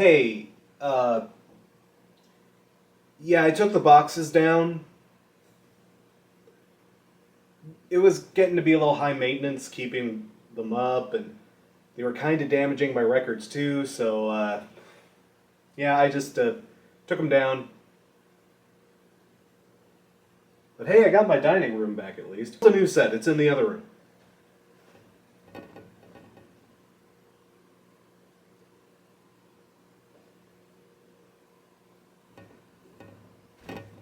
Hey, yeah, I took the boxes down. It was getting to be a little high maintenance keeping them up, and they were kind of damaging my records too, so, yeah, I just, took them down. But hey, I got my dining room back at least. It's a new set, it's in the other room.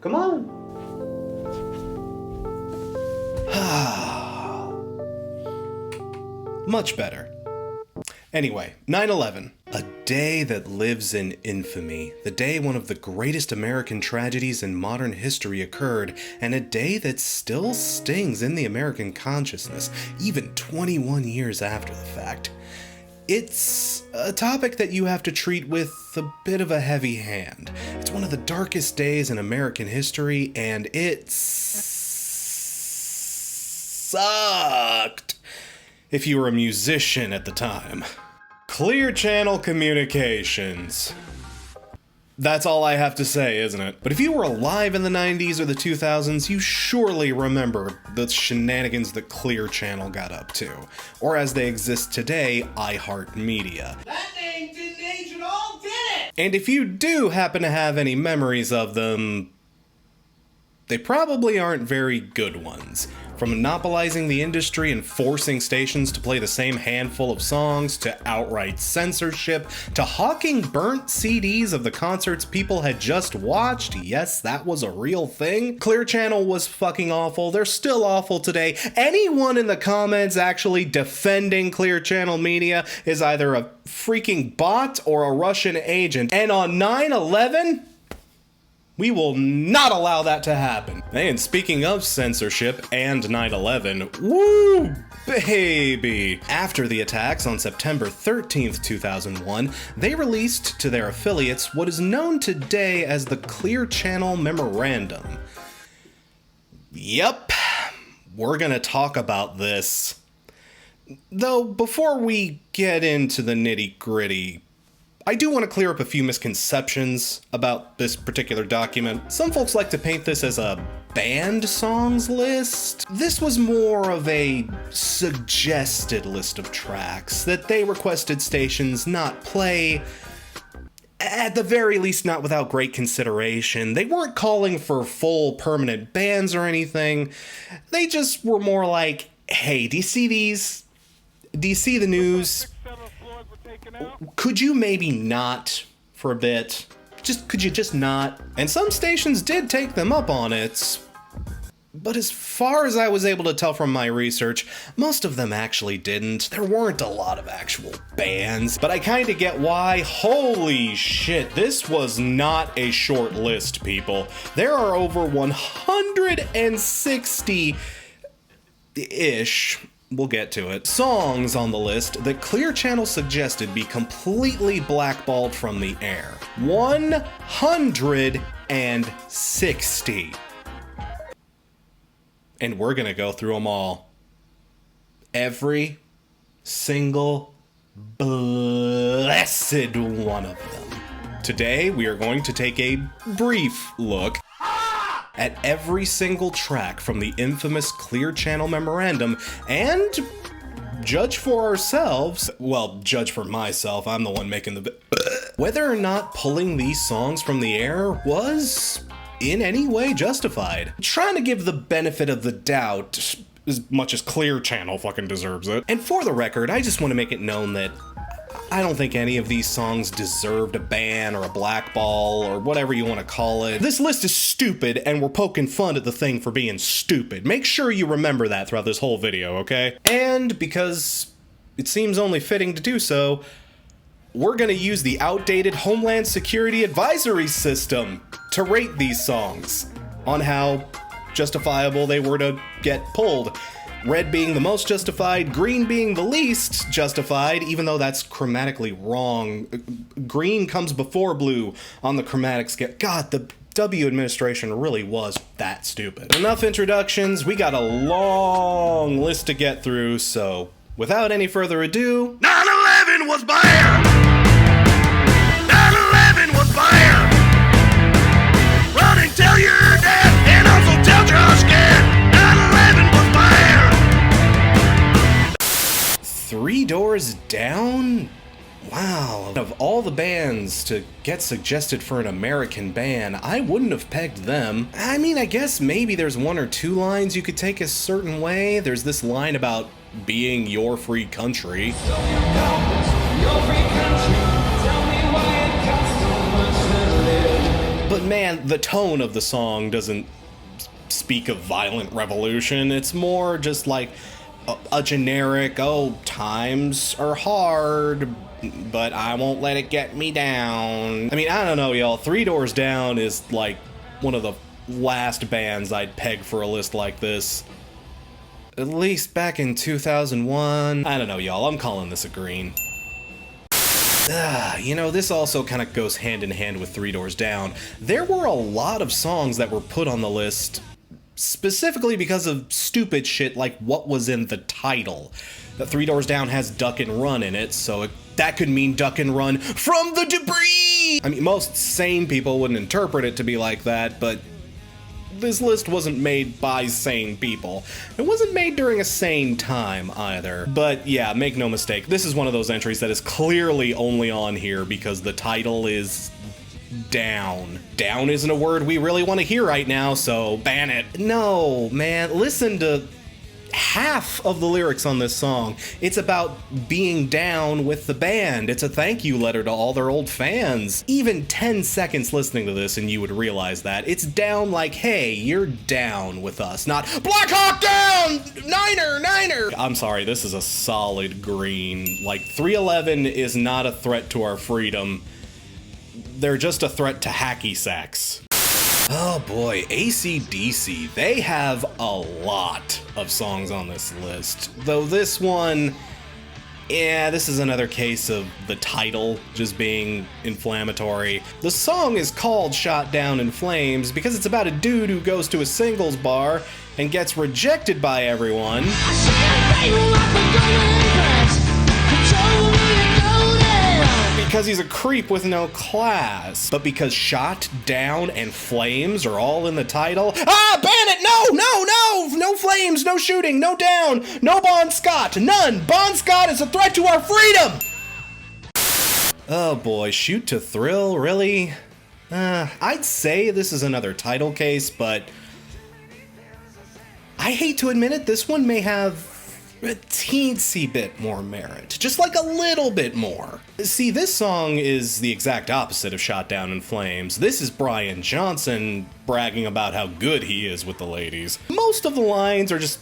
Come on! Much better. Anyway, 9/11. A day that lives in infamy. The day one of the greatest American tragedies in modern history occurred, and a day that still stings in the American consciousness, even 21 years after the fact. It's a topic that you have to treat with a bit of a heavy hand. It's one of the darkest days in American history, and it sucked if you were a musician at the time. Clear Channel Communications. That's all I have to say, isn't it? But if you were alive in the 90s or the 2000s, you surely remember the shenanigans that Clear Channel got up to. Or as they exist today, iHeartMedia. That name didn't age at all, did it? And if you do happen to have any memories of them, they probably aren't very good ones. From monopolizing the industry and forcing stations to play the same handful of songs, to outright censorship, to hawking burnt CDs of the concerts people had just watched. Yes, that was a real thing. Clear Channel was fucking awful. They're still awful today. Anyone in the comments actually defending Clear Channel Media is either a freaking bot or a Russian agent. And on 9/11, we will not allow that to happen. And speaking of censorship and 9/11, woo, baby! After the attacks on September 13th, 2001, they released to their affiliates what is known today as the Clear Channel Memorandum. Yep, we're gonna talk about this. Though, before we get into the nitty-gritty, I do want to clear up a few misconceptions about this particular document. Some folks like to paint this as a banned songs list. This was more of a suggested list of tracks that they requested stations not play, at the very least not without great consideration. They weren't calling for full permanent bans or anything. They just were more like, hey, do you see these? Do you see the news? Could you maybe not for a bit? Could you just not? And some stations did take them up on it. But as far as I was able to tell from my research, most of them actually didn't. There weren't a lot of actual bans. But I kinda get why. Holy shit, this was not a short list, people. There are over 160-ish, we'll get to it, songs on the list that Clear Channel suggested be completely blackballed from the air. 160. And we're gonna go through them all. Every single blessed one of them. Today, we are going to take a brief look at every single track from the infamous Clear Channel Memorandum and judge for ourselves, well, judge for myself, I'm the one making the whether or not pulling these songs from the air was in any way justified. Trying to give the benefit of the doubt as much as Clear Channel fucking deserves it. And for the record, I just want to make it known that I don't think any of these songs deserved a ban or a blackball or whatever you want to call it. This list is stupid and we're poking fun at the thing for being stupid. Make sure you remember that throughout this whole video, okay? And because it seems only fitting to do so, we're gonna use the outdated Homeland Security Advisory System to rate these songs on how justifiable they were to get pulled. Red being the most justified, green being the least justified, even though that's chromatically wrong. Green comes before blue on the chromatic scale. God, the W administration really was that stupid. Enough introductions, we got a long list to get through, so without any further ado, 9/11 was bad! 9/11 Doors Down? Wow, of all the bands to get suggested for an American band, I wouldn't have pegged them. I mean, I guess maybe there's one or two lines you could take a certain way. There's this line about being your free country. But man, the tone of the song doesn't speak of violent revolution. It's more just like a generic, oh, times are hard, but I won't let it get me down. I mean, I don't know, y'all. Three Doors Down is like one of the last bands I'd peg for a list like this. At least back in 2001. I don't know, y'all. I'm calling this a green. You know, this also kind of goes hand in hand with Three Doors Down. There were a lot of songs that were put on the list specifically because of stupid shit like what was in the title. The Three Doors Down has Duck and Run in it, so that could mean duck and run from the debris! I mean, most sane people wouldn't interpret it to be like that, but this list wasn't made by sane people. It wasn't made during a sane time either. But yeah, make no mistake, this is one of those entries that is clearly only on here because the title is down. Down isn't a word we really want to hear right now, so ban it. No, man, listen to half of the lyrics on this song. It's about being down with the band. It's a thank you letter to all their old fans. Even 10 seconds listening to this and you would realize that. It's down like, hey, you're down with us, not Black Hawk down! Niner! I'm sorry, this is a solid green. Like, 311 is not a threat to our freedom. They're just a threat to hacky sacks. Oh boy, AC/DC, they have a lot of songs on this list. Though this one, yeah, this is another case of the title just being inflammatory. The song is called Shot Down in Flames because it's about a dude who goes to a singles bar and gets rejected by everyone. Because he's a creep with no class. But because Shot, Down, and Flames are all in the title. Ah, ban it! No! No flames, no shooting, no down, no Bon Scott, none! Bon Scott is a threat to our freedom! Oh boy, Shoot to Thrill, really? I'd say this is another title case, but I hate to admit it, this one may have a teensy bit more merit. Just like a little bit more. See, this song is the exact opposite of Shot Down in Flames. This is Brian Johnson bragging about how good he is with the ladies. Most of the lines are just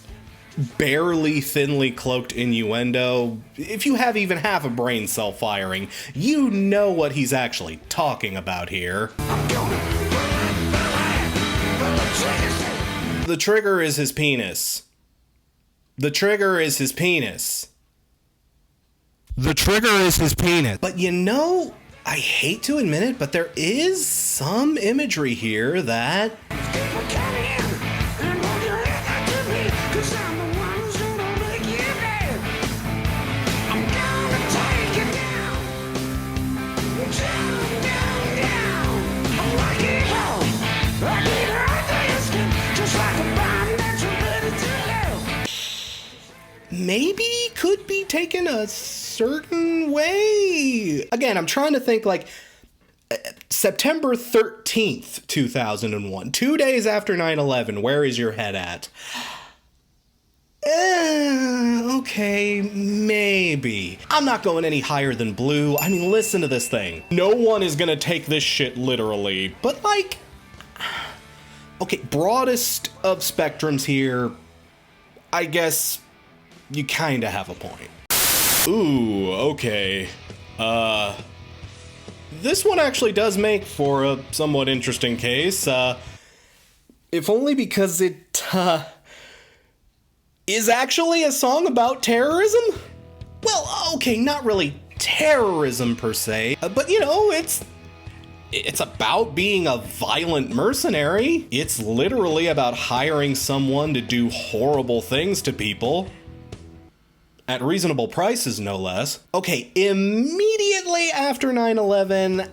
barely thinly cloaked innuendo. If you have even half a brain cell firing, you know what he's actually talking about here. The trigger is his penis. The trigger is his penis. The trigger is his penis. But you know, I hate to admit it, but there is some imagery here that maybe could be taken a certain way. Again, I'm trying to think like September 13th, 2001, 2 days after 9/11, where is your head at? Okay, maybe. I'm not going any higher than Blue. I mean, listen to this thing. No one is gonna take this shit literally, but like, okay, broadest of spectrums here, I guess you kinda have a point. Ooh, okay. This one actually does make for a somewhat interesting case, if only because it, is actually a song about terrorism? Well, okay, not really terrorism per se, but you know, it's about being a violent mercenary. It's literally about hiring someone to do horrible things to people. At reasonable prices, no less. Okay, immediately after 9/11,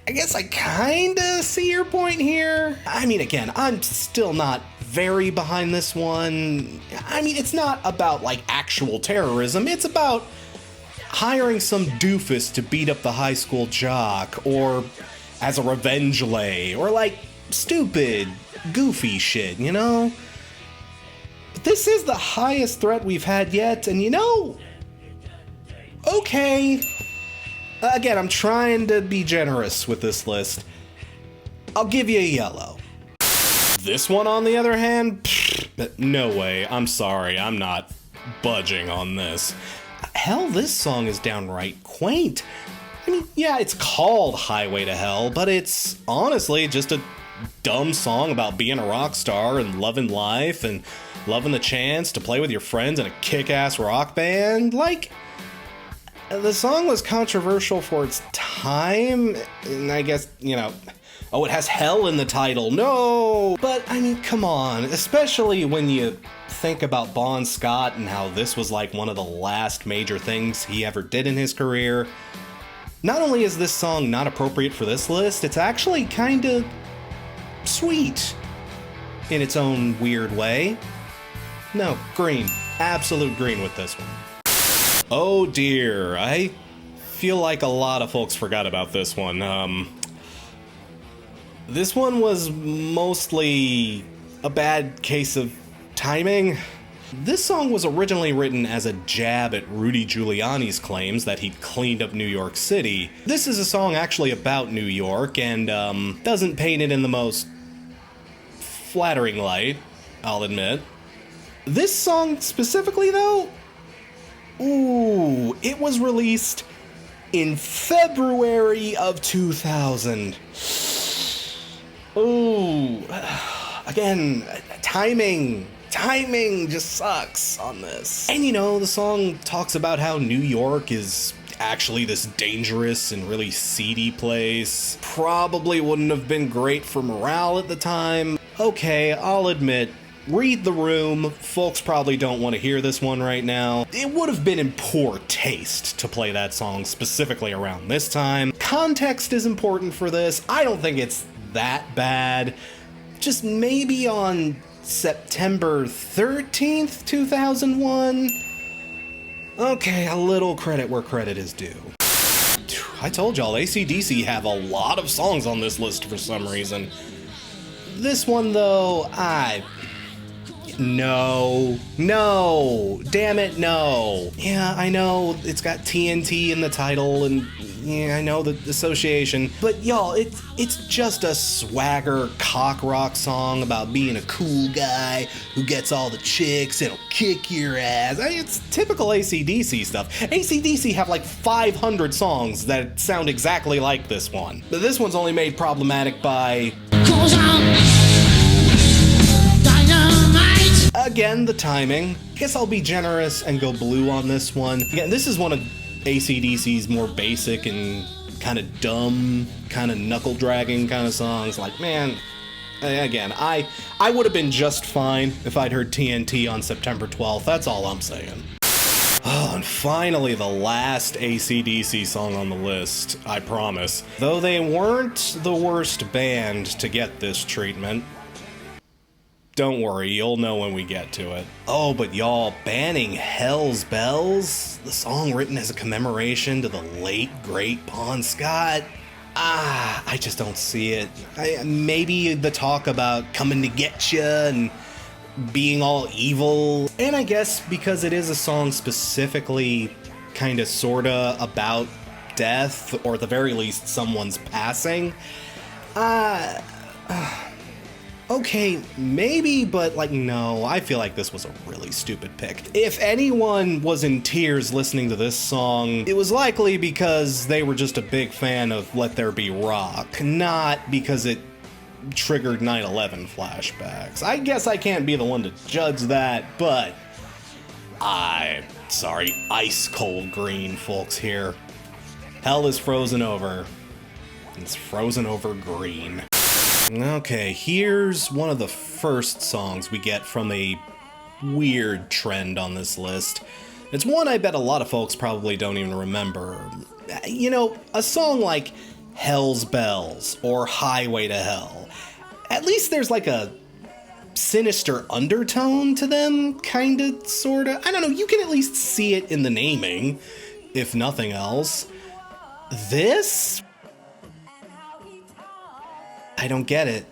I guess I kinda see your point here. I mean, again, I'm still not very behind this one. I mean, it's not about like actual terrorism, it's about hiring some doofus to beat up the high school jock, or as a revenge lay, or like stupid, goofy shit, you know? But this is the highest threat we've had yet, and you know, okay. Again, I'm trying to be generous with this list. I'll give you a yellow. This one, on the other hand, no way. I'm sorry, I'm not budging on this. Hell, this song is downright quaint. I mean, yeah, it's called Highway to Hell, but it's honestly just a dumb song about being a rock star and loving life and loving the chance to play with your friends in a kick-ass rock band. Like, the song was controversial for its time, and I guess, you know, oh, it has hell in the title, no! But, I mean, come on, especially when you think about Bon Scott and how this was like one of the last major things he ever did in his career. Not only is this song not appropriate for this list, it's actually kinda sweet in its own weird way. No, green. Absolute green with this one. Oh dear, I feel like a lot of folks forgot about this one. This one was mostly a bad case of timing. This song was originally written as a jab at Rudy Giuliani's claims that he'd cleaned up New York City. This is a song actually about New York and doesn't paint it in the most flattering light, I'll admit. This song specifically though, ooh, it was released in February of 2000. Ooh, again, timing just sucks on this. And you know, the song talks about how New York is actually this dangerous and really seedy place. Probably wouldn't have been great for morale at the time. Okay, I'll admit, read the room. Folks probably don't want to hear this one right now. It would have been in poor taste to play that song specifically around this time. Context is important for this. I don't think it's that bad. Just maybe on September 13th, 2001. Okay, a little credit where credit is due. I told y'all, AC/DC have a lot of songs on this list for some reason. This one though, no, damn it, no. Yeah, I know it's got TNT in the title, and yeah, I know the association, but y'all, it's just a swagger cock rock song about being a cool guy who gets all the chicks and will kick your ass. I mean, it's typical AC/DC stuff. AC/DC have like 500 songs that sound exactly like this one, but this one's only made problematic by again, the timing. Guess I'll be generous and go blue on this one. Again, this is one of AC/DC's more basic and kind of dumb, kind of knuckle-dragging kind of songs. Like, man, again, I would have been just fine if I'd heard TNT on September 12th. That's all I'm saying. Oh, and finally, the last AC/DC song on the list, I promise. Though they weren't the worst band to get this treatment. Don't worry, you'll know when we get to it. Oh, but y'all, banning Hell's Bells? The song written as a commemoration to the late, great Bon Scott? I just don't see it. Maybe the talk about coming to get you and being all evil. And I guess because it is a song specifically kinda sorta about death, or at the very least someone's passing, okay, maybe, but like, no, I feel like this was a really stupid pick. If anyone was in tears listening to this song, it was likely because they were just a big fan of Let There Be Rock, not because it triggered 9/11 flashbacks. I guess I can't be the one to judge that, but sorry, ice cold green folks here. Hell is frozen over. It's frozen over green. Okay, here's one of the first songs we get from a weird trend on this list. It's one I bet a lot of folks probably don't even remember. You know, a song like Hell's Bells or Highway to Hell. At least there's like a sinister undertone to them, kinda, sorta. I don't know, you can at least see it in the naming, if nothing else. This? I don't get it.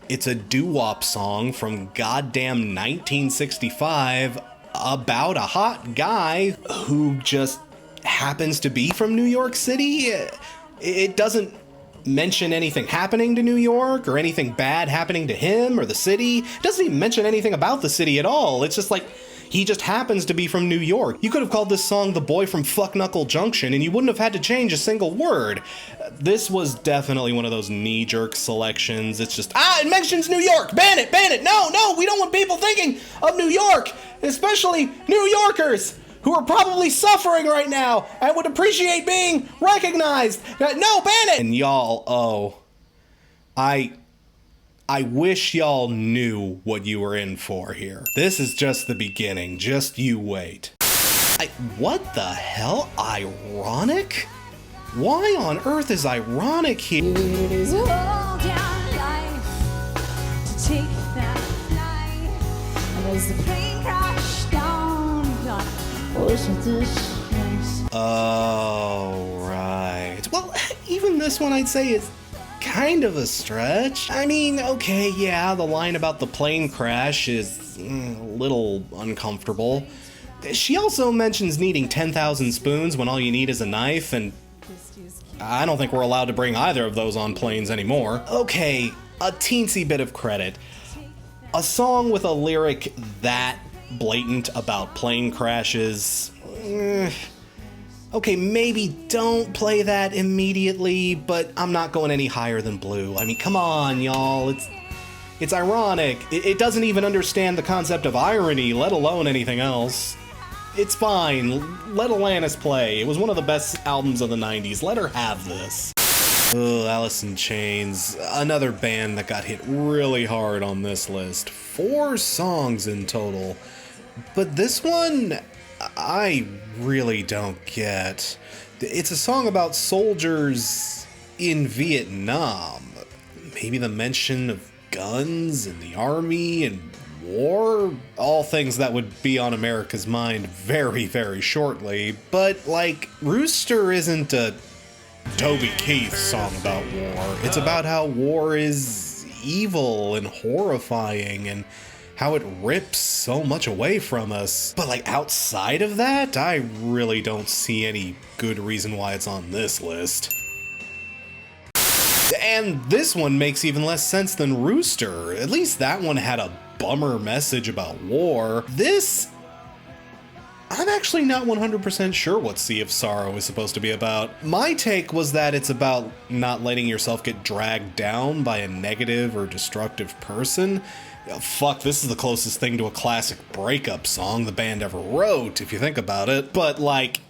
It's a doo-wop song from goddamn 1965 about a hot guy who just happens to be from New York City. It doesn't mention anything happening to New York or anything bad happening to him or the city. It doesn't even mention anything about the city at all. It's just like, he just happens to be from New York. You could have called this song The Boy from Fuck Knuckle Junction and you wouldn't have had to change a single word. This was definitely one of those knee-jerk selections. It's just, it mentions New York! Ban it! Ban it! No, we don't want people thinking of New York! Especially New Yorkers! Who are probably suffering right now and would appreciate being recognized. No, ban it! And y'all, I wish y'all knew what you were in for here. This is just the beginning. Just you wait. What the hell? Ironic? Why on earth is ironic here? It is all down life to take that flight. And as the plane crashed down ocean to space. Oh, right. Well, even this one I'd say is kind of a stretch. I mean, okay, yeah, the line about the plane crash is a little uncomfortable. She also mentions needing 10,000 spoons when all you need is a knife, and I don't think we're allowed to bring either of those on planes anymore. Okay, a teensy bit of credit. A song with a lyric that blatant about plane crashes, okay, maybe don't play that immediately, but I'm not going any higher than Blue. I mean, come on, y'all. It's ironic. It doesn't even understand the concept of irony, let alone anything else. It's fine. Let Alanis play. It was one of the best albums of the 90s. Let her have this. Ugh, Alice in Chains. Another band that got hit really hard on this list. 4 songs in total. But this one, I really don't get. It's a song about soldiers in Vietnam. Maybe the mention of guns and the army and war, all things that would be on America's mind very, very shortly. But, like, Rooster isn't a Toby Keith song about war. It's about how war is evil and horrifying and how it rips so much away from us. But, like, outside of that, I really don't see any good reason why it's on this list. And this one makes even less sense than Rooster. At least that one had a bummer message about war. This, I'm actually not 100% sure what Sea of Sorrow is supposed to be about. My take was that it's about not letting yourself get dragged down by a negative or destructive person. Fuck, this is the closest thing to a classic breakup song the band ever wrote, if you think about it. But, like,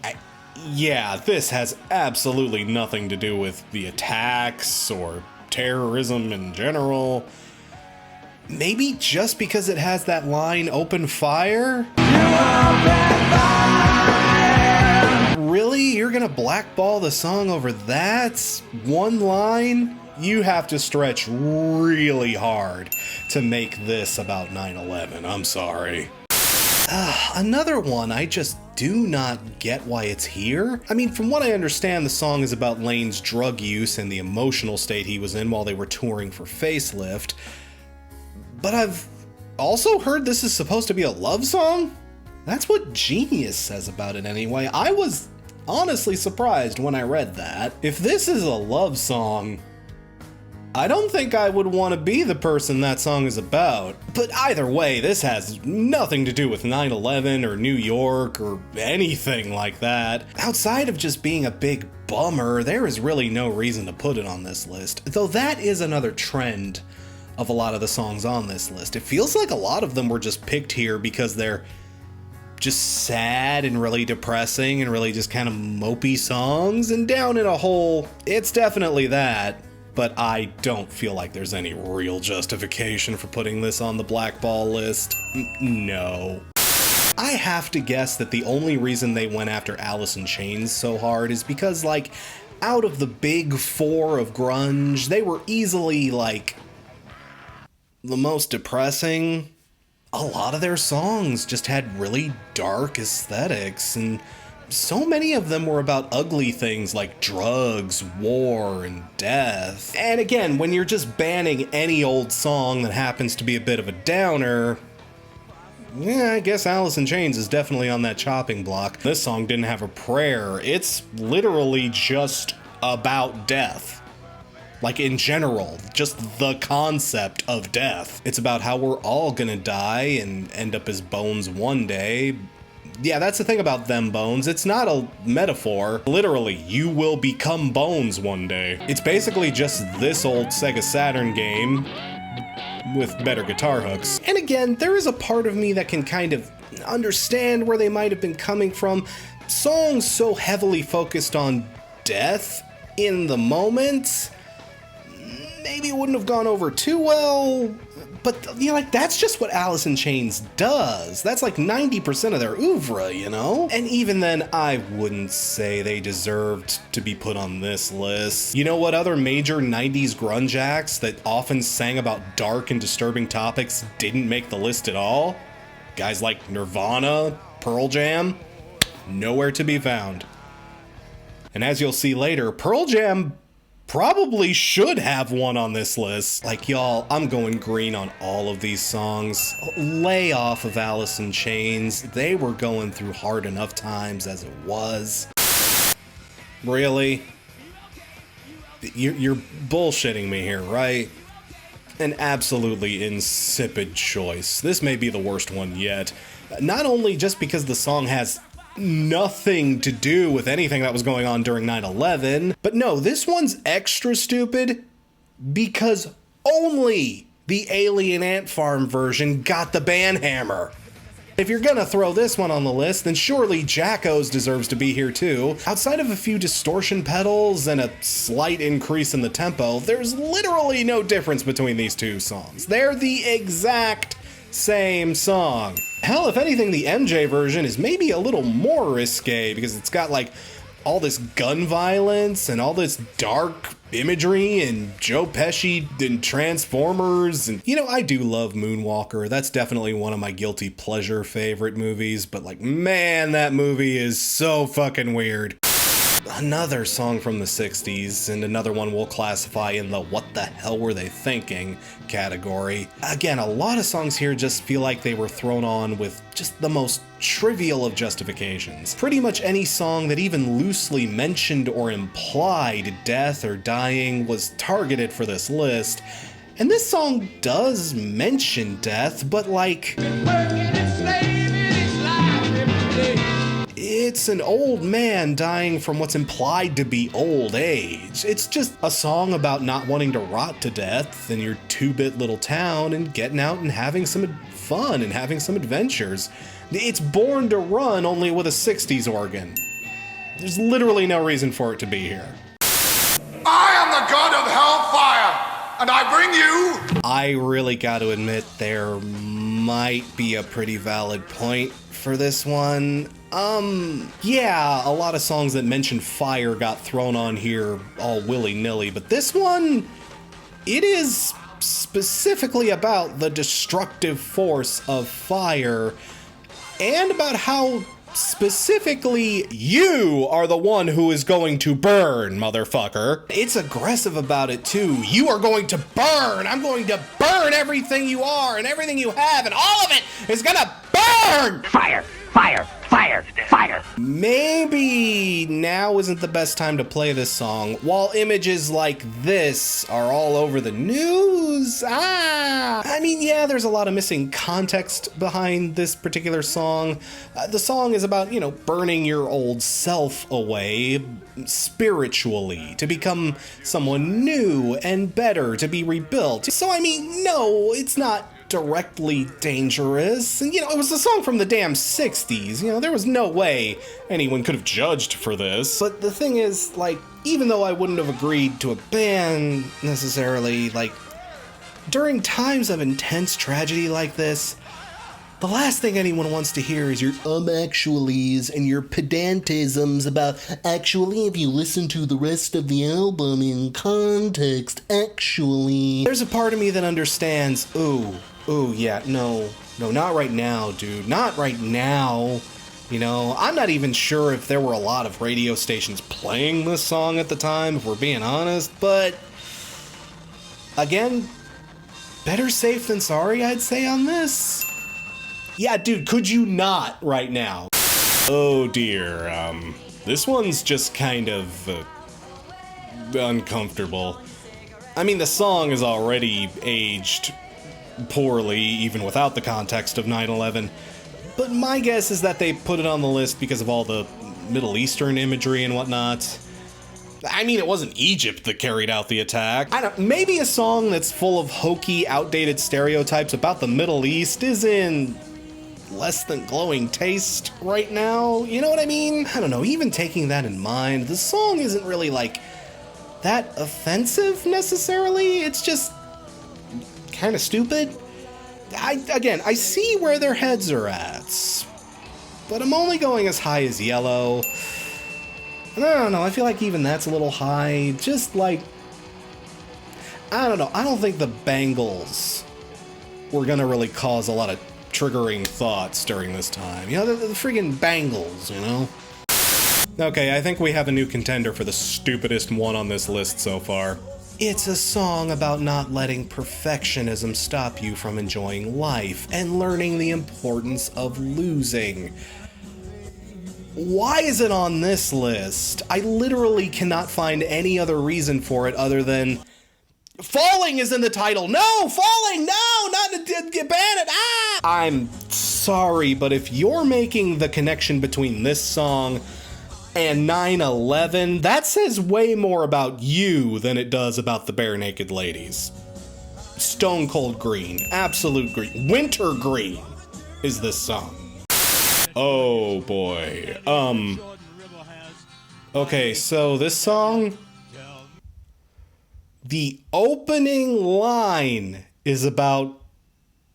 yeah, this has absolutely nothing to do with the attacks or terrorism in general. Maybe just because it has that line, open fire? Really? You're gonna blackball the song over that? One line? You have to stretch really hard to make this about 9/11. I'm sorry. Another one, I just do not get why it's here. I mean, from what I understand, the song is about Lane's drug use and the emotional state he was in while they were touring for Facelift. But I've also heard this is supposed to be a love song? That's what Genius says about it anyway. I was honestly surprised when I read that. If this is a love song, I don't think I would want to be the person that song is about. But either way, this has nothing to do with 9/11 or New York or anything like that. Outside of just being a big bummer, there is really no reason to put it on this list. Though that is another trend of a lot of the songs on this list. It feels like a lot of them were just picked here because they're just sad and really depressing and really just kind of mopey songs, and down in a hole, it's definitely that. But I don't feel like there's any real justification for putting this on the blackball list. No. I have to guess that the only reason they went after Alice in Chains so hard is because, like, out of the big 4 of grunge, they were easily, like the most depressing. A lot of their songs just had really dark aesthetics, and so many of them were about ugly things like drugs, war, and death. And again, when you're just banning any old song that happens to be a bit of a downer, yeah, I guess Alice in Chains is definitely on that chopping block. This song didn't have a prayer. It's literally just about death. Like, in general, just the concept of death. It's about how we're all gonna die and end up as bones one day. Yeah, that's the thing about them bones. It's not a metaphor. Literally, you will become bones one day. It's basically just this old Sega Saturn game with better guitar hooks. And again, there is a part of me that can kind of understand where they might have been coming from. Songs so heavily focused on death in the moment, maybe it wouldn't have gone over too well. But, you know, like, that's just what Alice in Chains does. That's like 90% of their oeuvre, you know? And even then, I wouldn't say they deserved to be put on this list. You know what other major 90s grunge acts that often sang about dark and disturbing topics didn't make the list at all? Guys like Nirvana, Pearl Jam, nowhere to be found. And as you'll see later, Pearl Jam probably should have one on this list. Like, y'all, I'm going green on all of these songs. Lay off of Alice in Chains. They were going through hard enough times as it was. Really? You're bullshitting me here, right? An absolutely insipid choice. This may be the worst one yet. Not only just because the song has nothing to do with anything that was going on during 9/11. But no, this one's extra stupid because only the Alien Ant Farm version got the banhammer. If you're gonna throw this one on the list, then surely Jacko's deserves to be here too. Outside of a few distortion pedals and a slight increase in the tempo, there's literally no difference between these two songs. They're the exact same song. Hell, if anything, the MJ version is maybe a little more risque because it's got like all this gun violence and all this dark imagery and Joe Pesci and Transformers. And, you know, I do love Moonwalker. That's definitely one of my guilty pleasure favorite movies. But, like, man, that movie is so fucking weird. Another song from the 60s, and another one we'll classify in the what the hell were they thinking category. Again, a lot of songs here just feel like they were thrown on with just the most trivial of justifications. Pretty much any song that even loosely mentioned or implied death or dying was targeted for this list. And this song does mention death, but like, it's an old man dying from what's implied to be old age. It's just a song about not wanting to rot to death in your 2-bit little town and getting out and having some fun and having some adventures. It's Born to Run, only with a 60s organ. There's literally no reason for it to be here. I am the god of hellfire, and I bring you... I really gotta admit there might be a pretty valid point for this one. Yeah, a lot of songs that mention fire got thrown on here all willy-nilly, but this one, it is specifically about the destructive force of fire and about how specifically you are the one who is going to burn, motherfucker. It's aggressive about it too. You are going to burn. I'm going to burn everything you are and everything you have, and all of it is gonna burn. Fire, fire, fire, fire. Maybe now isn't the best time to play this song while images like this are all over the news. I mean, yeah, there's a lot of missing context behind this particular song. The song is about, you know, burning your old self away spiritually to become someone new and better, to be rebuilt. So, I mean, no, it's not directly dangerous. And, you know, it was a song from the damn 60s. You know, there was no way anyone could have judged for this. But the thing is, like, even though I wouldn't have agreed to a ban necessarily, like, during times of intense tragedy like this, The last thing anyone wants to hear is your actuallys and your pedantisms about actually if you listen to the rest of the album in context, actually. There's a part of me that understands, ooh, yeah, no, not right now, dude, not right now. You know, I'm not even sure if there were a lot of radio stations playing this song at the time, if we're being honest, but again, better safe than sorry, I'd say on this. Yeah, dude, could you not right now? Oh dear, this one's just kind of uncomfortable. I mean, the song is already aged poorly, even without the context of 9/11, but my guess is that they put it on the list because of all the Middle Eastern imagery and whatnot. I mean, it wasn't Egypt that carried out the attack. Maybe a song that's full of hokey, outdated stereotypes about the Middle East is in less than glowing taste right now, you know what I mean? I don't know, even taking that in mind, the song isn't really like that offensive necessarily, it's just kind of stupid. I see where their heads are at, but I'm only going as high as Yellow. And I don't know, I feel like even that's a little high, just like, I don't know, I don't think the Bangles were gonna really cause a lot of triggering thoughts during this time. You know, the friggin' Bangles, you know? Okay, I think we have a new contender for the stupidest one on this list so far. It's a song about not letting perfectionism stop you from enjoying life and learning the importance of losing. Why is it on this list? I literally cannot find any other reason for it other than falling is in the title. No, falling, no, not ban it. Ah! I'm sorry, but if you're making the connection between this song and 9/11, that says way more about you than it does about the Barenaked ladies. Stone cold green, absolute green, winter green is this song. Oh boy. Okay, so this song, the opening line is about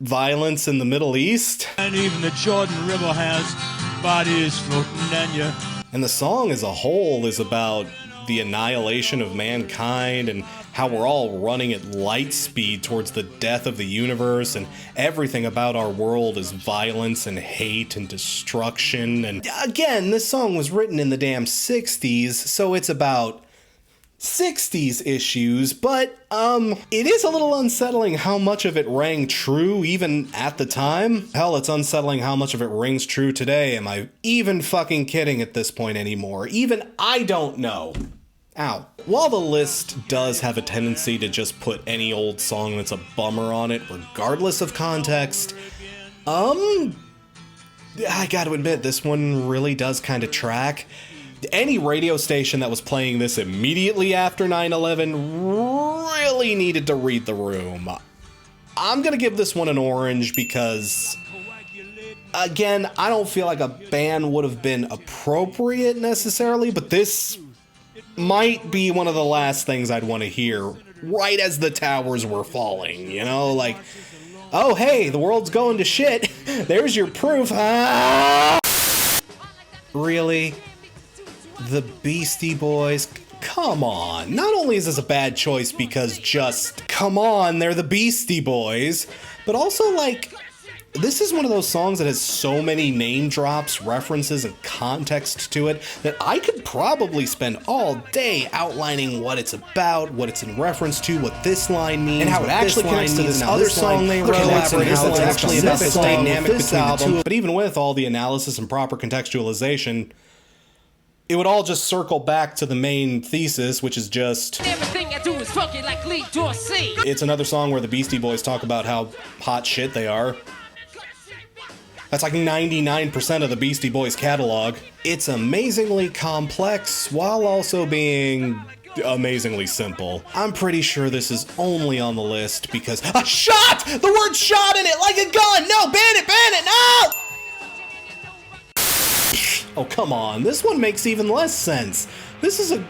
violence in the Middle East. And even the Jordan River has bodies floating down you. And the song as a whole is about the annihilation of mankind and how we're all running at light speed towards the death of the universe, and everything about our world is violence and hate and destruction. And again, this song was written in the damn 60s, so it's about 60s issues, but it is a little unsettling how much of it rang true even at the time. Hell, it's unsettling how much of it rings true today. Am I even fucking kidding at this point anymore? Even I don't know. Ow. While the list does have a tendency to just put any old song that's a bummer on it, regardless of context, I gotta admit, this one really does kind of track. Any radio station that was playing this immediately after 9/11 really needed to read the room. I'm gonna give this one an orange because, again, I don't feel like a ban would have been appropriate necessarily, but this might be one of the last things I'd want to hear right as the towers were falling, you know? Like, oh hey, the world's going to shit, there's your proof. Ah! Really? The Beastie Boys? Come on. Not only is this a bad choice because just, come on, they're the Beastie Boys, but also, like, this is one of those songs that has so many name drops, references, and context to it that I could probably spend all day outlining what it's about, what it's in reference to, what this line means, and how it actually connects to this other song they wrote, and how it's actually about this dynamic between the two. But even with all the analysis and proper contextualization, it would all just circle back to the main thesis, which is just everything I do is funky like Lee Dorsey. It's another song where the Beastie Boys talk about how hot shit they are. That's like 99% of the Beastie Boys catalog. It's amazingly complex while also being amazingly simple. I'm pretty sure this is only on the list because a shot! The word shot in it like a gun! No, ban it, no! Oh, come on. This one makes even less sense. This is a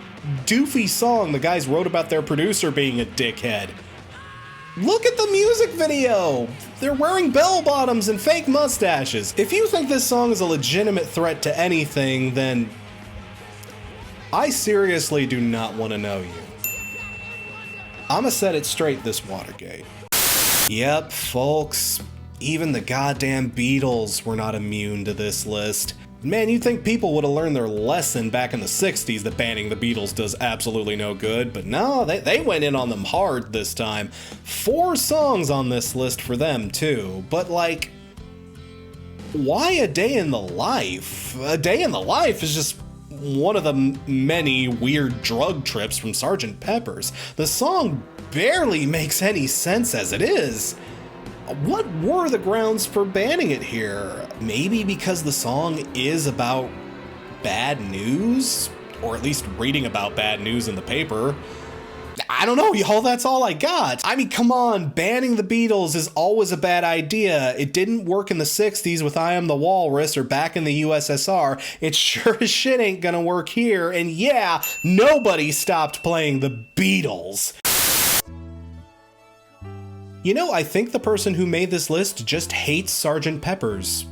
doofy song the guys wrote about their producer being a dickhead. Look at the music video! They're wearing bell bottoms and fake mustaches. If you think this song is a legitimate threat to anything, then I seriously do not want to know you. I'ma set it straight this Watergate. Yep, folks, even the goddamn Beatles were not immune to this list. Man, you'd think people would have learned their lesson back in the 60s that banning the Beatles does absolutely no good, but no, they went in on them hard this time. 4 songs on this list for them, too, but like, why A Day in the Life? A Day in the Life is just one of the many weird drug trips from Sgt. Pepper's. The song barely makes any sense as it is. What were the grounds for banning it here? Maybe because the song is about bad news? Or at least reading about bad news in the paper. I don't know, y'all, that's all I got. I mean, come on, banning the Beatles is always a bad idea. It didn't work in the 60s with I Am the Walrus or back in the USSR. It sure as shit ain't gonna work here. And yeah, nobody stopped playing the Beatles. You know, I think the person who made this list just hates Sgt. Pepper's.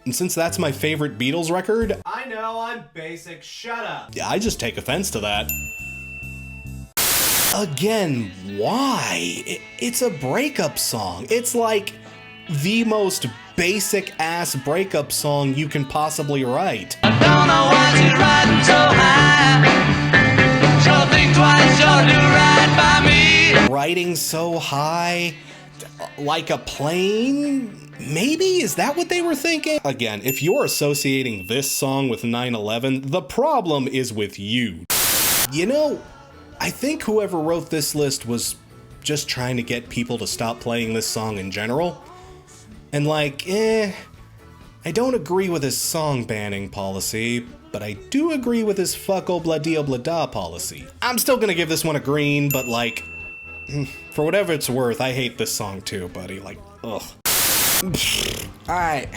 And since that's my favorite Beatles record, I know, I'm basic, shut up. I just take offense to that. Again, why? It's a breakup song. It's like the most basic ass breakup song you can possibly write. I don't know why she's riding so high. Sure think twice, sure do right by me. Writing so high, like a plane? Maybe? Is that what they were thinking? Again, if you're associating this song with 9/11, the problem is with you. You know, I think whoever wrote this list was just trying to get people to stop playing this song in general. And like, I don't agree with his song banning policy, but I do agree with his fuck-o-blah-dee-o-blah-da policy. I'm still gonna give this one a green, but like, for whatever it's worth, I hate this song too, buddy. Like, ugh. Alright,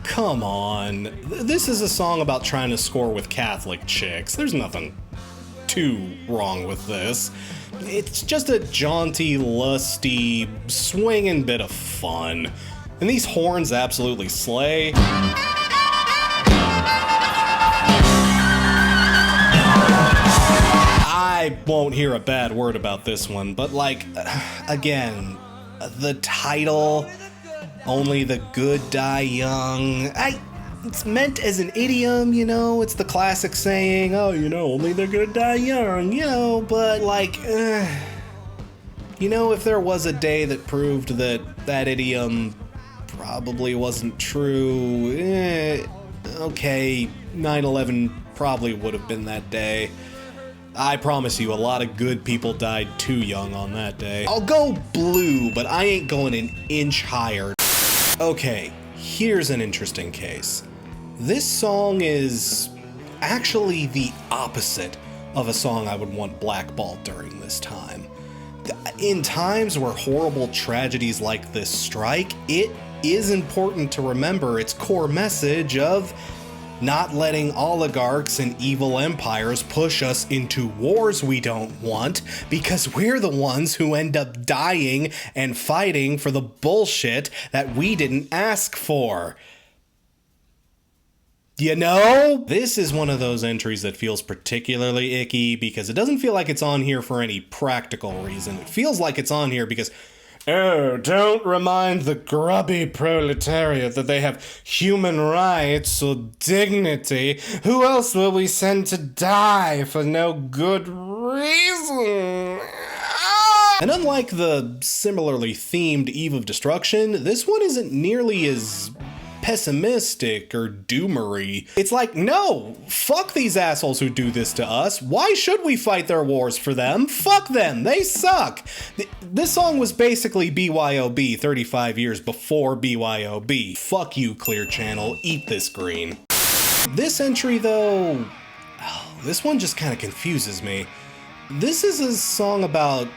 come on. This is a song about trying to score with Catholic chicks. There's nothing too wrong with this. It's just a jaunty, lusty, swinging bit of fun. And these horns absolutely slay. I won't hear a bad word about this one, but like, again, the title, Only the Good Die Young, it's meant as an idiom, you know, it's the classic saying, oh, you know, only the good die young, you know, but like, you know, if there was a day that proved that that idiom probably wasn't true, okay, 9/11 probably would have been that day. I promise you, a lot of good people died too young on that day. I'll go blue, but I ain't going an inch higher. Okay, here's an interesting case. This song is actually the opposite of a song I would want blackballed during this time. In times where horrible tragedies like this strike, it is important to remember its core message of not letting oligarchs and evil empires push us into wars we don't want, because we're the ones who end up dying and fighting for the bullshit that we didn't ask for. You know? This is one of those entries that feels particularly icky because it doesn't feel like it's on here for any practical reason. It feels like it's on here because, oh, don't remind the grubby proletariat that they have human rights or dignity. Who else will we send to die for no good reason? And unlike the similarly themed Eve of Destruction, this one isn't nearly as pessimistic or doomery. It's like, no, fuck these assholes who do this to us. Why should we fight their wars for them? Fuck them, they suck. This song was basically BYOB 35 years before BYOB. Fuck you, Clear Channel, eat this green. This entry though, this one just kind of confuses me. This is a song about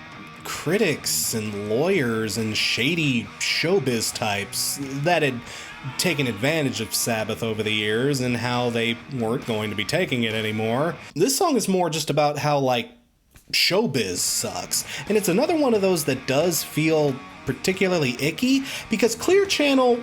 critics and lawyers and shady showbiz types that had taken advantage of Sabbath over the years and how they weren't going to be taking it anymore. This song is more just about how, like, showbiz sucks. And it's another one of those that does feel particularly icky, because Clear Channel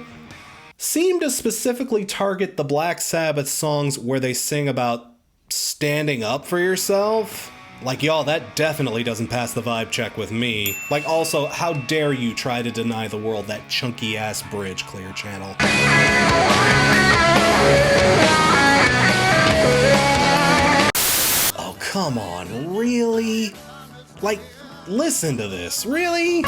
seem to specifically target the Black Sabbath songs where they sing about standing up for yourself. Like, y'all, that definitely doesn't pass the vibe check with me. Like, also, how dare you try to deny the world that chunky-ass bridge, Clear Channel. Oh, come on, really? Like, listen to this, really?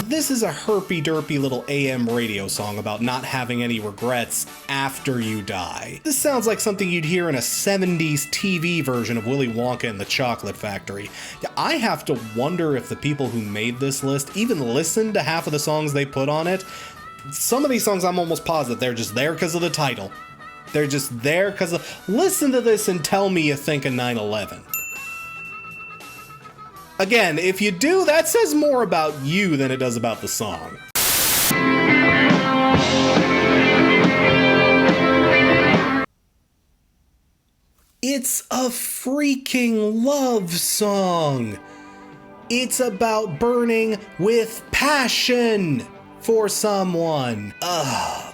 This is a herpy-derpy little AM radio song about not having any regrets after you die. This sounds like something you'd hear in a 70s TV version of Willy Wonka and the Chocolate Factory. I have to wonder if the people who made this list even listened to half of the songs they put on it. Some of these songs I'm almost positive they're just there because of the title. They're just there because of... Listen to this and tell me you think of 9/11. Again, if you do, that says more about you than it does about the song. It's a freaking love song. It's about burning with passion for someone.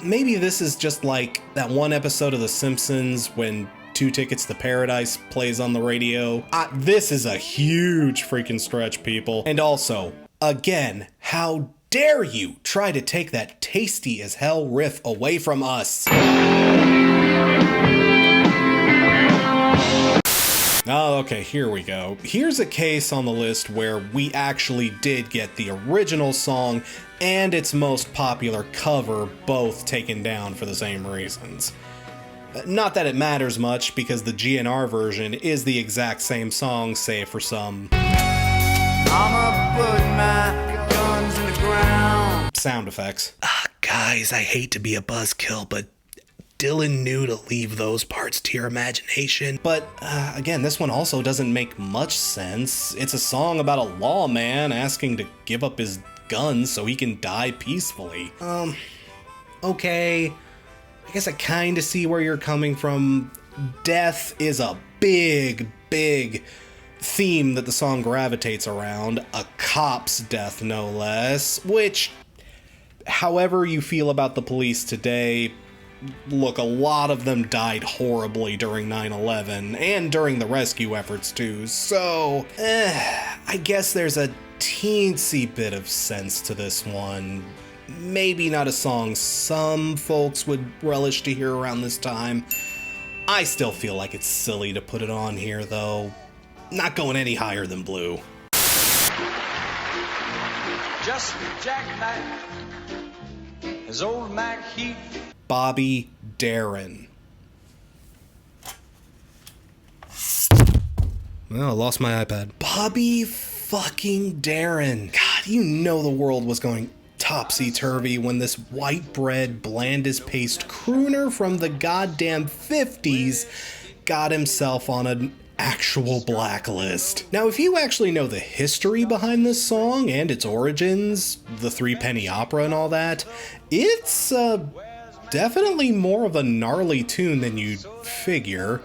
Maybe this is just like that one episode of The Simpsons when 2 Tickets to Paradise plays on the radio. This is a huge freaking stretch, people. And also, again, how dare you try to take that tasty as hell riff away from us? Oh, okay, here we go. Here's a case on the list where we actually did get the original song and its most popular cover both taken down for the same reasons. Not that it matters much, because the GNR version is the exact same song, save for some sound effects. Guys, I hate to be a buzzkill, but Dylan knew to leave those parts to your imagination. But again, this one also doesn't make much sense. It's a song about a lawman asking to give up his guns so he can die peacefully. Okay. I guess I kinda see where you're coming from. Death is a big, big theme that the song gravitates around. A cop's death, no less. Which, however you feel about the police today, look, a lot of them died horribly during 9/11, and during the rescue efforts too, so, I guess there's a teensy bit of sense to this one. Maybe not a song some folks would relish to hear around this time. I still feel like it's silly to put it on here, though. Not going any higher than Blue. Just Jack Knight, his old Mac Heath. Bobby Darin. Well, I lost my iPad. Bobby fucking Darin. God, you know the world was going topsy-turvy when this white bread, bland as paste crooner from the goddamn 50s got himself on an actual blacklist. Now, if you actually know the history behind this song and its origins, the Threepenny Opera and all that, it's definitely more of a gnarly tune than you'd figure.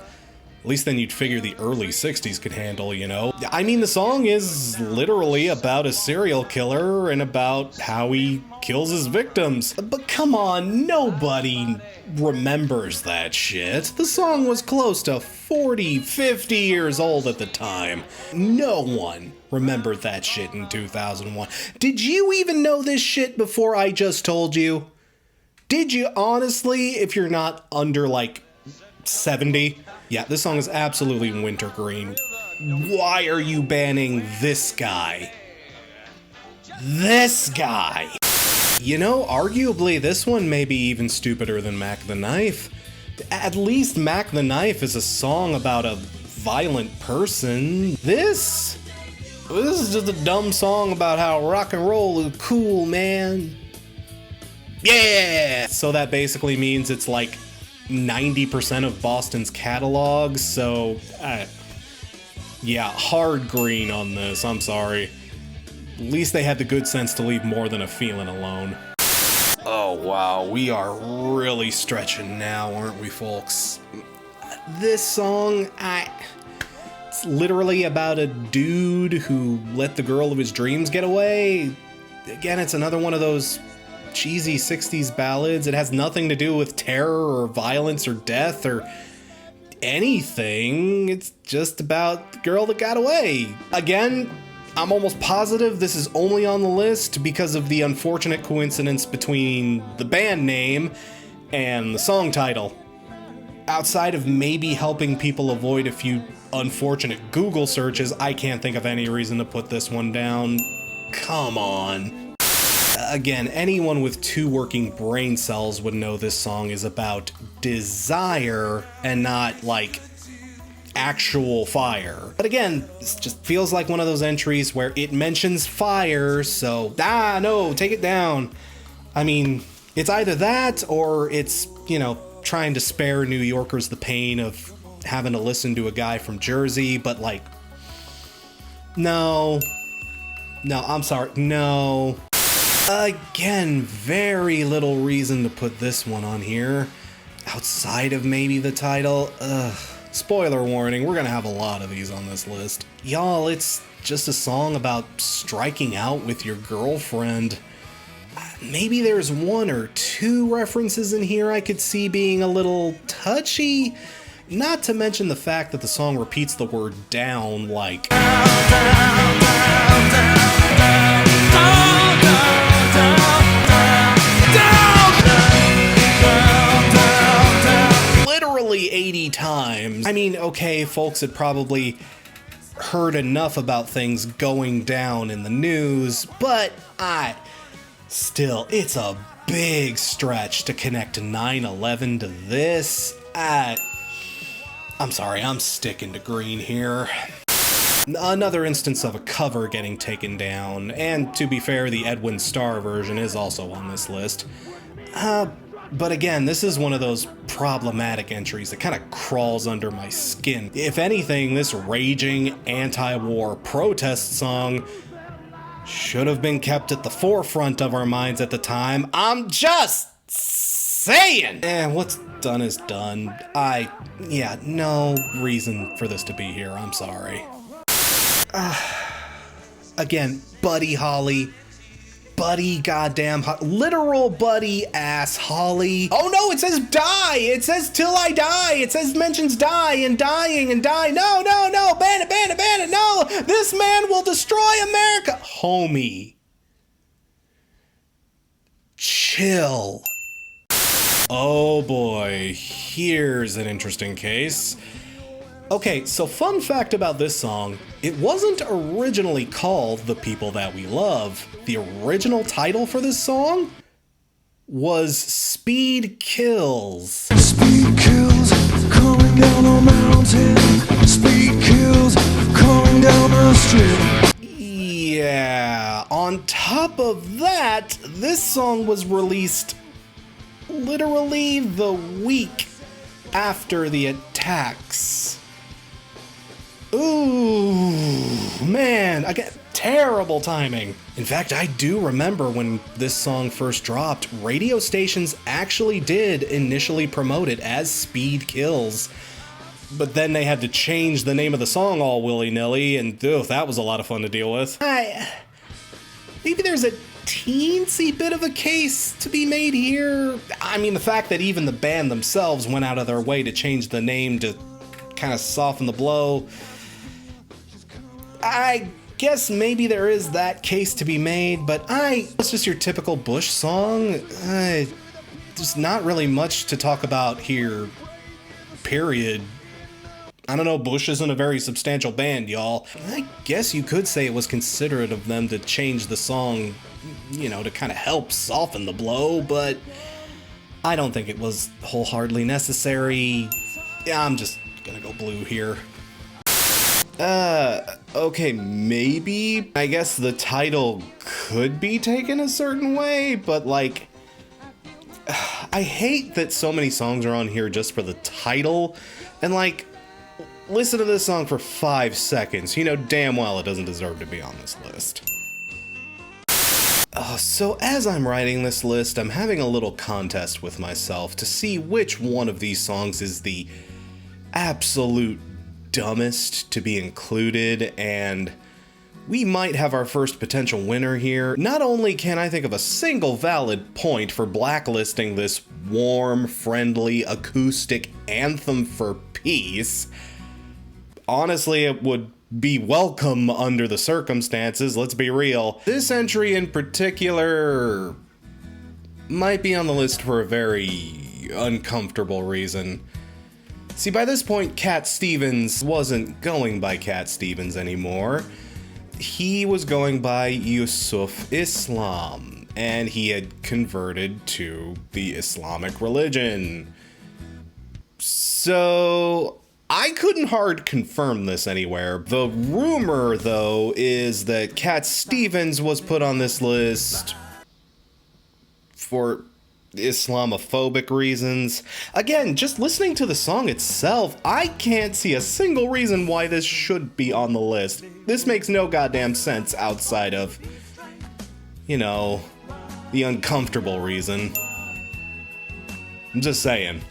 At least than you'd figure the early 60s could handle, you know? I mean, the song is literally about a serial killer and about how he kills his victims. But come on, nobody remembers that shit. The song was close to 40, 50 years old at the time. No one remembered that shit in 2001. Did you even know this shit before I just told you? Did you honestly, if you're not under like 70? Yeah, this song is absolutely wintergreen. Why are you banning this guy? This guy! You know, arguably this one may be even stupider than Mac the Knife. At least Mac the Knife is a song about a violent person. This is just a dumb song about how rock and roll is cool, man. Yeah! So that basically means it's like 90% of Boston's catalog, so yeah, hard green on this, I'm sorry. At least they had the good sense to leave more than a feeling alone. Oh wow, we are really stretching now, aren't we, folks? This song, it's literally about a dude who let the girl of his dreams get away. Again, it's another one of those cheesy 60s ballads. It has nothing to do with terror or violence or death or anything. It's just about the girl that got away. Again, I'm almost positive this is only on the list because of the unfortunate coincidence between the band name and the song title. Outside of maybe helping people avoid a few unfortunate Google searches, I can't think of any reason to put this one down. Come on. Again, anyone with 2 working brain cells would know this song is about desire and not, like, actual fire. But again, this just feels like one of those entries where it mentions fire, so, no, take it down. I mean, it's either that or it's, trying to spare New Yorkers the pain of having to listen to a guy from Jersey, but like, no, I'm sorry, no. Again, very little reason to put this one on here, outside of maybe the title. Spoiler warning, we're gonna have a lot of these on this list. Y'all, it's just a song about striking out with your girlfriend. Maybe there's 1 or 2 references in here I could see being a little touchy, not to mention the fact that the song repeats the word down like literally 80 times. I mean, okay, folks had probably heard enough about things going down in the news, but still, it's a big stretch to connect 9/11 to this. I'm sorry, I'm sticking to green here. Another instance of a cover getting taken down, and to be fair, the Edwin Starr version is also on this list. But again, this is one of those problematic entries that kind of crawls under my skin. If anything, this raging anti-war protest song should have been kept at the forefront of our minds at the time. I'm just saying! What's done is done. No reason for this to be here, I'm sorry. Again, Buddy Holly. Buddy goddamn literal buddy ass Holly. Oh no, it says die! It says till I die! It says mentions die and dying and die. No, ban it, no! This man will destroy America! Homie. Chill. Oh boy, here's an interesting case. Okay, so fun fact about this song, it wasn't originally called The People That We Love. The original title for this song was Speed Kills. Speed kills, coming down a mountain. Speed kills, coming down the street. Yeah, on top of that, this song was released literally the week after the attacks. Ooh, man, I get terrible timing. In fact, I do remember when this song first dropped, radio stations actually did initially promote it as Speed Kills. But then they had to change the name of the song all willy-nilly, and that was a lot of fun to deal with. Maybe there's a teensy bit of a case to be made here. I mean, the fact that even the band themselves went out of their way to change the name to kind of soften the blow. I guess maybe there is that case to be made, but it's just your typical Bush song. There's not really much to talk about here, period. I don't know, Bush isn't a very substantial band, y'all. I guess you could say it was considerate of them to change the song, to kind of help soften the blow, but I don't think it was wholeheartedly necessary. Yeah, I'm just gonna go blue here. Okay, maybe. I guess the title could be taken a certain way, but like, I hate that so many songs are on here just for the title, and like, listen to this song for 5 seconds. You know damn well it doesn't deserve to be on this list. So as I'm writing this list, I'm having a little contest with myself to see which one of these songs is the absolute dumbest to be included, and we might have our first potential winner here. Not only can I think of a single valid point for blacklisting this warm, friendly, acoustic anthem for peace, honestly, it would be welcome under the circumstances, let's be real. This entry in particular might be on the list for a very uncomfortable reason. See, by this point, Cat Stevens wasn't going by Cat Stevens anymore. He was going by Yusuf Islam, and he had converted to the Islamic religion. So I couldn't hard confirm this anywhere. The rumor, though, is that Cat Stevens was put on this list for Islamophobic reasons. Again, just listening to the song itself, I can't see a single reason why this should be on the list. This makes no goddamn sense outside of, you know, the uncomfortable reason. I'm just saying.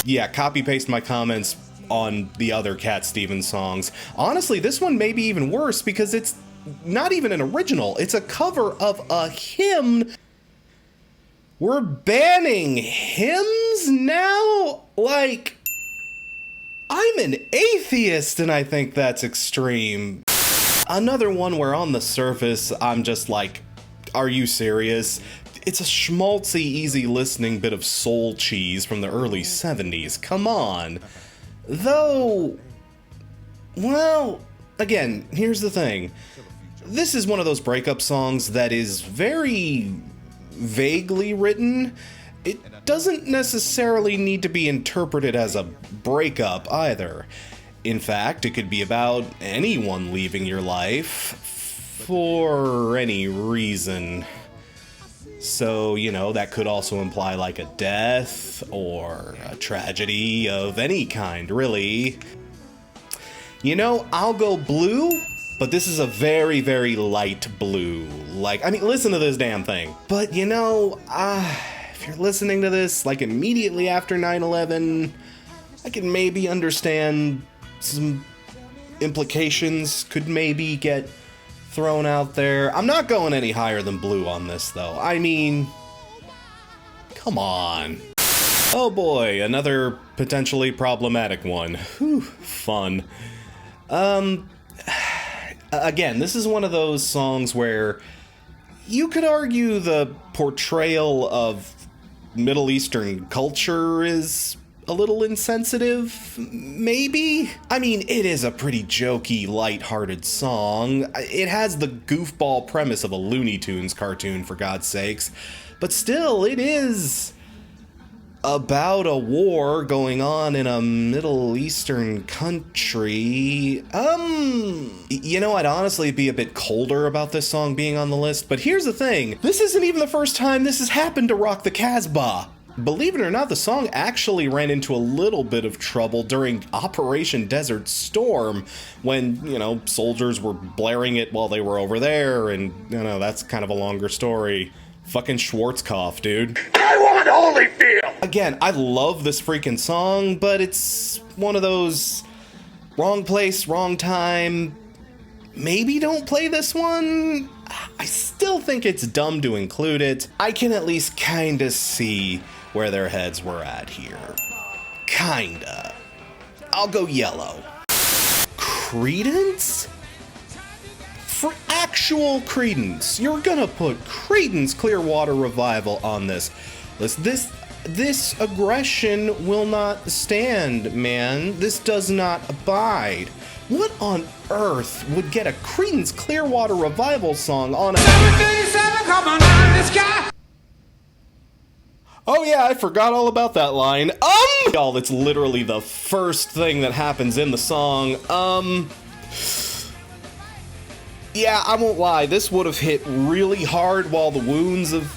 Yeah, copy-paste my comments on the other Cat Stevens songs. Honestly, this one may be even worse because it's not even an original. It's a cover of a hymn. We're banning hymns now? Like, I'm an atheist and I think that's extreme. Another one where on the surface, I'm just like, are you serious? It's a schmaltzy, easy listening bit of soul cheese from the early 70s. Come on. Though, well, again, here's the thing. This is one of those breakup songs that is very vaguely written. It doesn't necessarily need to be interpreted as a breakup either. In fact, it could be about anyone leaving your life for any reason. So, you know, that could also imply like a death or a tragedy of any kind, really. You know, I'll go blue, but this is a very, very light blue. Like, I mean, listen to this damn thing. But, you know, if you're listening to this, like, immediately after 9/11, I can maybe understand some implications could maybe get thrown out there. I'm not going any higher than blue on this, though. I mean, come on. Oh boy, another potentially problematic one. Whew, fun. Again, this is one of those songs where you could argue the portrayal of Middle Eastern culture is a little insensitive, maybe? I mean, it is a pretty jokey, light-hearted song. It has the goofball premise of a Looney Tunes cartoon, for God's sakes. But still, it is about a war going on in a Middle Eastern country. You know, I'd honestly be a bit colder about this song being on the list, but here's the thing. This isn't even the first time this has happened to Rock the Casbah. Believe it or not, the song actually ran into a little bit of trouble during Operation Desert Storm when, you know, soldiers were blaring it while they were over there, and, you know, that's kind of a longer story. Fucking Schwarzkopf, dude. I want Holyfield! Again, I love this freaking song, but it's one of those wrong place, wrong time. Maybe don't play this one? I still think it's dumb to include it. I can at least kinda see where their heads were at here. Kinda. I'll go yellow. Creedence? For actual Creedence, you're gonna put Creedence Clearwater Revival on this list. This aggression will not stand, man. This does not abide. What on earth would get a Creedence Clearwater Revival song on a... 737 coming out of the sky! Oh yeah, I forgot all about that line. Y'all, that's literally the first thing that happens in the song. Yeah, I won't lie, this would have hit really hard while the wounds of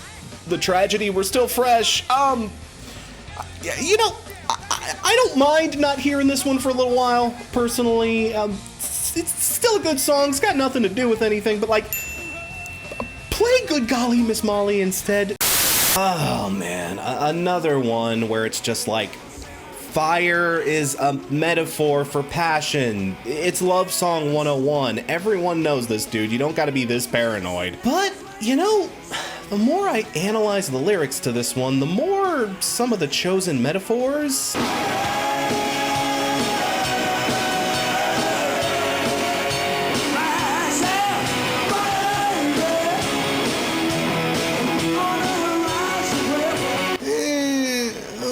the tragedy were still fresh. You know, I don't mind not hearing this one for a little while, personally. It's still a good song, it's got nothing to do with anything, but like, play good golly, Miss Molly instead. Oh man, another one where it's just like, fire is a metaphor for passion. It's Love Song 101. Everyone knows this, dude. You don't gotta be this paranoid. But, you know, the more I analyze the lyrics to this one, the more some of the chosen metaphors...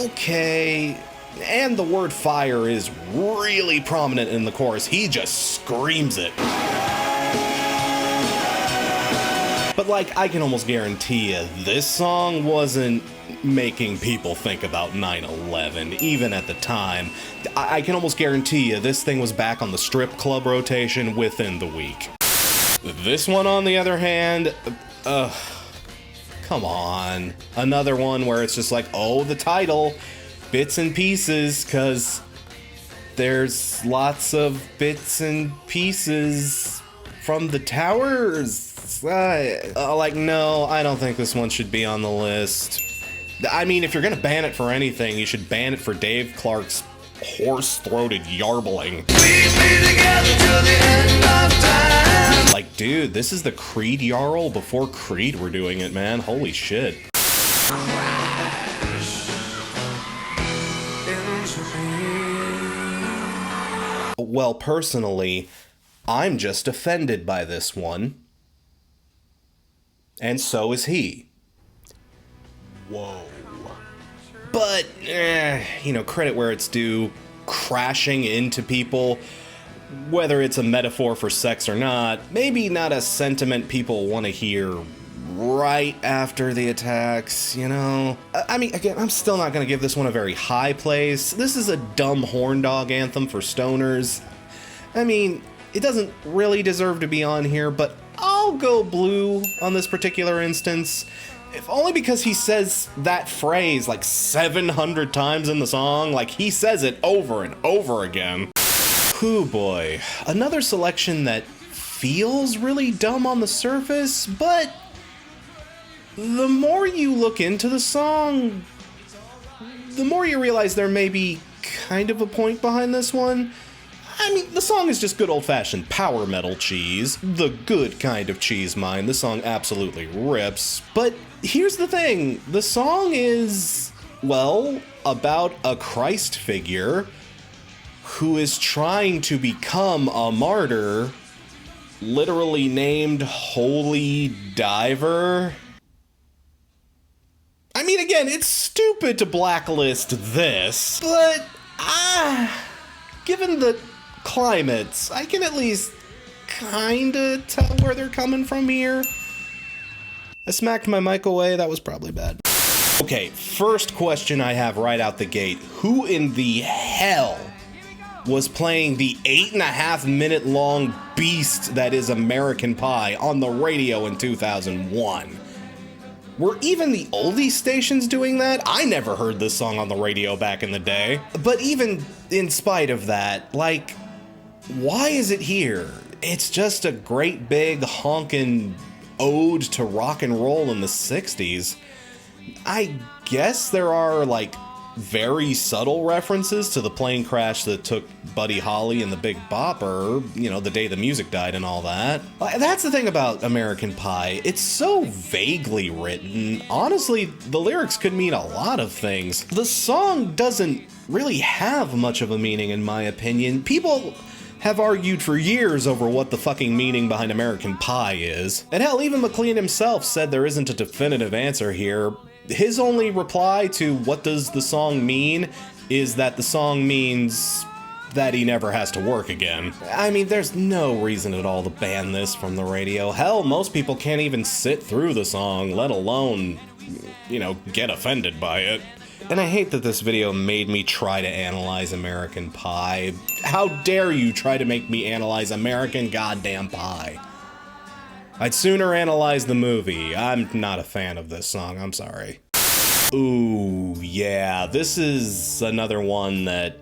Okay, and the word fire is really prominent in the chorus. He just screams it. But like, I can almost guarantee you, this song wasn't making people think about 9/11, even at the time. I can almost guarantee you, this thing was back on the strip club rotation within the week. This one, on the other hand, come on. Another one where it's just like, oh, the title, bits and pieces, because there's lots of bits and pieces from the towers. Like, no, I don't think this one should be on the list. I mean, if you're gonna ban it for anything, you should ban it for Dave Clark's hoarse-throated yarbling. Like, dude, this is the Creed Yarl before Creed were doing it, man. Holy shit. Well, personally, I'm just offended by this one. And so is he. Whoa. But, you know, credit where it's due. Crashing into people, whether it's a metaphor for sex or not, maybe not a sentiment people want to hear right after the attacks, you know? I mean, again, I'm still not going to give this one a very high place. This is a dumb horn dog anthem for stoners. I mean, it doesn't really deserve to be on here, but I'll go blue on this particular instance. If only because he says that phrase like 700 times in the song, like he says it over and over again. Hoo boy, another selection that feels really dumb on the surface, but the more you look into the song, the more you realize there may be kind of a point behind this one. I mean, the song is just good old-fashioned power metal cheese, the good kind of cheese, mind. The song absolutely rips, but here's the thing. The song is, well, about a Christ figure who is trying to become a martyr, literally named Holy Diver. I mean, again, it's stupid to blacklist this, but, given the climates, I can at least kinda tell where they're coming from here. I smacked my mic away, that was probably bad. Okay, first question I have right out the gate. Who in the hell was playing the 8.5 minute long beast that is American Pie on the radio in 2001? Were even the oldie stations doing that? I never heard this song on the radio back in the day. But even in spite of that, like, why is it here? It's just a great big honkin' ode to rock and roll in the 60s. I guess there are, like, very subtle references to the plane crash that took Buddy Holly and the Big Bopper, you know, the day the music died and all that. That's the thing about American Pie. It's so vaguely written. Honestly, the lyrics could mean a lot of things. The song doesn't really have much of a meaning, in my opinion. People have argued for years over what the fucking meaning behind American Pie is. And hell, even McLean himself said there isn't a definitive answer here. His only reply to what does the song mean is that the song means that he never has to work again. I mean, there's no reason at all to ban this from the radio. Hell, most people can't even sit through the song, let alone, you know, get offended by it. And I hate that this video made me try to analyze American Pie. How dare you try to make me analyze American goddamn Pie? I'd sooner analyze the movie. I'm not a fan of this song, I'm sorry. Ooh, yeah, this is another one that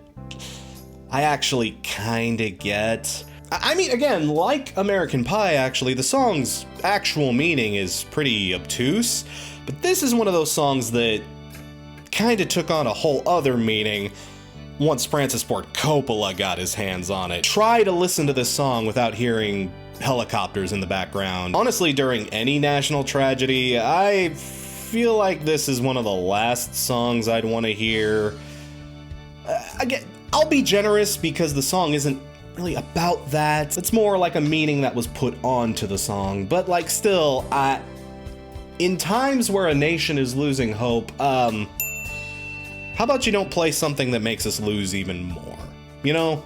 I actually kinda get. I mean, again, like American Pie, actually, the song's actual meaning is pretty obtuse, but this is one of those songs that kinda took on a whole other meaning once Francis Ford Coppola got his hands on it. Try to listen to this song without hearing helicopters in the background. Honestly, during any national tragedy, I feel like this is one of the last songs I'd want to hear. Again, I'll be generous because the song isn't really about that. It's more like a meaning that was put onto the song, but like still, in times where a nation is losing hope, how about you don't play something that makes us lose even more, you know?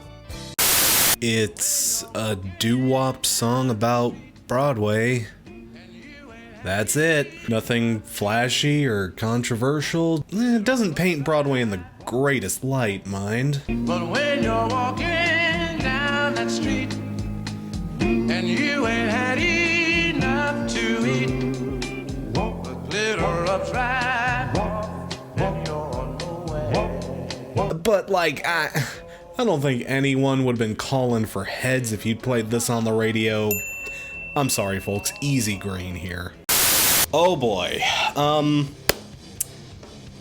It's a doo-wop song about Broadway. That's it. Nothing flashy or controversial. It doesn't paint Broadway in the greatest light, mind. But when you're walking down that street and you ain't had enough to eat, walk a glitter up sidewalk and you're nowhere. But like, I don't think anyone would have been calling for heads if you'd played this on the radio. I'm sorry, folks. Easy grain here. Oh boy.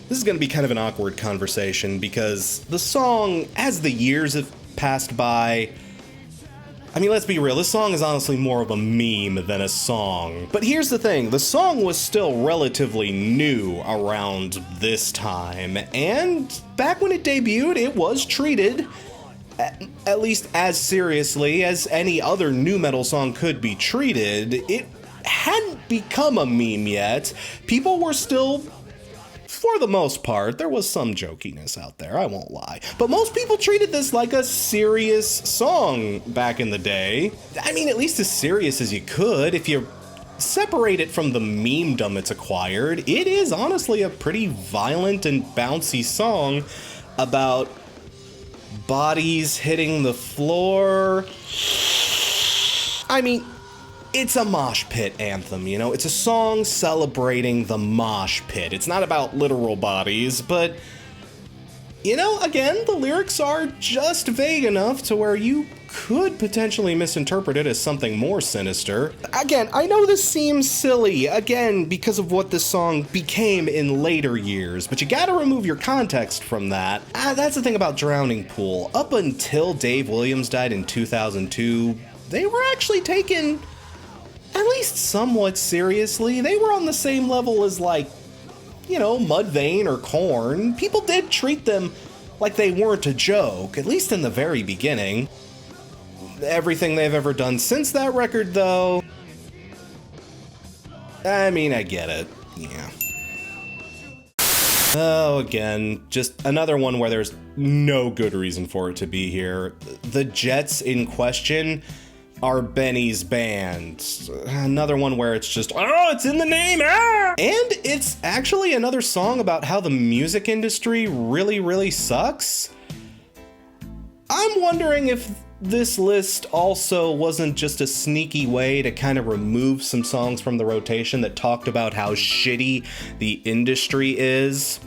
This is gonna be kind of an awkward conversation because the song, as the years have passed by, I mean, let's be real, this song is honestly more of a meme than a song. But here's the thing, the song was still relatively new around this time, and back when it debuted, it was treated at least as seriously as any other nu metal song could be treated. It hadn't become a meme yet. People were still, for the most part, there was some jokiness out there, I won't lie. But most people treated this like a serious song back in the day. I mean, at least as serious as you could. If you separate it from the memedom it's acquired, it is honestly a pretty violent and bouncy song about bodies hitting the floor. I mean, it's a mosh pit anthem, you know? It's a song celebrating the mosh pit. It's not about literal bodies, but, you know, again, the lyrics are just vague enough to where you could potentially misinterpret it as something more sinister. Again, I know this seems silly, again, because of what this song became in later years, but you gotta remove your context from that. That's the thing about Drowning Pool. Up until Dave Williams died in 2002, they were actually taken at least somewhat seriously. They were on the same level as, like, you know, Mudvayne or Korn. People did treat them like they weren't a joke, at least in the very beginning. Everything they've ever done since that record, though, I mean, I get it, yeah. Oh, again, just another one where there's no good reason for it to be here. The Jets in question are Benny's band. Another one where it's just, oh, it's in the name, ah! And it's actually another song about how the music industry really, really sucks. I'm wondering if this list also wasn't just a sneaky way to kind of remove some songs from the rotation that talked about how shitty the industry is.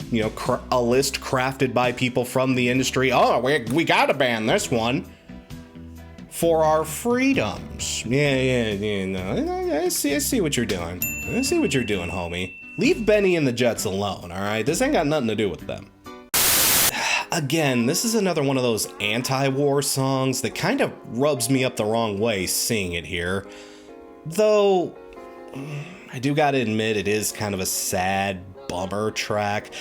You know, a list crafted by people from the industry. Oh, we gotta ban this one for our freedoms. Yeah, no, I see what you're doing. I see what you're doing, homie. Leave Benny and the Jets alone, alright? This ain't got nothing to do with them. Again, this is another one of those anti-war songs that kind of rubs me up the wrong way seeing it here. Though, I do gotta admit, it is kind of a sad bummer track.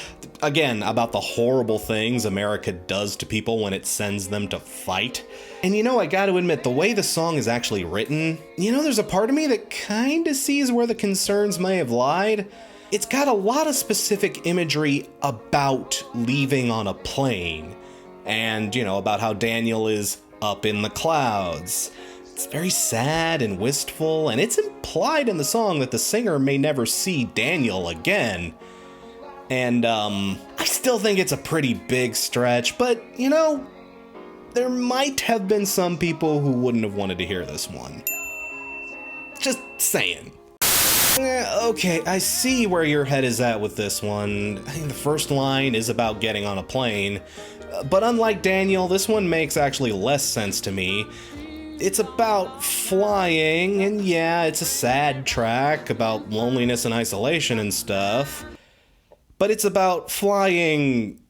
Again, about the horrible things America does to people when it sends them to fight. And you know, I gotta admit, the way the song is actually written, you know, there's a part of me that kinda sees where the concerns may have lied. It's got a lot of specific imagery about leaving on a plane. And, you know, about how Daniel is up in the clouds. It's very sad and wistful, and it's implied in the song that the singer may never see Daniel again. And, I still think it's a pretty big stretch, but, you know, there might have been some people who wouldn't have wanted to hear this one. Just saying. Okay, I see where your head is at with this one. I think the first line is about getting on a plane, but unlike Daniel, this one makes actually less sense to me. It's about flying, and yeah, it's a sad track about loneliness and isolation and stuff, but it's about flying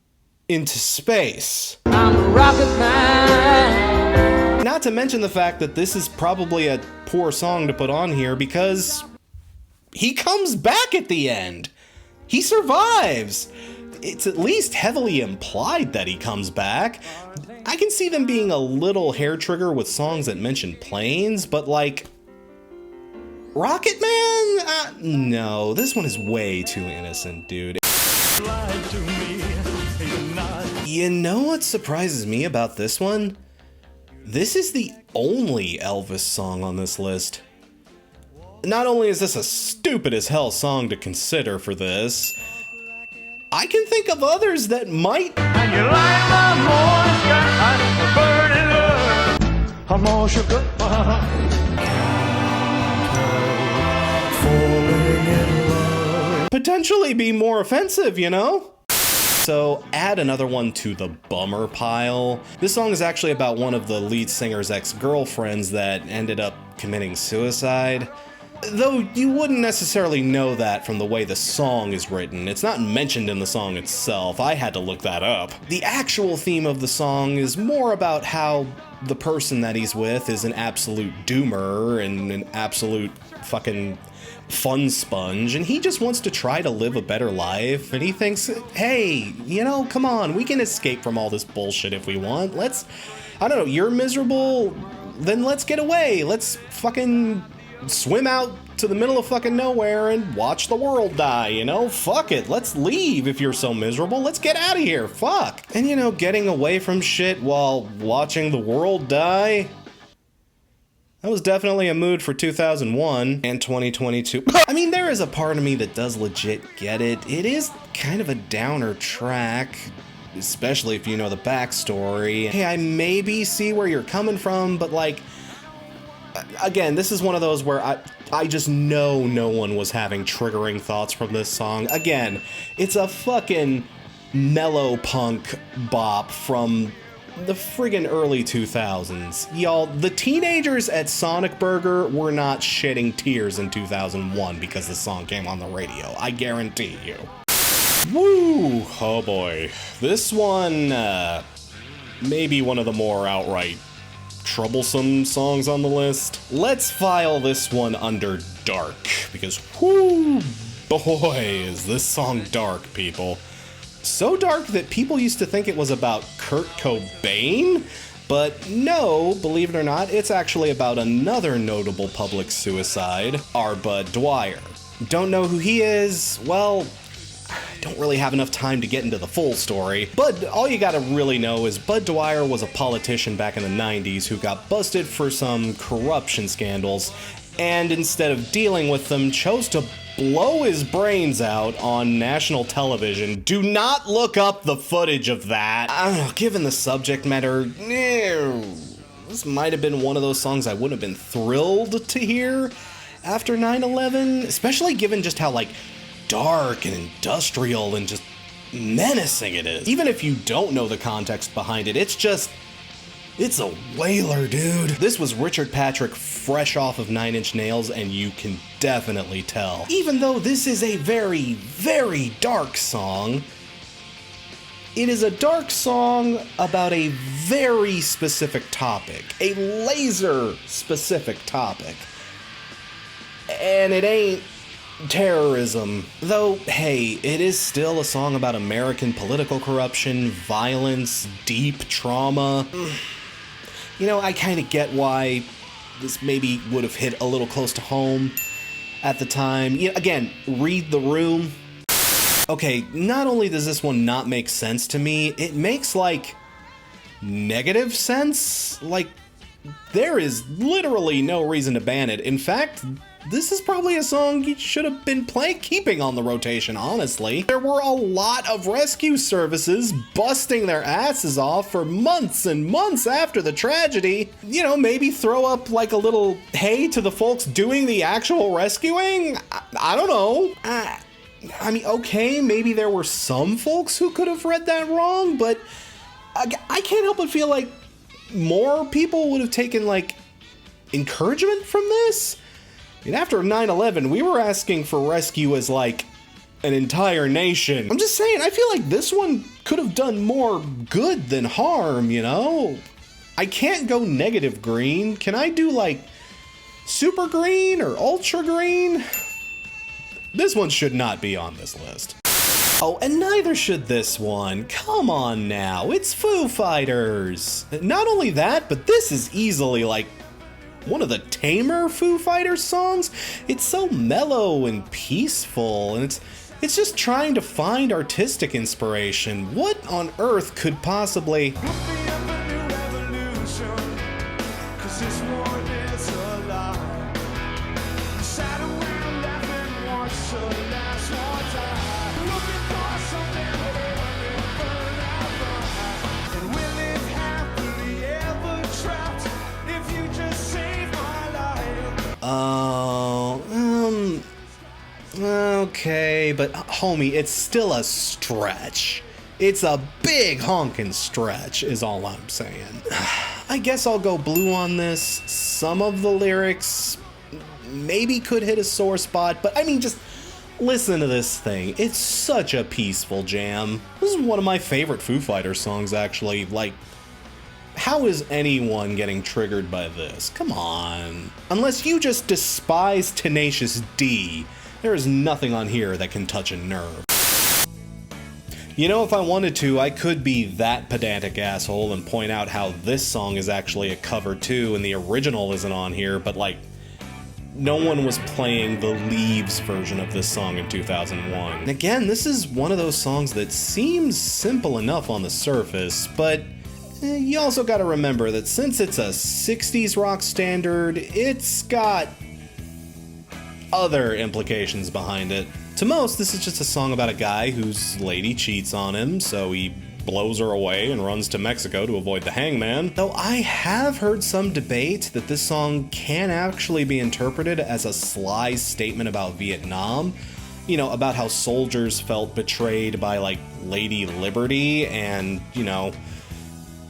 into space. I'm a rocket man. Not to mention the fact that this is probably a poor song to put on here because he comes back at the end. He survives. It's at least heavily implied that he comes back. I can see them being a little hair trigger with songs that mention planes, but like, Rocket Man? No, this one is way too innocent, dude. You know what surprises me about this one? This is the only Elvis song on this list. Not only is this a stupid as hell song to consider for this, I can think of others that might. And you light my morning sky, burning love. I'm all shook up. Falling in love. Potentially be more offensive, you know? So add another one to the bummer pile. This song is actually about one of the lead singer's ex-girlfriends that ended up committing suicide. Though you wouldn't necessarily know that from the way the song is written. It's not mentioned in the song itself. I had to look that up. The actual theme of the song is more about how the person that he's with is an absolute doomer and an absolute fucking fun sponge, and he just wants to try to live a better life, and he thinks, hey, you know, come on, we can escape from all this bullshit if we want. I don't know, you're miserable, then let's get away. Let's fucking swim out to the middle of fucking nowhere and watch the world die, you know? Fuck it, let's leave if you're so miserable. Let's get out of here, fuck. And you know, getting away from shit while watching the world die, that was definitely a mood for 2001 and 2022. I mean, there is a part of me that does legit get it. It is kind of a downer track, especially if you know the backstory. Hey, I maybe see where you're coming from, but like, again, this is one of those where I just know no one was having triggering thoughts from this song. Again, it's a fucking mellow punk bop from the friggin' early 2000s. Y'all, the teenagers at Sonic Burger were not shedding tears in 2001 because the song came on the radio. I guarantee you. Woo! Oh boy. This one, maybe one of the more outright troublesome songs on the list. Let's file this one under dark, because whoo, boy, is this song dark, people. So dark that people used to think it was about Kurt Cobain, but no, believe it or not, it's actually about another notable public suicide, our Bud Dwyer. Don't know who he is? Well, don't really have enough time to get into the full story, but all you gotta really know is Bud Dwyer was a politician back in the 90s who got busted for some corruption scandals, and instead of dealing with them, chose to blow his brains out on national television. Do not look up the footage of that. I don't know, given the subject matter, this might have been one of those songs I wouldn't have been thrilled to hear after 9/11, especially given just how, like, dark and industrial and just menacing it is. Even if you don't know the context behind it, it's a wailer, dude. This was Richard Patrick fresh off of 9 Inch Nails, and you can definitely tell. Even though this is a very, very dark song, it is a dark song about a very specific topic, a laser specific topic. And it ain't terrorism. Though, hey, it is still a song about American political corruption, violence, deep trauma. You know, I kind of get why this maybe would have hit a little close to home at the time. You know, again, read the room. Okay, not only does this one not make sense to me, it makes, like, negative sense. Like, there is literally no reason to ban it. In fact, this is probably a song you should have been keeping on the rotation, honestly. There were a lot of rescue services busting their asses off for months and months after the tragedy. You know, maybe throw up like a little hey to the folks doing the actual rescuing? I don't know. I mean, okay, maybe there were some folks who could have read that wrong, but I can't help but feel like more people would have taken, like, encouragement from this. I mean, after 9/11, we were asking for rescue as, like, an entire nation. I'm just saying, I feel like this one could have done more good than harm, you know? I can't go negative green. Can I do, like, super green or ultra green? This one should not be on this list. Oh, and neither should this one. Come on now, it's Foo Fighters. Not only that, but this is easily like one of the tamer Foo Fighters songs. It's so mellow and peaceful, and it's just trying to find artistic inspiration. What on earth could possibly... Okay, but homie, it's still a stretch. It's a big honkin' stretch, is all I'm saying. I guess I'll go blue on this. Some of the lyrics maybe could hit a sore spot, but I mean, just listen to this thing. It's such a peaceful jam. This is one of my favorite Foo Fighters songs, actually. Like, how is anyone getting triggered by this? Come on. Unless you just despise Tenacious D, there is nothing on here that can touch a nerve. You know, if I wanted to, I could be that pedantic asshole and point out how this song is actually a cover too, and the original isn't on here, but like, no one was playing the Leaves version of this song in 2001. And again, this is one of those songs that seems simple enough on the surface, but you also gotta remember that since it's a 60s rock standard, it's got other implications behind it. To most, this is just a song about a guy whose lady cheats on him, so he blows her away and runs to Mexico to avoid the hangman. Though I have heard some debate that this song can actually be interpreted as a sly statement about Vietnam. You know, about how soldiers felt betrayed by, like, Lady Liberty, and, you know,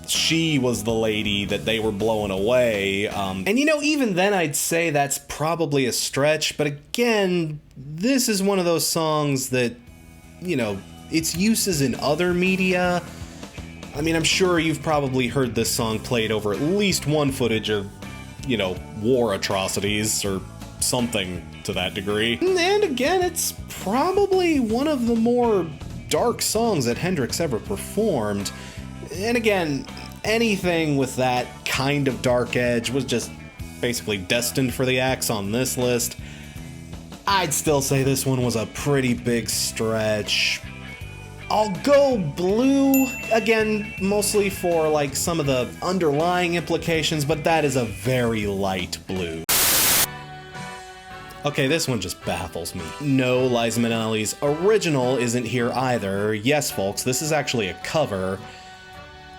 she was the lady that they were blowing away. And you know, even then I'd say that's probably a stretch, but again, this is one of those songs that, you know, its uses in other media. I mean, I'm sure you've probably heard this song played over at least one footage of, you know, war atrocities or something to that degree. And again, it's probably one of the more dark songs that Hendrix ever performed. And again, anything with that kind of dark edge was just basically destined for the axe on this list. I'd still say this one was a pretty big stretch. I'll go blue, again, mostly for like some of the underlying implications, but that is a very light blue. Okay, this one just baffles me. No, Liza Minnelli's original isn't here either. Yes, folks, this is actually a cover.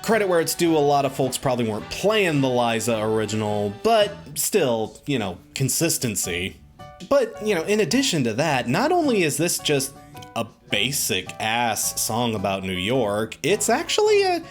Credit where it's due, a lot of folks probably weren't playing the Liza original, but still, you know, consistency. But, you know, in addition to that, not only is this just a basic-ass song about New York, it's actually a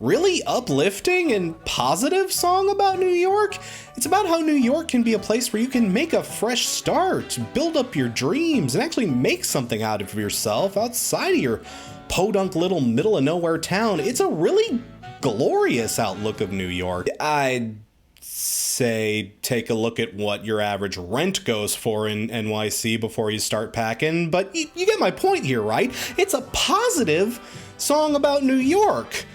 really uplifting and positive song about New York. It's about how New York can be a place where you can make a fresh start, build up your dreams, and actually make something out of yourself outside of your podunk little middle-of-nowhere town. It's a really glorious outlook of New York. I'd say take a look at what your average rent goes for in NYC before you start packing, but you get my point here, right? It's a positive song about New York.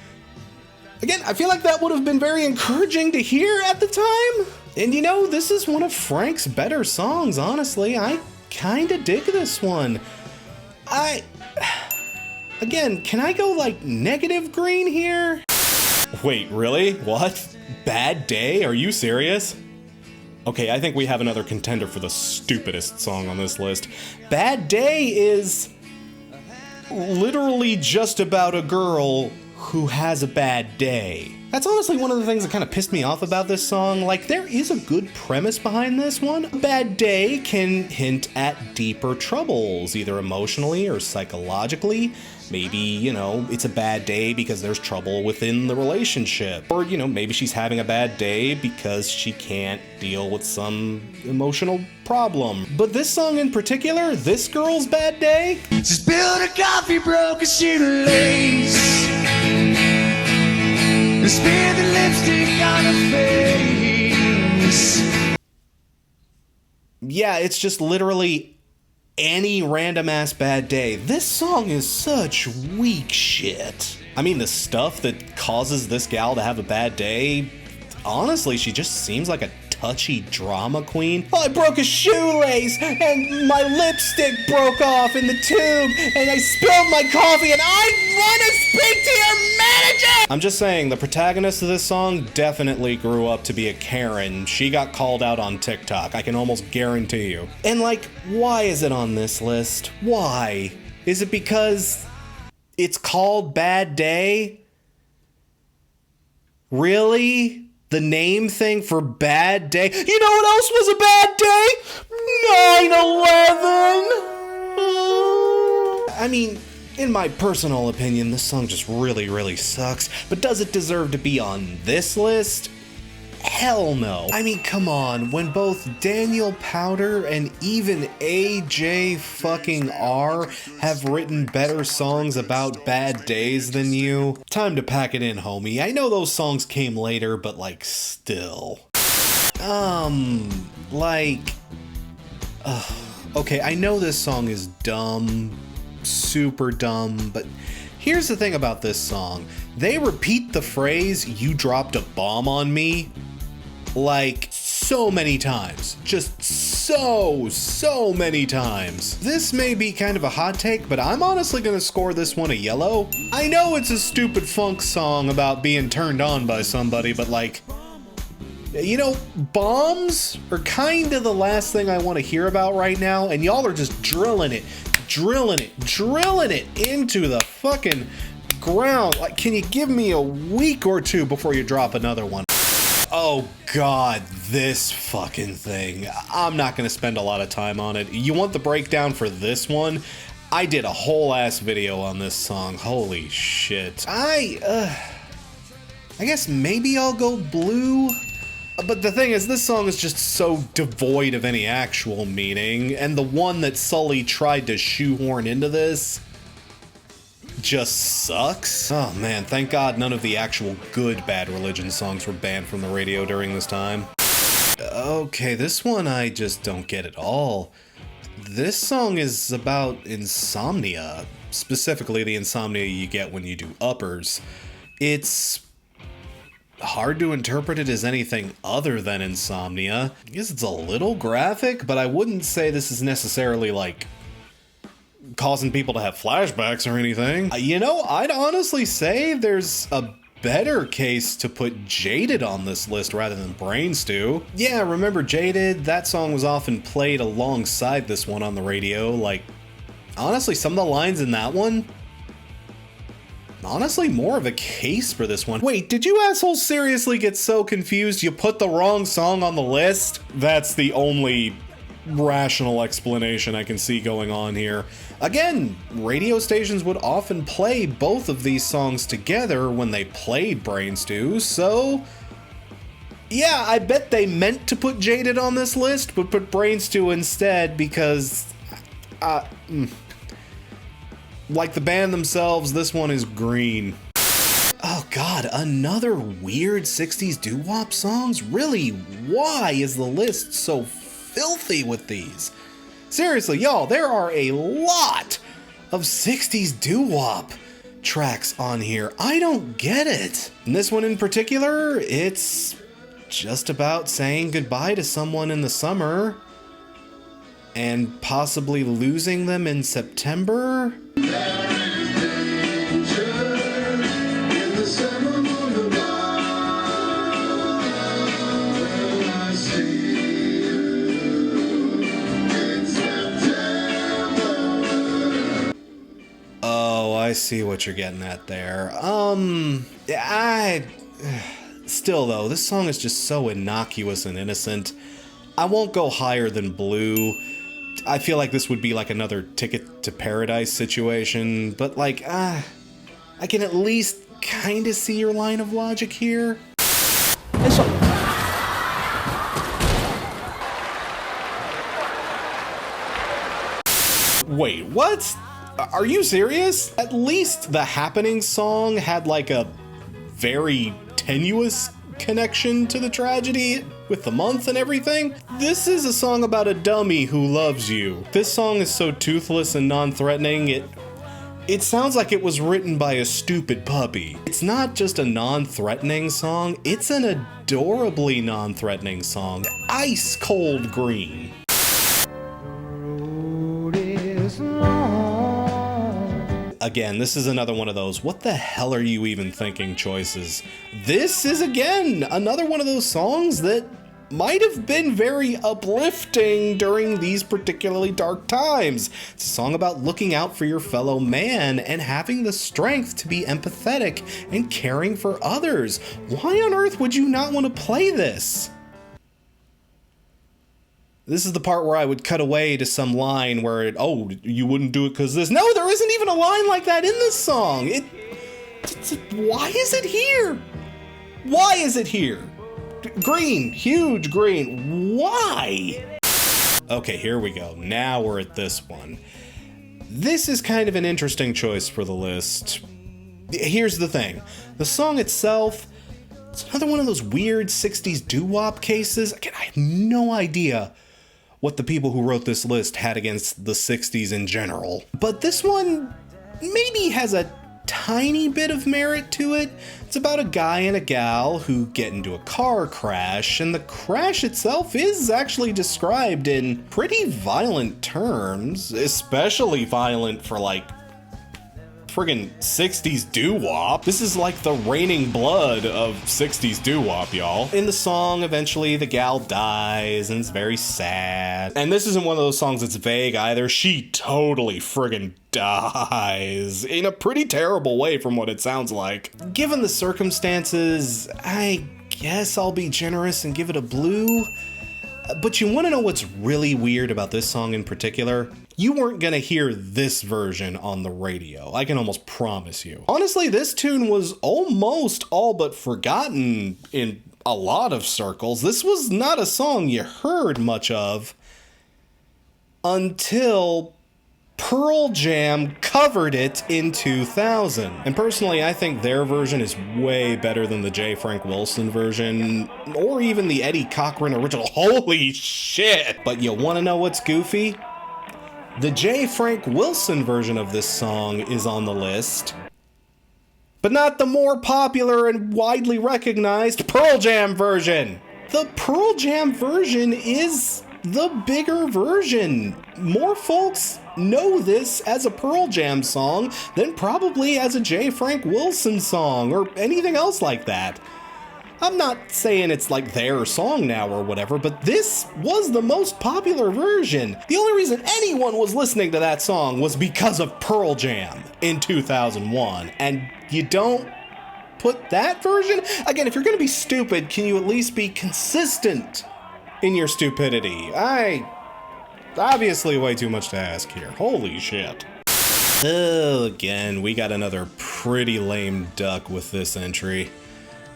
Again, I feel like that would have been very encouraging to hear at the time. And you know, this is one of Frank's better songs, honestly. I kinda dig this one. Again, can I go like negative green here? Wait, really? What? Bad Day? Are you serious? Okay, I think we have another contender for the stupidest song on this list. Bad Day is literally just about a girl who has a bad day. That's honestly one of the things that kind of pissed me off about this song. Like, there is a good premise behind this one. A bad day can hint at deeper troubles, either emotionally or psychologically. Maybe, you know, it's a bad day because there's trouble within the relationship. Or, you know, maybe she's having a bad day because she can't deal with some emotional problem. But this song in particular, This Girl's Bad Day? She spilled her coffee, broke a shoelace, and smeared the lipstick on her face. Yeah, it's just literally any random ass bad day. This song is such weak shit. I mean, the stuff that causes this gal to have a bad day, honestly, she just seems like a touchy drama queen. Oh, I broke a shoelace, and my lipstick broke off in the tube, and I spilled my coffee, and I want to speak to your manager! I'm just saying, the protagonist of this song definitely grew up to be a Karen. She got called out on TikTok, I can almost guarantee you. And like, why is it on this list? Why? Is it because it's called Bad Day? Really? The name thing for Bad Day? You know what else was a bad day? 9/11! I mean, in my personal opinion, this song just really sucks. But does it deserve to be on this list? Hell no. I mean, come on, when both Daniel Powter and even AJ fucking R have written better songs about bad days than you, time to pack it in, homie. I know those songs came later, but like, still. Okay, I know this song is dumb, super dumb, but here's the thing about this song. They repeat the phrase, "you dropped a bomb on me," like so many times. Just so many times. This may be kind of a hot take, but I'm honestly gonna score this one a yellow. I know it's a stupid funk song about being turned on by somebody, but like, you know, bombs are kind of the last thing I want to hear about right now, and y'all are just drilling it into the fucking ground. Like, can you give me a week or two before you drop another one? Oh god, this fucking thing. I'm not gonna spend a lot of time on it. You want the breakdown for this one? I did a whole ass video on this song. Holy shit. I guess maybe I'll go blue. But the thing is, this song is just so devoid of any actual meaning, and the one that Sully tried to shoehorn into this just sucks. Oh man, thank God none of the actual good Bad Religion songs were banned from the radio during this time. Okay, this one I just don't get at all. This song is about insomnia, specifically the insomnia you get when you do uppers. It's hard to interpret it as anything other than insomnia. I guess it's a little graphic, but I wouldn't say this is necessarily like causing people to have flashbacks or anything. You know, I'd honestly say there's a better case to put Jaded on this list rather than Brain Stew. Yeah, remember Jaded? That song was often played alongside this one on the radio. Like, honestly, some of the lines in that one, honestly, more of a case for this one. Wait, did you assholes seriously get so confused you put the wrong song on the list? That's the only rational explanation I can see going on here. Again, radio stations would often play both of these songs together when they played Brain Stew, so yeah, I bet they meant to put Jaded on this list, but put Brain Stew instead because, like the band themselves, this one is green. Oh god, another weird 60s doo-wop songs? Really, why is the list so filthy with these? Seriously, y'all, there are a lot of 60s doo-wop tracks on here. I don't get it. And this one in particular, it's just about saying goodbye to someone in the summer and possibly losing them in September. Oh, I see what you're getting at there. Still though, this song is just so innocuous and innocent. I won't go higher than Blue. I feel like this would be like another Ticket to Paradise situation, but like, I can at least kind of see your line of logic here. Wait, what? Are you serious? At least the Happening song had like a very tenuous connection to the tragedy with the month and everything. This is a song about a dummy who loves you. This song is so toothless and non-threatening, it sounds like it was written by a stupid puppy. It's not just a non-threatening song, it's an adorably non-threatening song. Ice cold green. Again, this is another one of those, what the hell are you even thinking choices. This is, again, another one of those songs that might have been very uplifting during these particularly dark times. It's a song about looking out for your fellow man and having the strength to be empathetic and caring for others. Why on earth would you not want to play this? This is the part where I would cut away to some line where you wouldn't do it because this. No, there isn't even a line like that in this song. Why is it here? Why is it here? Green, huge green. Why? Okay, here we go. Now we're at this one. This is kind of an interesting choice for the list. Here's the thing. The song itself, it's another one of those weird 60s doo-wop cases. Again, I have no idea what the people who wrote this list had against the 60s in general. But this one maybe has a tiny bit of merit to it. It's about a guy and a gal who get into a car crash, and the crash itself is actually described in pretty violent terms, especially violent for like friggin' 60s doo-wop. This is like the raining blood of 60s doo-wop, y'all. In the song, eventually the gal dies, and it's very sad. And this isn't one of those songs that's vague either. She totally friggin' dies in a pretty terrible way from what it sounds like. Given the circumstances, I guess I'll be generous and give it a blue. But you want to know what's really weird about this song in particular? You weren't gonna hear this version on the radio. I can almost promise you. Honestly, this tune was almost all but forgotten in a lot of circles. This was not a song you heard much of until Pearl Jam covered it in 2000. And personally, I think their version is way better than the J. Frank Wilson version, or even the Eddie Cochran original. Holy shit! But you wanna know what's goofy? The J. Frank Wilson version of this song is on the list, but not the more popular and widely recognized Pearl Jam version. The Pearl Jam version is the bigger version. More folks know this as a Pearl Jam song than probably as a J. Frank Wilson song or anything else like that. I'm not saying it's like their song now or whatever, but this was the most popular version. The only reason anyone was listening to that song was because of Pearl Jam in 2001. And you don't put that version? Again, if you're gonna be stupid, can you at least be consistent in your stupidity? Obviously way too much to ask here. Holy shit. Oh, again, we got another pretty lame duck with this entry.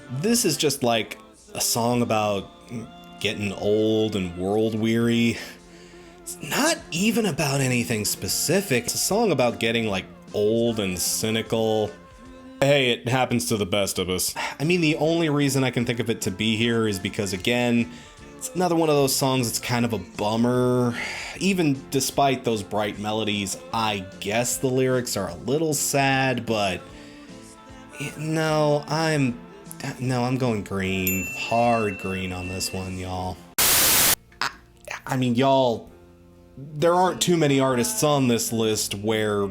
This is just like a song about getting old and world weary. It's not even about anything specific. It's a song about getting like old and cynical. Hey, it happens to the best of us. I mean, the only reason I can think of it to be here is because, again, it's another one of those songs that's kind of a bummer. Even despite those bright melodies, I guess the lyrics are a little sad, but no, I'm going green. Hard green on this one, y'all. I mean, y'all, there aren't too many artists on this list where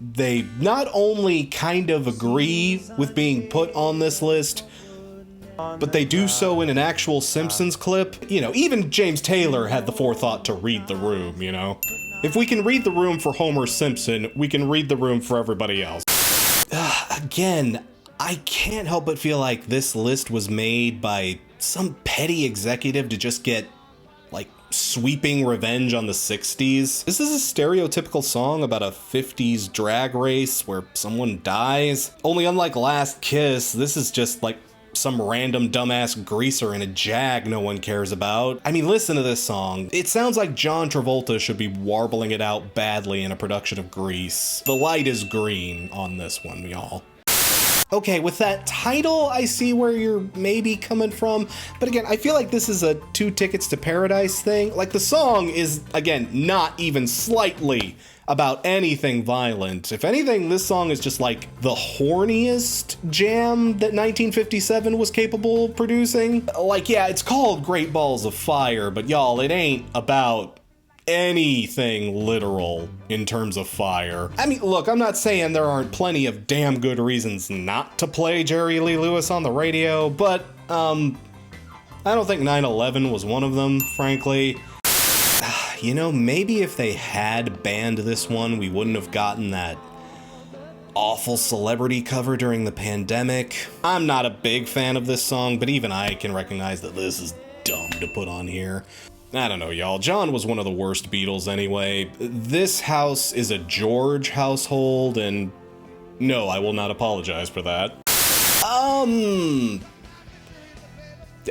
they not only kind of agree with being put on this list, but they do so in an actual Simpsons clip. You know, even James Taylor had the forethought to read the room, you know? If we can read the room for Homer Simpson, we can read the room for everybody else. Again, I can't help but feel like this list was made by some petty executive to just get, like, sweeping revenge on the 60s. This is a stereotypical song about a 50s drag race where someone dies. Only unlike Last Kiss, this is just, like, some random dumbass greaser in a Jag no one cares about. I mean, listen to this song. It sounds like John Travolta should be warbling it out badly in a production of Grease. The light is green on this one, y'all. Okay, with that title, I see where you're maybe coming from, but again, I feel like this is a 2 Tickets to Paradise thing. Like, the song is, again, not even slightly about anything violent. If anything, this song is just like the horniest jam that 1957 was capable of producing. Like, yeah, it's called Great Balls of Fire, but y'all, it ain't about anything literal in terms of fire. I mean, look, I'm not saying there aren't plenty of damn good reasons not to play Jerry Lee Lewis on the radio, but, I don't think 9/11 was one of them, frankly. You know, maybe if they had banned this one, we wouldn't have gotten that awful celebrity cover during the pandemic. I'm not a big fan of this song, but even I can recognize that this is dumb to put on here. I don't know, y'all. John was one of the worst Beatles anyway. This house is a George household, and no, I will not apologize for that.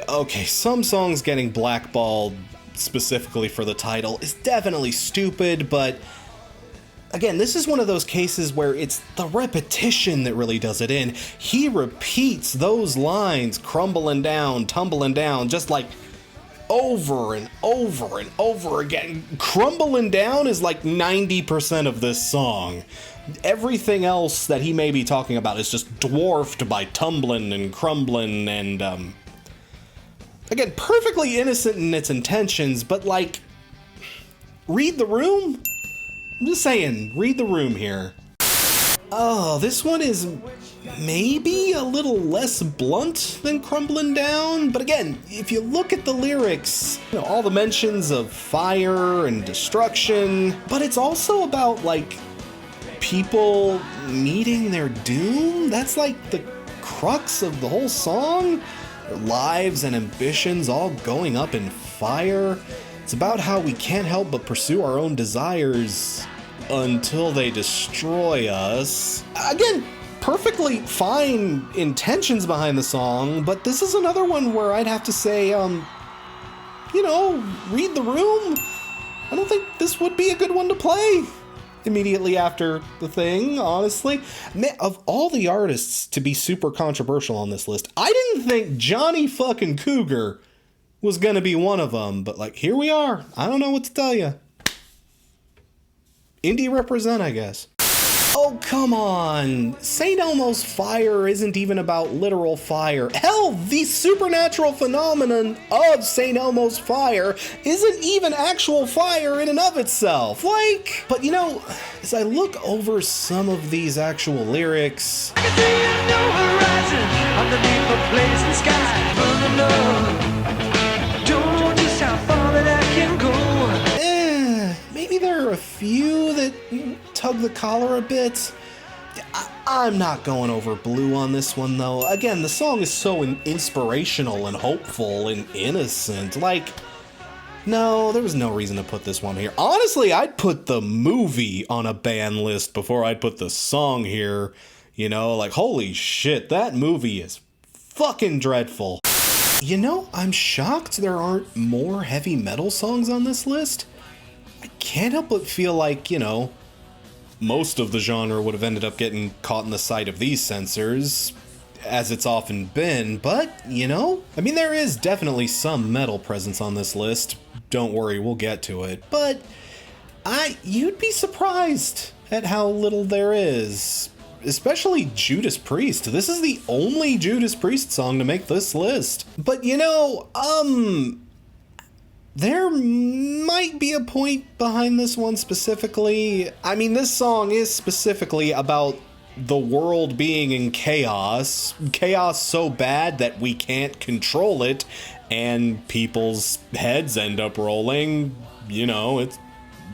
Okay, some songs getting blackballed specifically for the title is definitely stupid, but again, this is one of those cases where it's the repetition that really does it in. He repeats those lines, crumbling down, tumbling down, just like over and over and over again. Crumbling down is like 90% of this song. Everything else that he may be talking about is just dwarfed by tumbling and crumbling and, again, perfectly innocent in its intentions, but like, read the room? I'm just saying, read the room here. Oh, this one is maybe a little less blunt than Crumbling Down, but again, if you look at the lyrics, you know, all the mentions of fire and destruction, but it's also about, like, people meeting their doom? That's like the crux of the whole song? Their lives and ambitions all going up in fire. It's about how we can't help but pursue our own desires until they destroy us. Again, perfectly fine intentions behind the song, but this is another one where I'd have to say, you know, read the room. I don't think this would be a good one to play immediately after the thing, honestly. Man, of all the artists to be super controversial on this list, I didn't think Johnny fucking Cougar was gonna be one of them, but like, here we are. I don't know what to tell you. Indie represent, I guess. Oh, come on. St. Elmo's fire isn't even about literal fire. Hell, the supernatural phenomenon of St. Elmo's fire isn't even actual fire in and of itself. Like, but you know, as I look over some of these actual lyrics, I can see a new horizon underneath the blazing sky. Burning up. Don't know just how far that I can go. maybe there are a few that tug the collar a bit. I'm not going over blue on this one, though. Again, the song is so inspirational and hopeful and innocent. Like, no, there was no reason to put this one here. Honestly, I'd put the movie on a ban list before I'd put the song here. You know, like, holy shit, that movie is fucking dreadful. You know, I'm shocked there aren't more heavy metal songs on this list. I can't help but feel like, you know, most of the genre would have ended up getting caught in the sight of these censors, as it's often been, but, you know, I mean, there is definitely some metal presence on this list. Don't worry, we'll get to it, but you'd be surprised at how little there is. Especially Judas Priest. This is the only Judas Priest song to make this list. But, you know, there might be a point behind this one specifically. I mean, this song is specifically about the world being in chaos. Chaos so bad that we can't control it, and people's heads end up rolling. You know, it's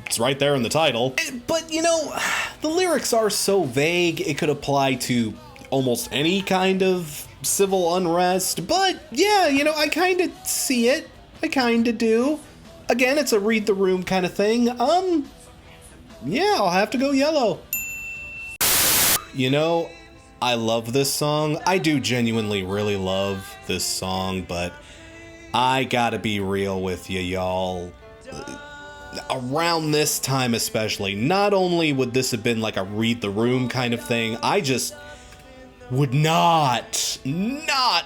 it's right there in the title. But, you know, the lyrics are so vague, it could apply to almost any kind of civil unrest. But, yeah, you know, I kind of see it. I kind of do. Again, it's a read the room kind of thing. Yeah, I'll have to go yellow. You know, I love this song. I do genuinely really love this song, but I gotta be real with you, y'all. Around this time especially, not only would this have been like a read the room kind of thing, I just would not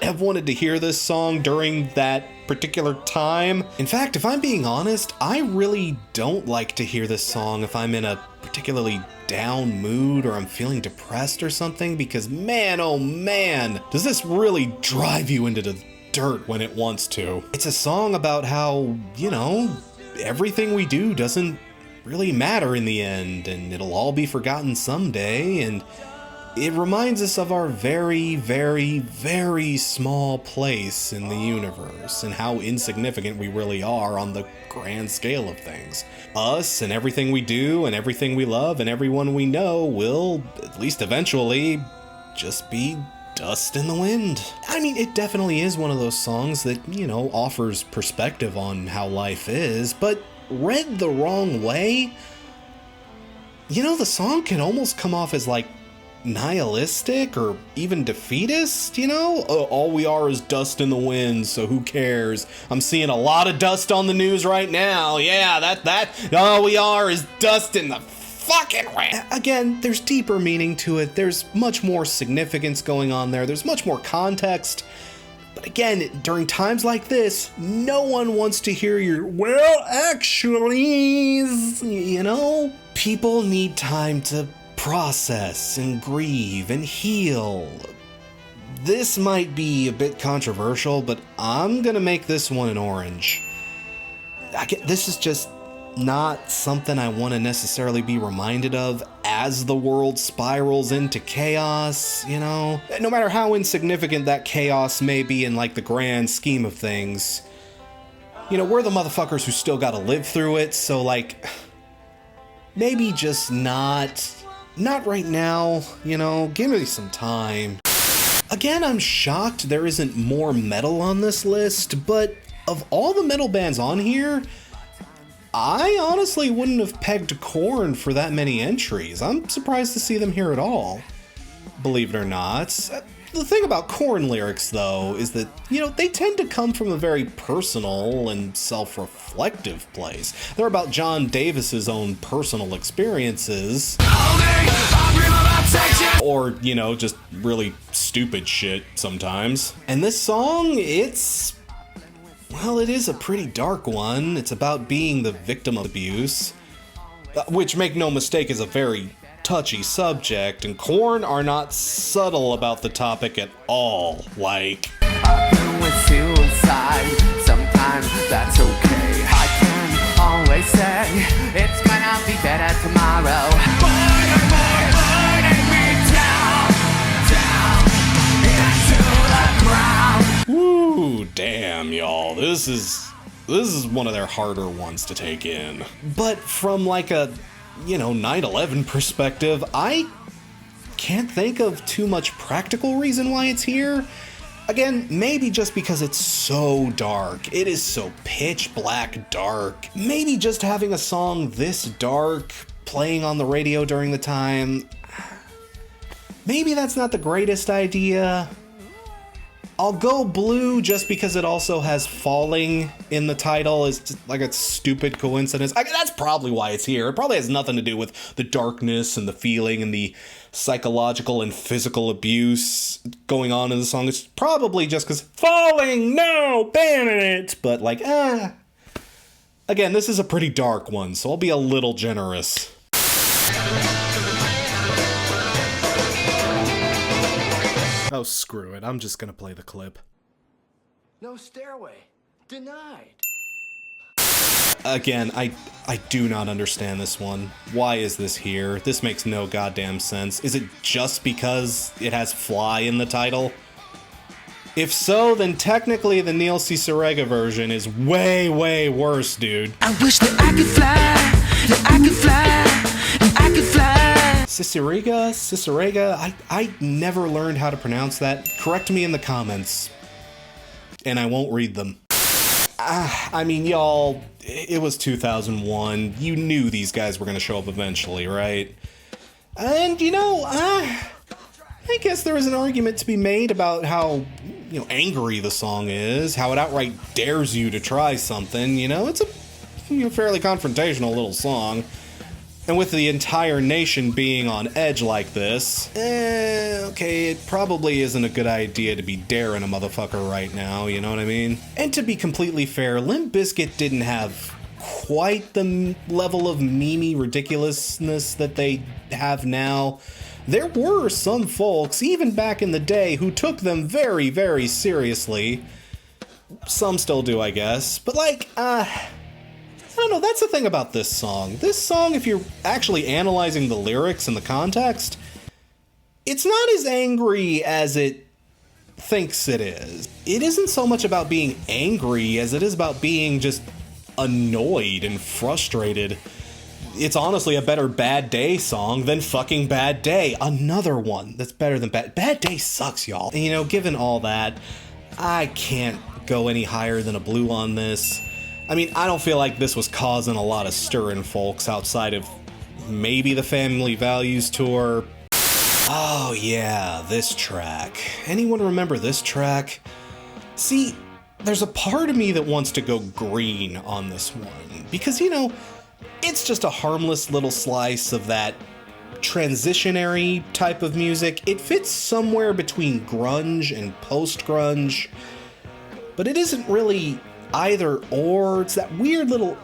have wanted to hear this song during that particular time. In fact, if I'm being honest, I really don't like to hear this song if I'm in a particularly down mood or I'm feeling depressed or something, because man, oh man, does this really drive you into the dirt when it wants to. It's a song about how, you know, everything we do doesn't really matter in the end, and it'll all be forgotten someday, and it reminds us of our very, very, very small place in the universe and how insignificant we really are on the grand scale of things. Us and everything we do and everything we love and everyone we know will, at least eventually, just be dust in the wind. I mean, it definitely is one of those songs that, you know, offers perspective on how life is, but read the wrong way, you know, the song can almost come off as like nihilistic or even defeatist, you know? All we are is dust in the wind, so who cares? I'm seeing a lot of dust on the news right now. Yeah, that all we are is dust in the fucking wind. Again, there's deeper meaning to it. There's much more significance going on there. There's much more context. But again, during times like this, no one wants to hear your, well, actually, you know? People need time to process and grieve and heal. This might be a bit controversial, but I'm gonna make this one an orange. This is just not something I want to necessarily be reminded of as the world spirals into chaos, you know? No matter how insignificant that chaos may be in like the grand scheme of things, you know, we're the motherfuckers who still gotta live through it, so like, maybe just not right now, you know, give me some time. Again, I'm shocked there isn't more metal on this list, but of all the metal bands on here, I honestly wouldn't have pegged Korn for that many entries. I'm surprised to see them here at all, believe it or not. The thing about Korn lyrics, though, is that, you know, they tend to come from a very personal and self-reflective place. They're about John Davis's own personal experiences. Or, you know, just really stupid shit sometimes. And this song, it's, well, it is a pretty dark one. It's about being the victim of abuse, which, make no mistake, is a very touchy subject, and Korn are not subtle about the topic at all. Like, with suicide, sometimes that's okay. I can always say it's gonna be better tomorrow. Burning me down into the ground. Woo, damn, y'all. This is one of their harder ones to take in. But from like a, you know, 9/11 perspective, I can't think of too much practical reason why it's here. Again, maybe just because it's so dark. It is so pitch black dark. Maybe just having a song this dark playing on the radio during the time, maybe that's not the greatest idea. I'll go blue just because it also has falling in the title. Is just like a stupid coincidence. That's probably why it's here. It probably has nothing to do with the darkness and the feeling and the psychological and physical abuse going on in the song. It's probably just because falling, no, banning it. But like, again, this is a pretty dark one, so I'll be a little generous. Oh, screw it. I'm just gonna play the clip. No stairway. Denied. Again, I do not understand this one. Why is this here? This makes no goddamn sense. Is it just because it has fly in the title? If so, then technically the Neil C. Serega version is way, way worse, dude. I wish that I could fly that I could fly, and I could fly. Cicerega, I never learned how to pronounce that. Correct me in the comments, and I won't read them. I mean, y'all, it was 2001. You knew these guys were going to show up eventually, right? And, you know, I guess there is an argument to be made about how, you know, angry the song is, how it outright dares you to try something, you know? It's a fairly confrontational little song. And with the entire nation being on edge like this, okay, it probably isn't a good idea to be daring a motherfucker right now, you know what I mean? And to be completely fair, Limp Bizkit didn't have quite the level of memey ridiculousness that they have now. There were some folks, even back in the day, who took them very, very seriously. Some still do, I guess. But like, I don't know, that's the thing about this song. This song, if you're actually analyzing the lyrics and the context, it's not as angry as it thinks it is. It isn't so much about being angry as it is about being just annoyed and frustrated. It's honestly a better Bad Day song than fucking Bad Day. Another one that's better than Bad Day sucks, y'all. And, you know, given all that, I can't go any higher than a blue on this. I mean, I don't feel like this was causing a lot of stir in folks outside of maybe the Family Values tour. Oh yeah, this track. Anyone remember this track? See, there's a part of me that wants to go green on this one, because, you know, it's just a harmless little slice of that transitionary type of music. It fits somewhere between grunge and post-grunge, but it isn't really either or. It's that weird little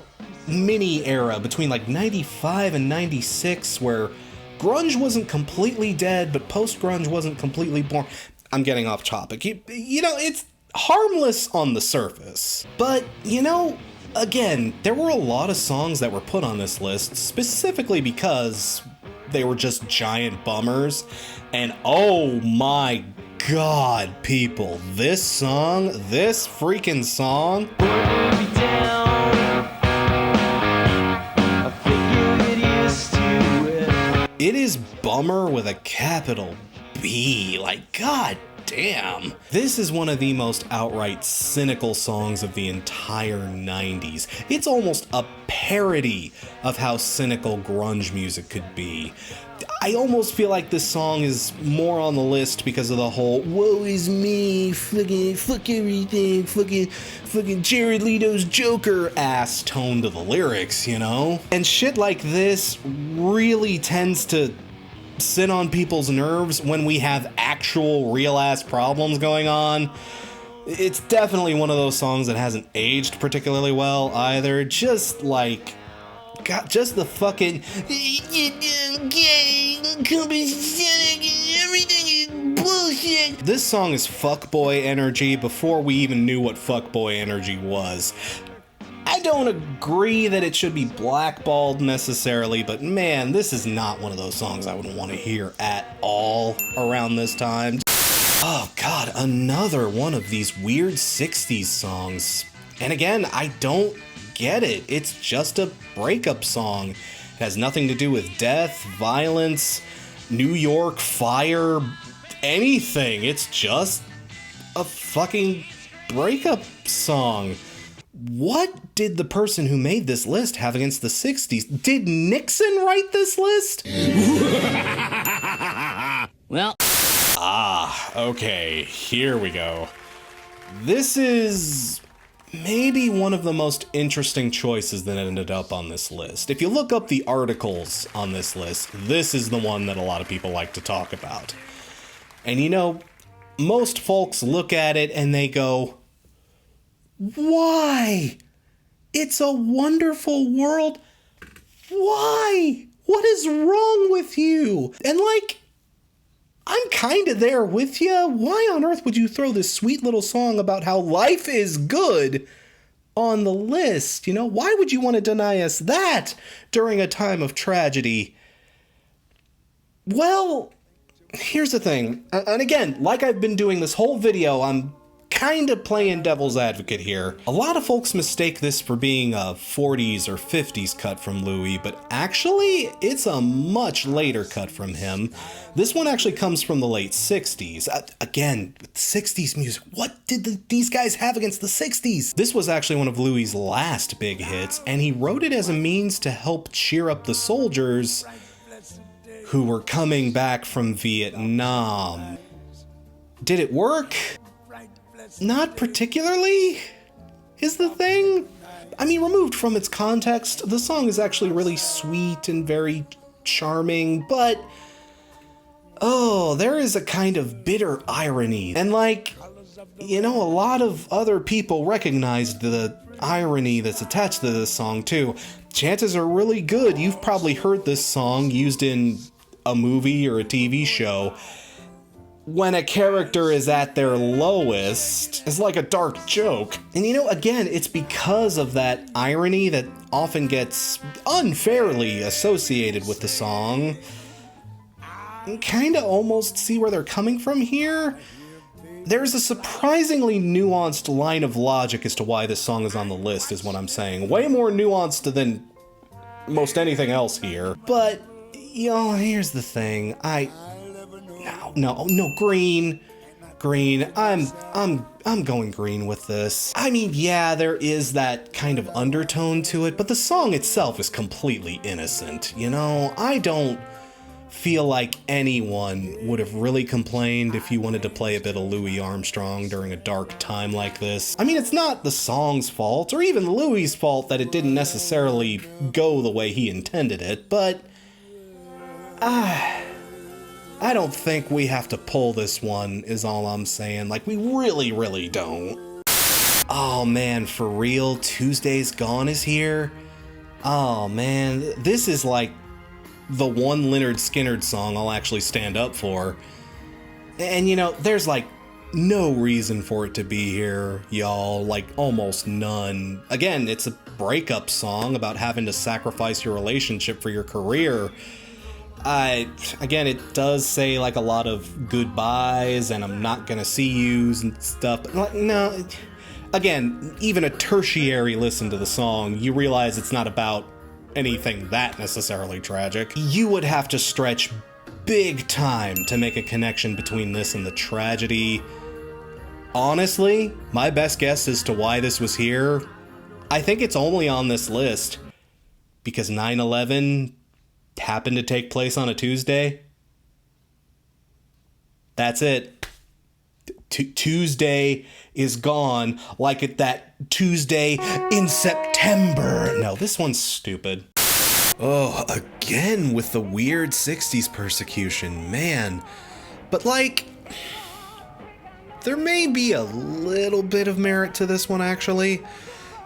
mini era between like 95 and 96 where grunge wasn't completely dead, but post-grunge wasn't completely born. I'm getting off topic. You know, it's harmless on the surface. But, you know, again, there were a lot of songs that were put on this list specifically because they were just giant bummers. And oh my god, people, this freaking song. It is bummer with a capital B. Like, god damn. This is one of the most outright cynical songs of the entire 90s. It's almost a parody of how cynical grunge music could be. I almost feel like this song is more on the list because of the whole woe is me, fuck everything, fucking Jared Leto's Joker ass tone to the lyrics, you know? And shit like this really tends to sit on people's nerves when we have actual real ass problems going on. It's definitely one of those songs that hasn't aged particularly well either. Just like, God, just the fucking everything is bullshit. This song is fuckboy energy before we even knew what fuckboy energy was. I don't agree that it should be blackballed necessarily, but man, this is not one of those songs I would want to hear at all around this time. Oh god, another one of these weird 60s songs. And again, I don't get it. It's just a breakup song. It has nothing to do with death, violence, New York, fire, anything. It's just a fucking breakup song. What did the person who made this list have against the 60s? Did Nixon write this list? Well. Okay, here we go. This is maybe one of the most interesting choices that ended up on this list. If you look up the articles on this list, this is the one that a lot of people like to talk about. And you know, most folks look at it and they go, why? It's a wonderful world. Why? What is wrong with you? And like, I'm kind of there with you. Why on earth would you throw this sweet little song about how life is good on the list? You know, why would you want to deny us that during a time of tragedy? Well, here's the thing. And again, like I've been doing this whole video, I'm kind of playing devil's advocate here. A lot of folks mistake this for being a 40s or 50s cut from Louis, but actually, it's a much later cut from him. This one actually comes from the late 60s. Again, 60s music. What did these guys have against the 60s? This was actually one of Louis's last big hits, and he wrote it as a means to help cheer up the soldiers who were coming back from Vietnam. Did it work? Not particularly, is the thing. I mean, removed from its context, the song is actually really sweet and very charming, but oh, there is a kind of bitter irony. And like, you know, a lot of other people recognized the irony that's attached to this song too. Chances are really good you've probably heard this song used in a movie or a TV show when a character is at their lowest. It's like a dark joke. And you know, again, it's because of that irony that often gets unfairly associated with the song. Kinda almost see where they're coming from here. There's a surprisingly nuanced line of logic as to why this song is on the list, is what I'm saying. Way more nuanced than most anything else here. But, you know, here's the thing. No, green. I'm going green with this. I mean, yeah, there is that kind of undertone to it, but the song itself is completely innocent. You know, I don't feel like anyone would have really complained if you wanted to play a bit of Louis Armstrong during a dark time like this. I mean, it's not the song's fault, or even Louis's fault that it didn't necessarily go the way he intended it, but I don't think we have to pull this one, is all I'm saying. Like, we really, really don't. Oh man, for real, Tuesday's Gone is here? Oh man, this is like the one Lynyrd Skynyrd song I'll actually stand up for. And you know, there's like no reason for it to be here, y'all, like almost none. Again, it's a breakup song about having to sacrifice your relationship for your career. Again, it does say like a lot of goodbyes and I'm not gonna see yous and stuff, but like, no, again, even a tertiary listen to the song, you realize it's not about anything that necessarily tragic. You would have to stretch big time to make a connection between this and the tragedy. Honestly, my best guess as to why this was here, I think it's only on this list because 9/11 happened to take place on a Tuesday. That's it. Tuesday is gone, like that Tuesday in September. No, this one's stupid. Oh, again with the weird 60s persecution, man. But like, there may be a little bit of merit to this one, actually.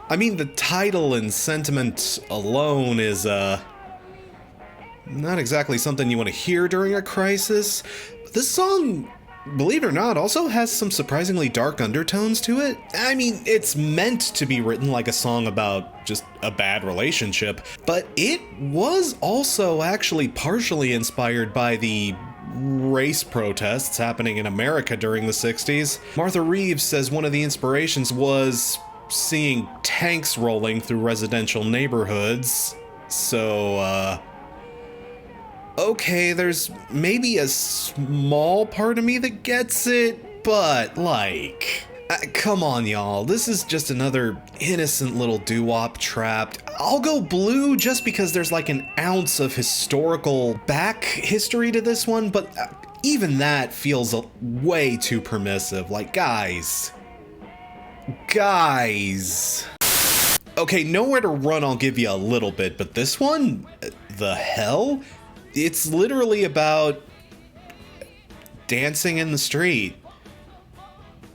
I mean, the title and sentiment alone is, not exactly something you want to hear during a crisis. This song, believe it or not, also has some surprisingly dark undertones to it. I mean, it's meant to be written like a song about just a bad relationship, but it was also actually partially inspired by the race protests happening in America during the 60s. Martha Reeves says one of the inspirations was seeing tanks rolling through residential neighborhoods. So, okay, there's maybe a small part of me that gets it, but like, come on y'all, this is just another innocent little doo-wop trap. I'll go blue just because there's like an ounce of historical back history to this one, but even that feels way too permissive. Like, guys. Okay, Nowhere to Run I'll give you a little bit, but this one, the hell? It's literally about dancing in the street.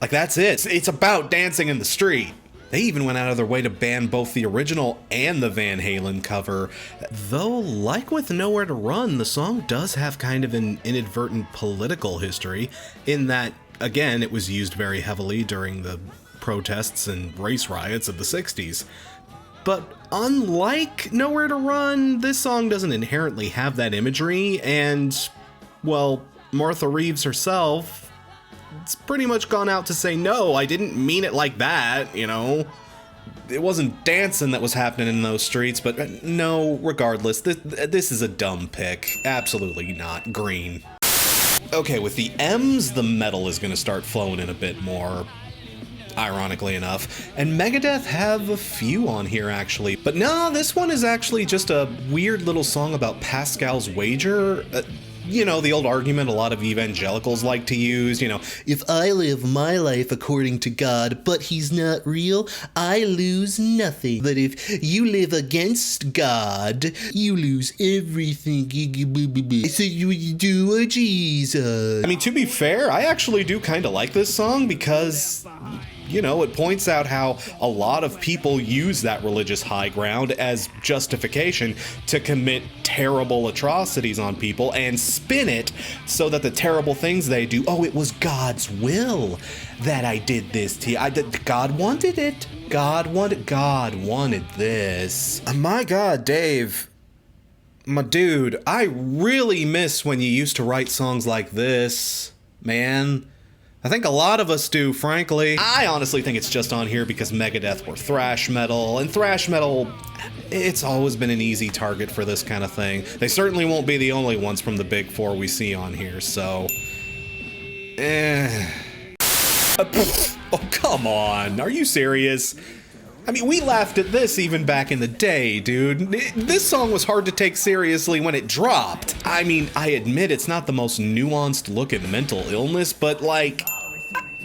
Like, that's it. It's about dancing in the street. They even went out of their way to ban both the original and the Van Halen cover. Though, like with Nowhere to Run, the song does have kind of an inadvertent political history, in that, again, it was used very heavily during the protests and race riots of the 60s. But unlike Nowhere to Run, this song doesn't inherently have that imagery, and, well, Martha Reeves herself it's pretty much gone out to say, no, I didn't mean it like that, you know? It wasn't dancing that was happening in those streets, but no, regardless, this is a dumb pick. Absolutely not. Green. Okay, with the M's, the metal is gonna start flowing in a bit more, ironically enough. And Megadeth have a few on here, actually. But no, this one is actually just a weird little song about Pascal's wager. You know, the old argument a lot of evangelicals like to use, you know, if I live my life according to God, but he's not real, I lose nothing. But if you live against God, you lose everything. So you do a Jesus. I mean, to be fair, I actually do kind of like this song because, you know, it points out how a lot of people use that religious high ground as justification to commit terrible atrocities on people and spin it so that the terrible things they do, oh, it was God's will that I did this to you. God wanted it. God wanted this. My God, Dave. My dude, I really miss when you used to write songs like this, man. I think a lot of us do, frankly. I honestly think it's just on here because Megadeth were thrash metal, and thrash metal, it's always been an easy target for this kind of thing. They certainly won't be the only ones from the big four we see on here, so... Oh, come on. Are you serious? I mean, we laughed at this even back in the day, dude. This song was hard to take seriously when it dropped. I mean, I admit it's not the most nuanced look at mental illness, but like,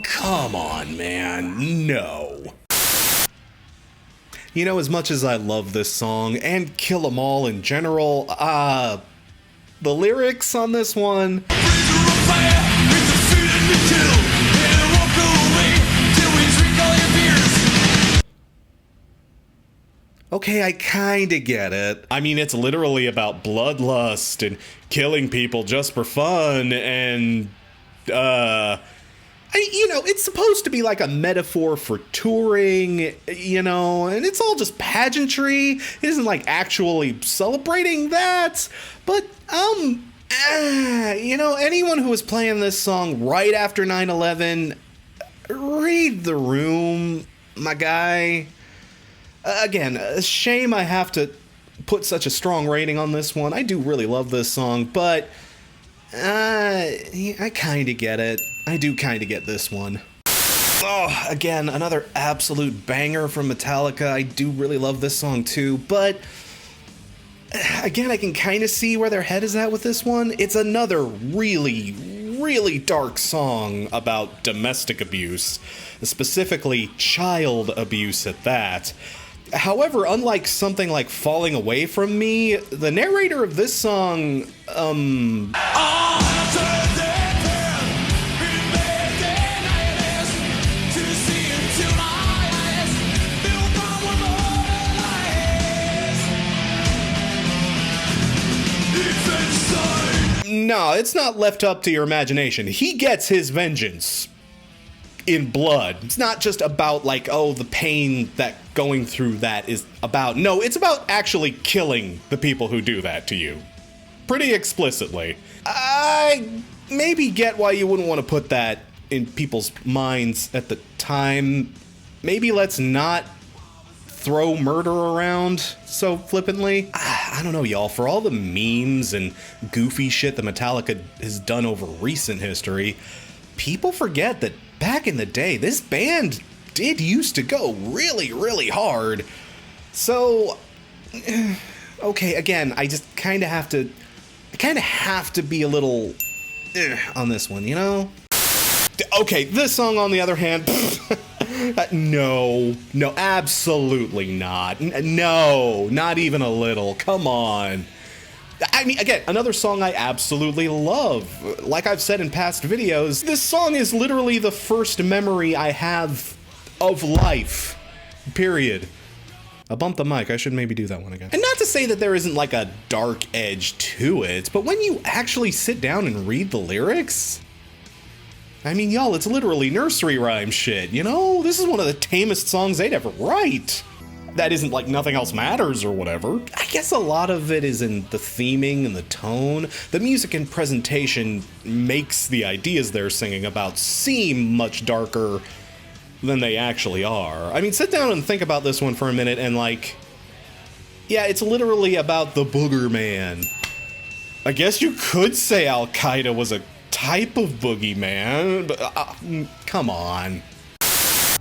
come on, man, no. You know, as much as I love this song, and Kill 'Em All in general, the lyrics on this one... Okay, I kinda get it. I mean, it's literally about bloodlust and killing people just for fun, and, you know, it's supposed to be like a metaphor for touring, you know, and it's all just pageantry. It isn't like actually celebrating that, but, you know, anyone who was playing this song right after 9/11, read the room, my guy. Again, a shame I have to put such a strong rating on this one. I do really love this song, but I kind of get it. I do kind of get this one. Oh, again, another absolute banger from Metallica. I do really love this song too, but again, I can kind of see where their head is at with this one. It's another really dark song about domestic abuse, specifically child abuse at that. However, unlike something like Falling Away From Me, the narrator of this song, no, it's not left up to your imagination. He gets his vengeance in blood. It's not just about like, oh, the pain that going through that is about. No, it's about actually killing the people who do that to you. Pretty explicitly. I maybe get why you wouldn't want to put that in people's minds at the time. Maybe let's not throw murder around so flippantly. I don't know, y'all. For all the memes and goofy shit that Metallica has done over recent history, people forget that back in the day, this band did used to go really hard. So, okay, again, I just kind of have to be a little on this one, you know? Okay, this song, on the other hand, no, absolutely not. No, not even a little. Come on. I mean, again, another song I absolutely love. Like I've said in past videos, this song is literally the first memory I have of life. Period. I bumped the mic. I should maybe do that one again. And not to say that there isn't like a dark edge to it, but when you actually sit down and read the lyrics, I mean, y'all, it's literally nursery rhyme shit, you know? This is one of the tamest songs they'd ever write. that isn't like Nothing Else Matters or whatever. I guess a lot of it is in the theming and the tone. The music and presentation makes the ideas they're singing about seem much darker than they actually are. I mean, sit down and think about this one for a minute and like, yeah, it's literally about the Booger Man. I guess you could say Al-Qaeda was a type of boogeyman, but come on.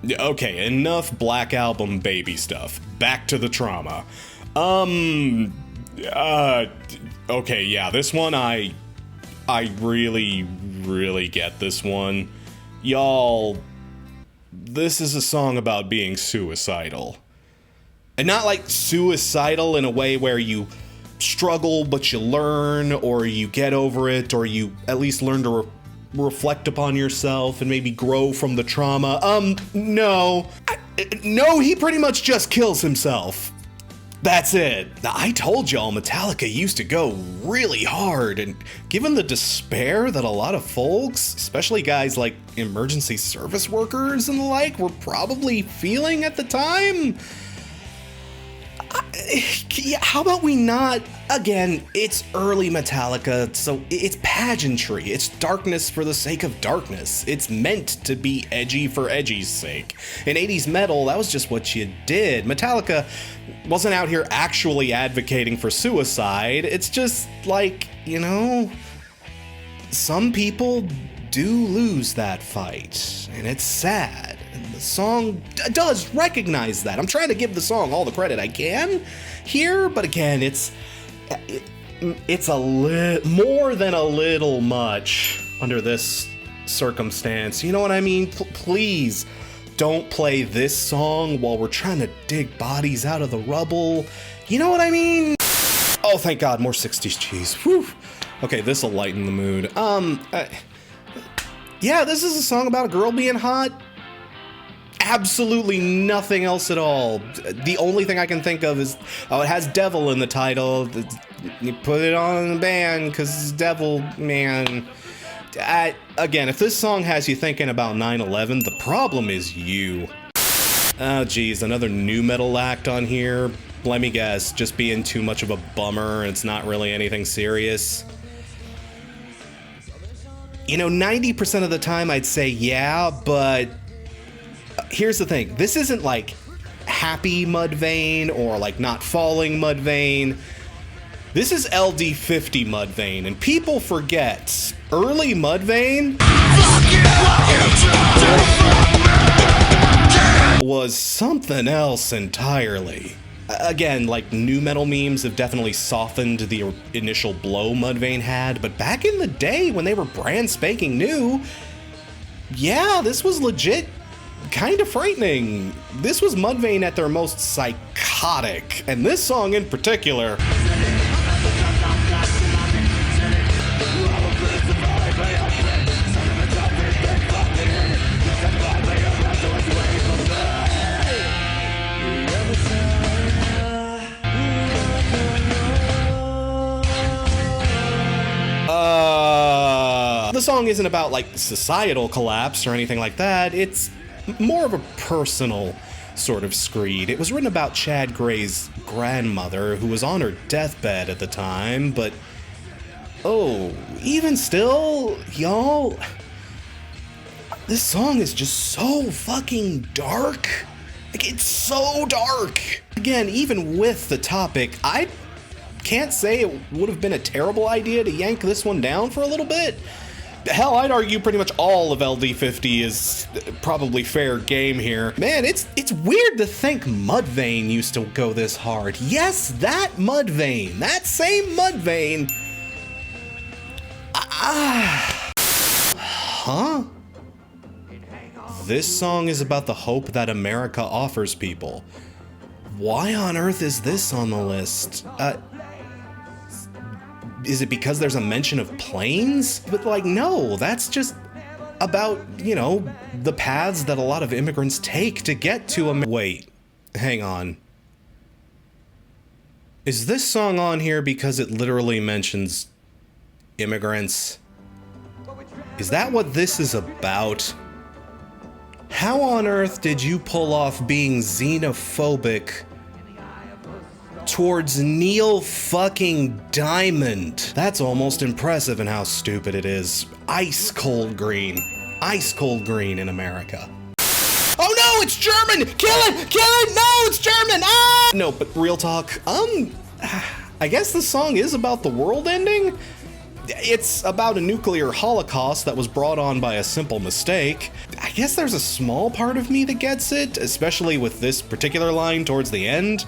Okay, enough Black Album baby stuff. Back to the trauma. Okay, yeah, this one I really get this one. Y'all, this is a song about being suicidal. And not like suicidal in a way where you struggle but you learn, or you get over it, or you at least learn to reflect upon yourself and maybe grow from the trauma. No, he pretty much just kills himself. That's it. Now, I told y'all Metallica used to go really hard, and given the despair that a lot of folks, especially guys like emergency service workers and the like, were probably feeling at the time, yeah, how about we not? Again, it's early Metallica, so it's pageantry. It's darkness for the sake of darkness. It's meant to be edgy for edgy's sake. In 80s metal, that was just what you did. Metallica wasn't out here actually advocating for suicide. It's just like, you know, some people do lose that fight, and it's sad. And the song does recognize that. I'm trying to give the song all the credit I can here, but again, it's more than a little much under this circumstance. You know what I mean? Please don't play this song while we're trying to dig bodies out of the rubble. You know what I mean? Oh, thank God, more 60s cheese. Whew. Okay, this'll lighten the mood. Yeah, this is a song about a girl being hot. Absolutely nothing else at all. The only thing I can think of is, oh, it has devil in the title. You put it on the band because it's Devil Man. Again, if this song has you thinking about 9/11, the problem is you. Oh, geez, another new metal act on here. Let me guess, just being too much of a bummer and it's not really anything serious. You know, 90% of the time I'd say yeah, but here's the thing. This isn't like happy Mudvayne or like not falling Mudvayne. This is LD50 Mudvayne, and people forget early Mudvayne was something else entirely. Again, like, new metal memes have definitely softened the initial blow Mudvayne had, but back in the day when they were brand spanking new, yeah, this was legit kind of frightening. This was Mudvayne at their most psychotic, and this song in particular. The song isn't about like societal collapse or anything like that. It's more of a personal sort of screed. It was written about Chad Gray's grandmother, who was on her deathbed at the time, but oh, even still, y'all, this song is just so fucking dark. Like, it's so dark. Again, even with the topic, I can't say it would have been a terrible idea to yank this one down for a little bit. Hell, I'd argue pretty much all of LD50 is probably fair game here. Man, it's weird to think Mudvayne used to go this hard. Yes, that Mudvayne, that same Mudvayne. Huh? This song is about the hope that America offers people. Why on earth is this on the list? Is it because there's a mention of planes? But like, no, that's just about, you know, the paths that a lot of immigrants take to get to America. Wait, hang on. Is this song on here because it literally mentions immigrants? Is that what this is about? How on earth did you pull off being xenophobic towards Neil fucking Diamond. That's almost impressive in how stupid it is. Ice cold green. Ice cold green in America. Oh no, it's German! Kill it! Kill it! No, it's German! Ah! No, but real talk, I guess the song is about the world ending? It's about a nuclear holocaust that was brought on by a simple mistake. I guess there's a small part of me that gets it, especially with this particular line towards the end.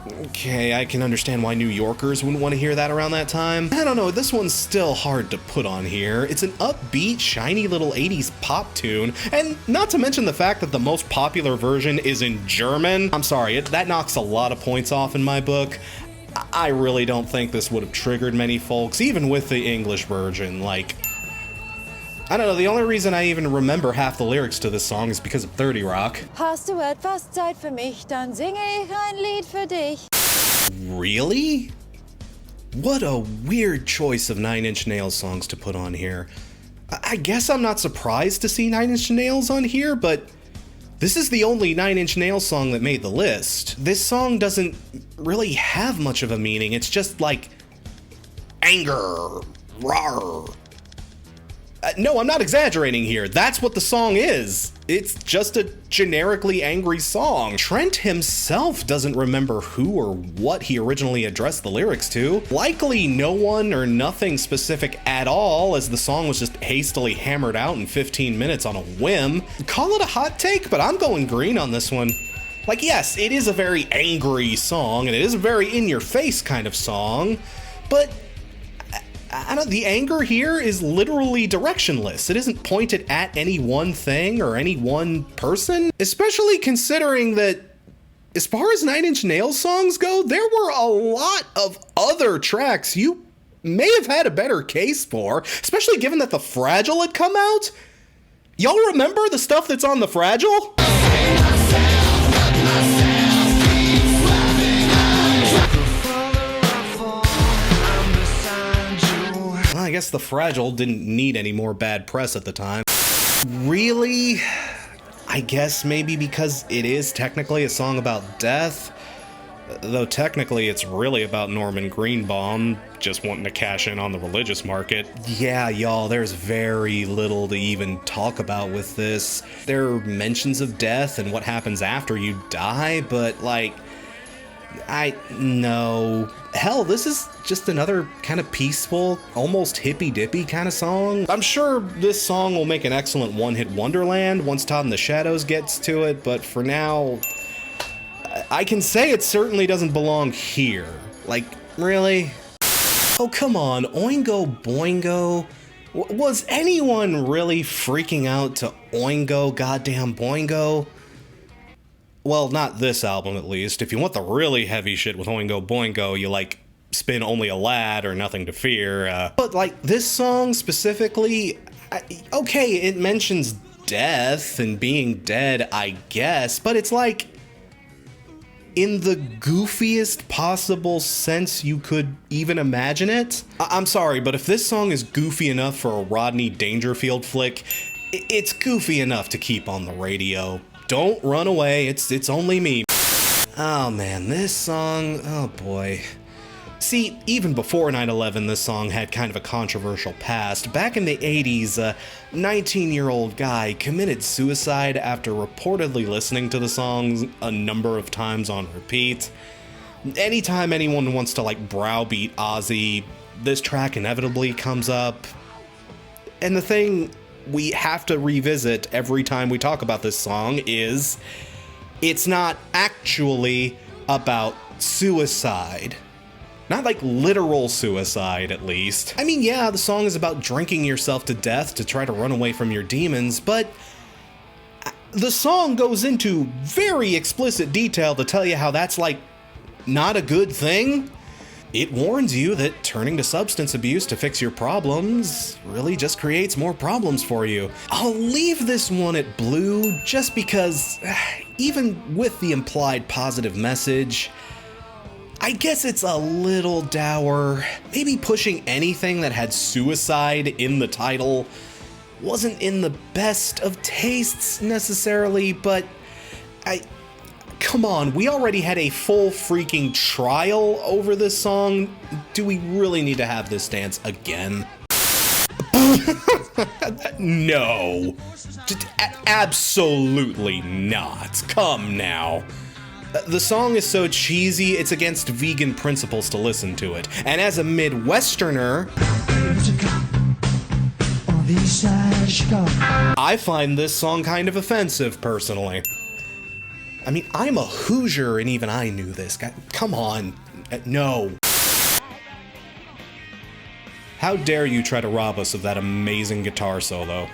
Okay, I can understand why New Yorkers wouldn't want to hear that around that time. I don't know, this one's still hard to put on here. It's an upbeat, shiny little 80s pop tune, and not to mention the fact that the most popular version is in German. I'm sorry, that knocks a lot of points off in my book. I really don't think this would have triggered many folks, even with the English version. Like, I don't know, the only reason I even remember half the lyrics to this song is because of 30 Rock. Hast du etwas Zeit für mich, dann singe ich ein Lied für dich. Really? What a weird choice of Nine Inch Nails songs to put on here. I guess I'm not surprised to see Nine Inch Nails on here, but this is the only Nine Inch Nails song that made the list. This song doesn't really have much of a meaning. It's just like anger, rawr. No, I'm not exaggerating here. That's what the song is. It's just a generically angry song. Trent himself doesn't remember who or what he originally addressed the lyrics to. Likely no one or nothing specific at all, as the song was just hastily hammered out in 15 minutes on a whim. Call it a hot take, but I'm going green on this one. Like, yes, it is a very angry song, and it is a very in-your-face kind of song, but I don't, the anger here is literally directionless. It isn't pointed at any one thing or any one person, especially considering that as far as Nine Inch Nails songs go, there were a lot of other tracks you may have had a better case for, especially given that The Fragile had come out. Y'all remember the stuff that's on The Fragile? I guess The Fragile didn't need any more bad press at the time. Really? I guess maybe because it is technically a song about death. Though technically it's really about Norman Greenbaum just wanting to cash in on the religious market. Yeah, y'all, there's very little to even talk about with this. There are mentions of death and what happens after you die, but like, no. Hell, this is just another kind of peaceful, almost hippy-dippy kind of song. I'm sure this song will make an excellent one-hit wonderland once Todd in the Shadows gets to it, but for now, I can say it certainly doesn't belong here. Like, really? Oh, come on, Oingo Boingo? Was anyone really freaking out to Oingo Goddamn Boingo? Well, not this album, at least. If you want the really heavy shit with Oingo Boingo, you, like, spin Only a Lad or Nothing to Fear. But, like, this song specifically, okay, it mentions death and being dead, I guess, but it's like, in the goofiest possible sense you could even imagine it. I'm sorry, but if this song is goofy enough for a Rodney Dangerfield flick, it's goofy enough to keep on the radio. Don't run away, it's only me. Oh man, this song, oh boy. See, even before 9/11, this song had kind of a controversial past. Back in the 80s, a 19-year-old guy committed suicide after reportedly listening to the songs a number of times on repeat. Anytime anyone wants to like browbeat Ozzy, this track inevitably comes up. And the thing we have to revisit every time we talk about this song is it's not actually about suicide. Not like literal suicide, at least. I mean, yeah, the song is about drinking yourself to death to try to run away from your demons, but the song goes into very explicit detail to tell you how that's like not a good thing. It warns you that turning to substance abuse to fix your problems really just creates more problems for you. I'll leave this one at blue just because, even with the implied positive message, I guess it's a little dour. Maybe pushing anything that had suicide in the title wasn't in the best of tastes necessarily, but come on, we already had a full freaking trial over this song. Do we really need to have this dance again? No. Just absolutely not. Come now. The song is so cheesy, it's against vegan principles to listen to it. And as a Midwesterner, I find this song kind of offensive, personally. I mean, I'm a Hoosier, and even I knew this. Come on. No. How dare you try to rob us of that amazing guitar solo?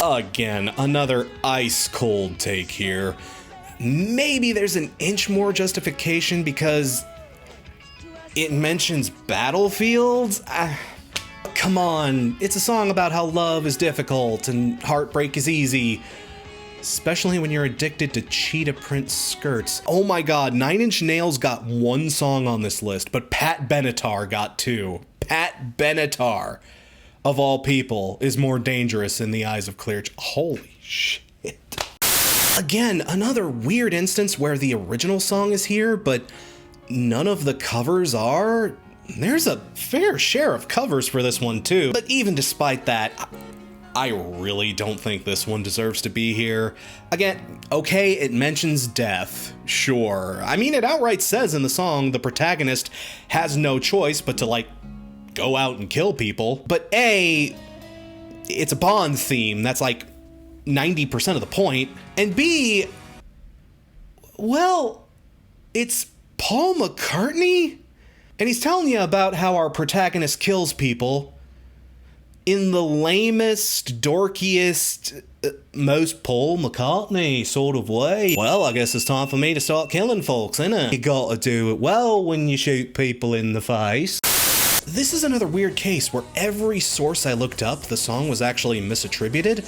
Again, another ice-cold take here. Maybe there's an inch more justification because it mentions battlefields? Come on, it's a song about how love is difficult and heartbreak is easy. Especially when you're addicted to cheetah print skirts. Oh my god, 9 Inch Nails got 1 song on this list, but Pat Benatar got 2. Pat Benatar, of all people, is more dangerous in the eyes of clear. Holy shit. Again, another weird instance where the original song is here, but none of the covers are. There's a fair share of covers for this one too, but even despite that, I really don't think this one deserves to be here. Again, okay, it mentions death, sure. I mean, it outright says in the song the protagonist has no choice but to, like, go out and kill people. But A, it's a Bond theme, that's like 90% of the point. And B, well, it's Paul McCartney? And he's telling you about how our protagonist kills people in the lamest, dorkiest, most Paul McCartney sort of way. Well, I guess it's time for me to start killing folks, innit? You gotta do it well when you shoot people in the face. This is another weird case where every source I looked up, the song was actually misattributed.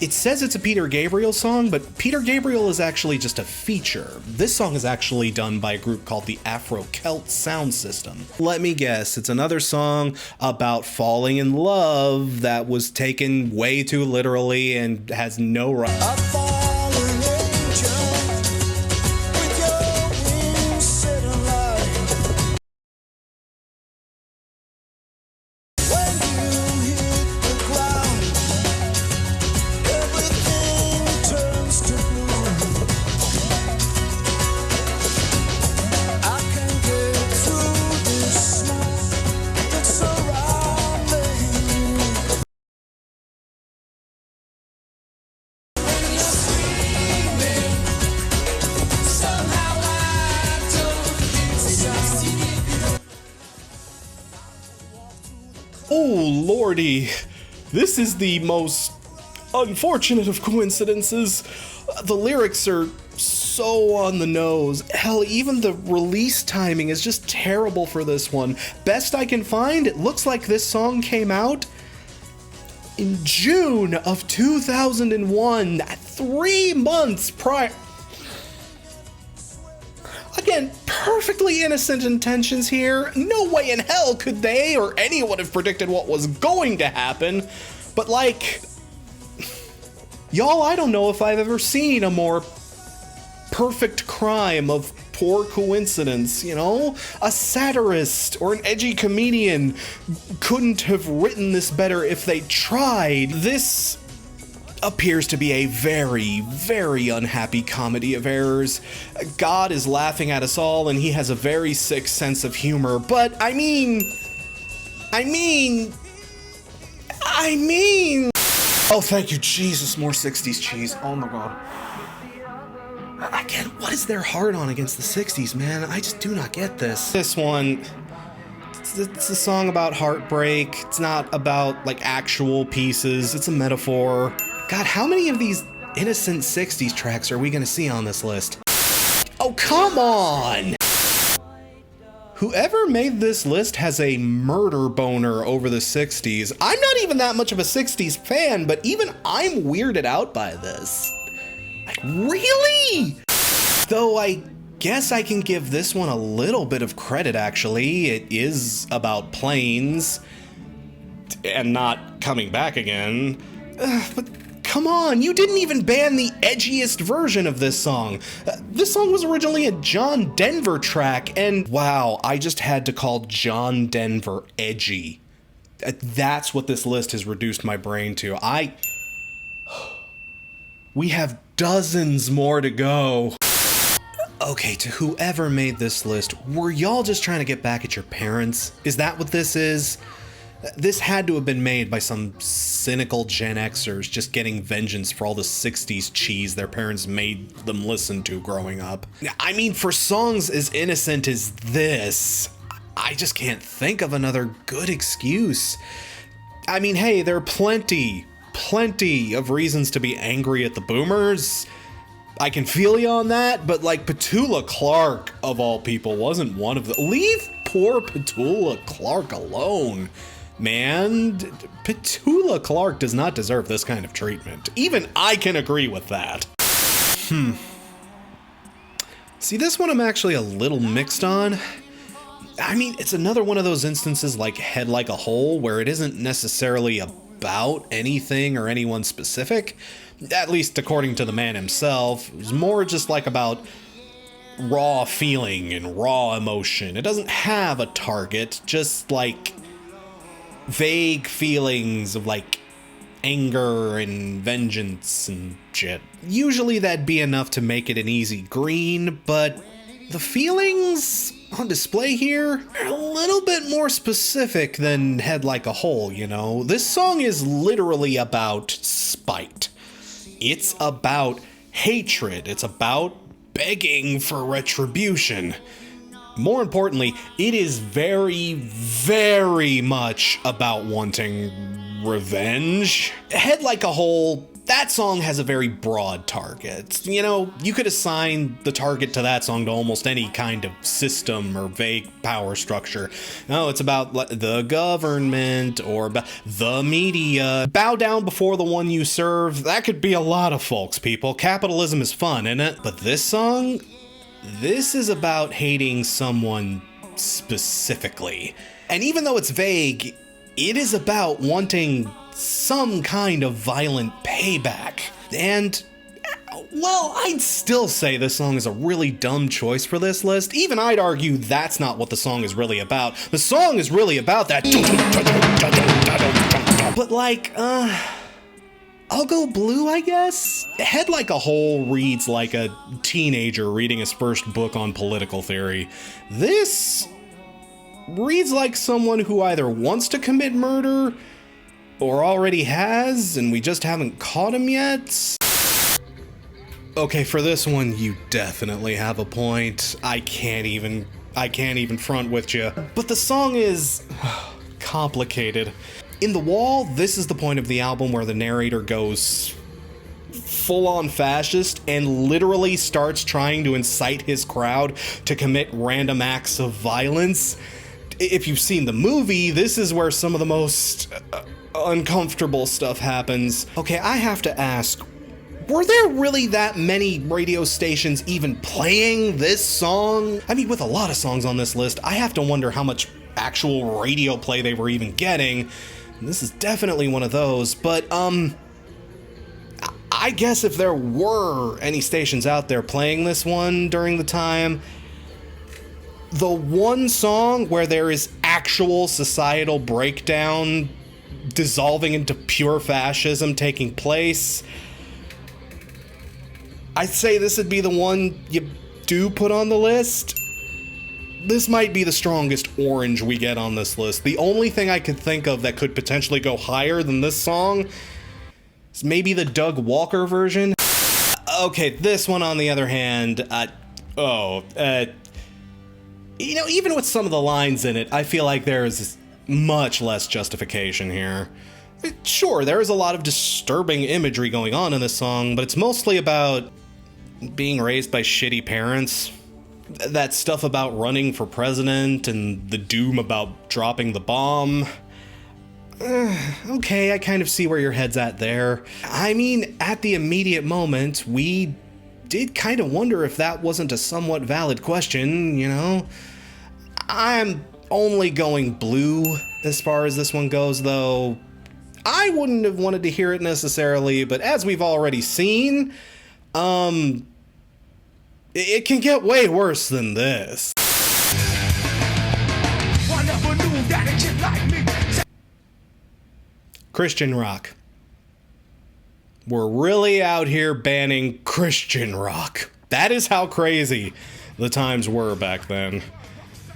It says it's a Peter Gabriel song, but Peter Gabriel is actually just a feature. This song is actually done by a group called the Afro-Celt Sound System. Let me guess, it's another song about falling in love that was taken way too literally and has no right. Oh lordy, this is the most unfortunate of coincidences. The lyrics are so on the nose. Hell, even the release timing is just terrible for this one. Best I can find, it looks like this song came out in June of 2001, 3 months prior. Again, perfectly innocent intentions here. No way in hell could they or anyone have predicted what was going to happen. But like, y'all, I don't know if I've ever seen a more perfect crime of poor coincidence, you know? A satirist or an edgy comedian couldn't have written this better if they tried. This appears to be a very, very unhappy comedy of errors. God is laughing at us all, and he has a very sick sense of humor, but I mean... Oh, thank you, Jesus, more 60s cheese. Oh my god. Again, what is their heart on against the 60s, man? I just do not get this. This one, it's a song about heartbreak. It's not about, like, actual pieces. It's a metaphor. God, how many of these innocent 60s tracks are we gonna see on this list? Oh, come on! Whoever made this list has a murder boner over the 60s. I'm not even that much of a 60s fan, but even I'm weirded out by this. Like, really? Though I guess I can give this one a little bit of credit, actually. It is about planes and not coming back again. But come on, you didn't even ban the edgiest version of this song. This song was originally a John Denver track, and wow, I just had to call John Denver edgy. That's what this list has reduced my brain to. We have dozens more to go. Okay, to whoever made this list, were y'all just trying to get back at your parents? Is that what this is? This had to have been made by some cynical Gen Xers just getting vengeance for all the 60s cheese their parents made them listen to growing up. I mean, for songs as innocent as this, I just can't think of another good excuse. I mean, hey, there are plenty of reasons to be angry at the boomers. I can feel you on that, but like Petula Clark, of all people, wasn't one of them. Leave poor Petula Clark alone. Man, Petula Clark does not deserve this kind of treatment. Even I can agree with that. See, this one I'm actually a little mixed on. I mean, it's another one of those instances like Head Like a Hole, where it isn't necessarily about anything or anyone specific. At least according to the man himself. It was more just like about raw feeling and raw emotion. It doesn't have a target, just like vague feelings of like anger and vengeance and shit. Usually that'd be enough to make it an easy green, but the feelings on display here are a little bit more specific than Head Like a Hole, you know? This song is literally about spite. It's about hatred. It's about begging for retribution. More importantly, it is very, very much about wanting revenge. Head Like a Hole, that song has a very broad target. You know, you could assign the target to that song to almost any kind of system or vague power structure. No, it's about the government or the media. Bow down before the one you serve. That could be a lot of folks, people. Capitalism is fun, isn't it? But this song, this is about hating someone specifically. And even though it's vague, it is about wanting some kind of violent payback. And, well, I'd still say this song is a really dumb choice for this list. Even I'd argue that's not what the song is really about. The song is really about that. But like, I'll go blue, I guess? Head Like a Hole reads like a teenager reading his first book on political theory. This reads like someone who either wants to commit murder or already has, and we just haven't caught him yet. Okay, for this one, you definitely have a point. I can't even front with you. But the song is complicated. In The Wall, this is the point of the album where the narrator goes full-on fascist and literally starts trying to incite his crowd to commit random acts of violence. If you've seen the movie, this is where some of the most uncomfortable stuff happens. Okay, I have to ask, were there really that many radio stations even playing this song? I mean, with a lot of songs on this list, I have to wonder how much actual radio play they were even getting. And this is definitely one of those, but I guess if there were any stations out there playing this one during the time, the one song where there is actual societal breakdown dissolving into pure fascism taking place, I'd say this would be the one you do put on the list. This might be the strongest orange we get on this list. The only thing I could think of that could potentially go higher than this song is maybe the Doug Walker version. Okay, this one on the other hand, you know, even with some of the lines in it, I feel like there's much less justification here. Sure, there is a lot of disturbing imagery going on in this song, but it's mostly about being raised by shitty parents. That stuff about running for president and the doom about dropping the bomb. Okay, I kind of see where your head's at there. I mean, at the immediate moment, we did kind of wonder if that wasn't a somewhat valid question, you know? I'm only going blue as far as this one goes, though. I wouldn't have wanted to hear it necessarily, but as we've already seen, it can get way worse than this. Christian rock. We're really out here banning Christian rock. That is how crazy the times were back then.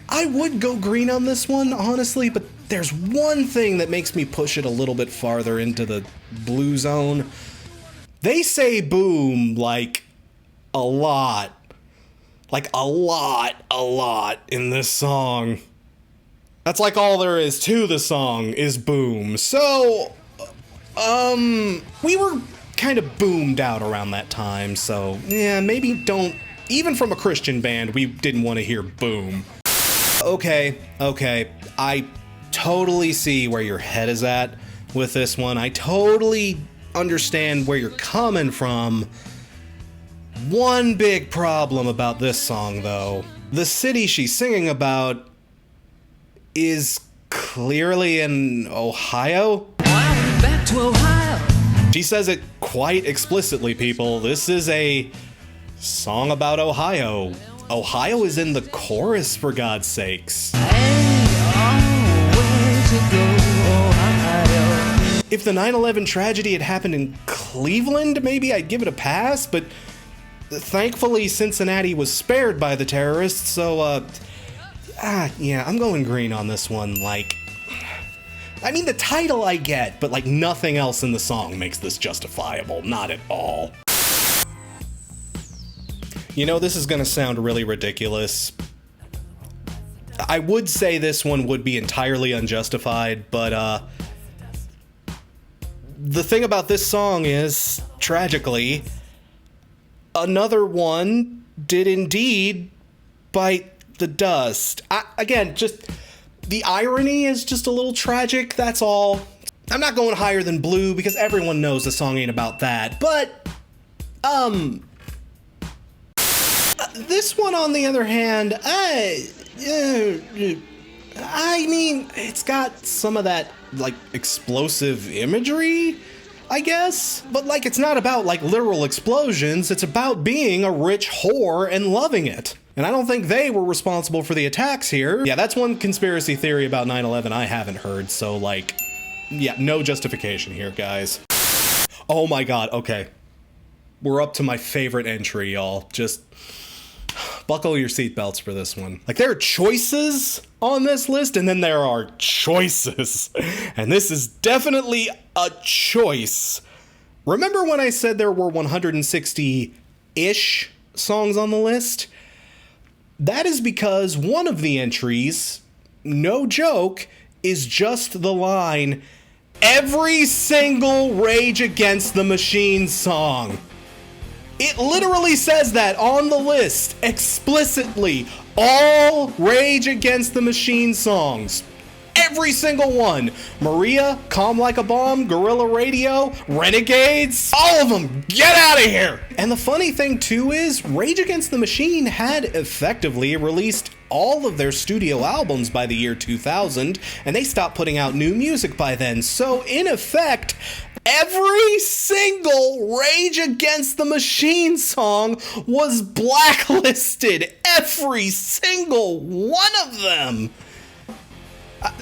I would go green on this one, honestly, but there's one thing that makes me push it a little bit farther into the blue zone. They say boom like a lot. Like a lot in this song. That's like all there is to the song is boom. So, we were kind of boomed out around that time, so yeah, maybe don't, even from a Christian band, we didn't want to hear boom. Okay, I totally see where your head is at with this one. I totally understand where you're coming from. One big problem about this song, though. The city she's singing about is clearly in Ohio. I'm back to Ohio. She says it quite explicitly, people. This is a song about Ohio. Ohio is in the chorus, for God's sakes. If the 9/11 tragedy had happened in Cleveland, maybe I'd give it a pass, but thankfully Cincinnati was spared by the terrorists, so, yeah, I'm going green on this one. Like, I mean, the title I get, but like nothing else in the song makes this justifiable. Not at all. You know, this is gonna sound really ridiculous. I would say this one would be entirely unjustified, but, the thing about this song is, tragically, another one did indeed bite the dust. Again, just the irony is just a little tragic, that's all. I'm not going higher than blue because everyone knows the song ain't about that, but, this one, on the other hand, I mean, it's got some of that, like, explosive imagery, I guess? But, like, it's not about, like, literal explosions, it's about being a rich whore and loving it. And I don't think they were responsible for the attacks here. Yeah, that's one conspiracy theory about 9/11 I haven't heard, so, like, yeah, no justification here, guys. Oh my god, okay. We're up to my favorite entry, y'all. Just buckle your seatbelts for this one. Like, there are choices on this list, and then there are choices. And this is definitely a choice. Remember when I said there were 160-ish songs on the list? That is because one of the entries, no joke, is just the line, every single Rage Against the Machine song. It literally says that on the list, explicitly. All Rage Against the Machine songs. Every single one. Maria, Calm Like a Bomb, Guerrilla Radio, Renegades, all of them. Get out of here! And the funny thing too is, Rage Against the Machine had effectively released all of their studio albums by the year 2000, and they stopped putting out new music by then. So in effect, every single Rage Against the Machine song was blacklisted. Every single one of them.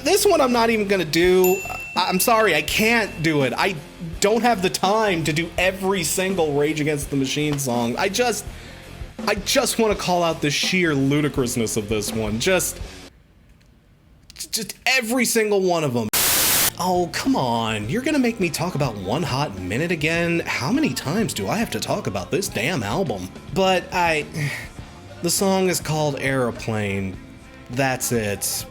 This one I'm not even gonna do. I'm sorry, I can't do it. I don't have the time to do every single Rage Against the Machine song. I just want to call out the sheer ludicrousness of this one. Just every single one of them. Oh, come on. You're gonna make me talk about One Hot Minute again? How many times do I have to talk about this damn album? But the song is called Aeroplane. That's it.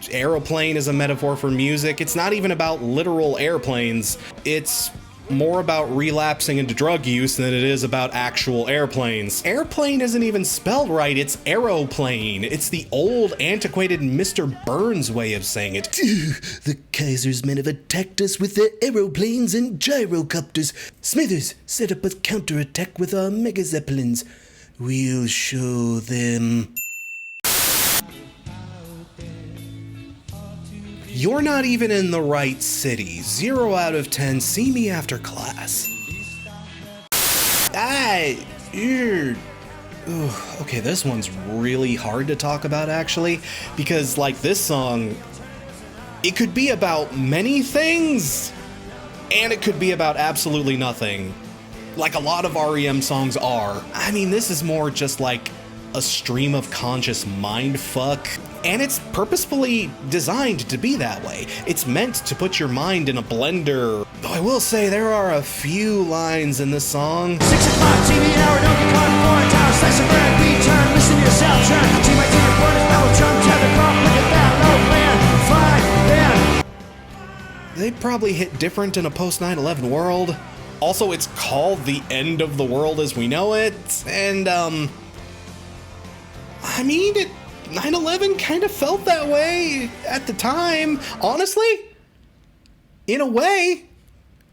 Aeroplane is a metaphor for music. It's not even about literal airplanes. It's more about relapsing into drug use than it is about actual airplanes. Airplane isn't even spelled right, it's aeroplane. It's the old, antiquated Mr. Burns way of saying it. The Kaiser's men have attacked us with their aeroplanes and gyrocopters. Smithers, set up a counterattack with our mega zeppelins. We'll show them. You're not even in the right city. 0 out of 10, see me after class. Okay, this one's really hard to talk about actually, because like this song, it could be about many things, and it could be about absolutely nothing. Like a lot of REM songs are. I mean, this is more just like a stream of conscious mindfuck, and it's purposefully designed to be that way. It's meant to put your mind in a blender. Though I will say there are a few lines in this song. 6 o'clock, TV hour, Donkey Kong, foreign tower, slice of bread, beat turn, listen to yourself, turn. Team by team, corners, double jump, tether, crop, look at that, low plan, fly, then. They probably hit different in a post 9/11 world. Also, it's called The End of the World as We Know It, and I mean, 9/11 kind of felt that way at the time. Honestly, in a way,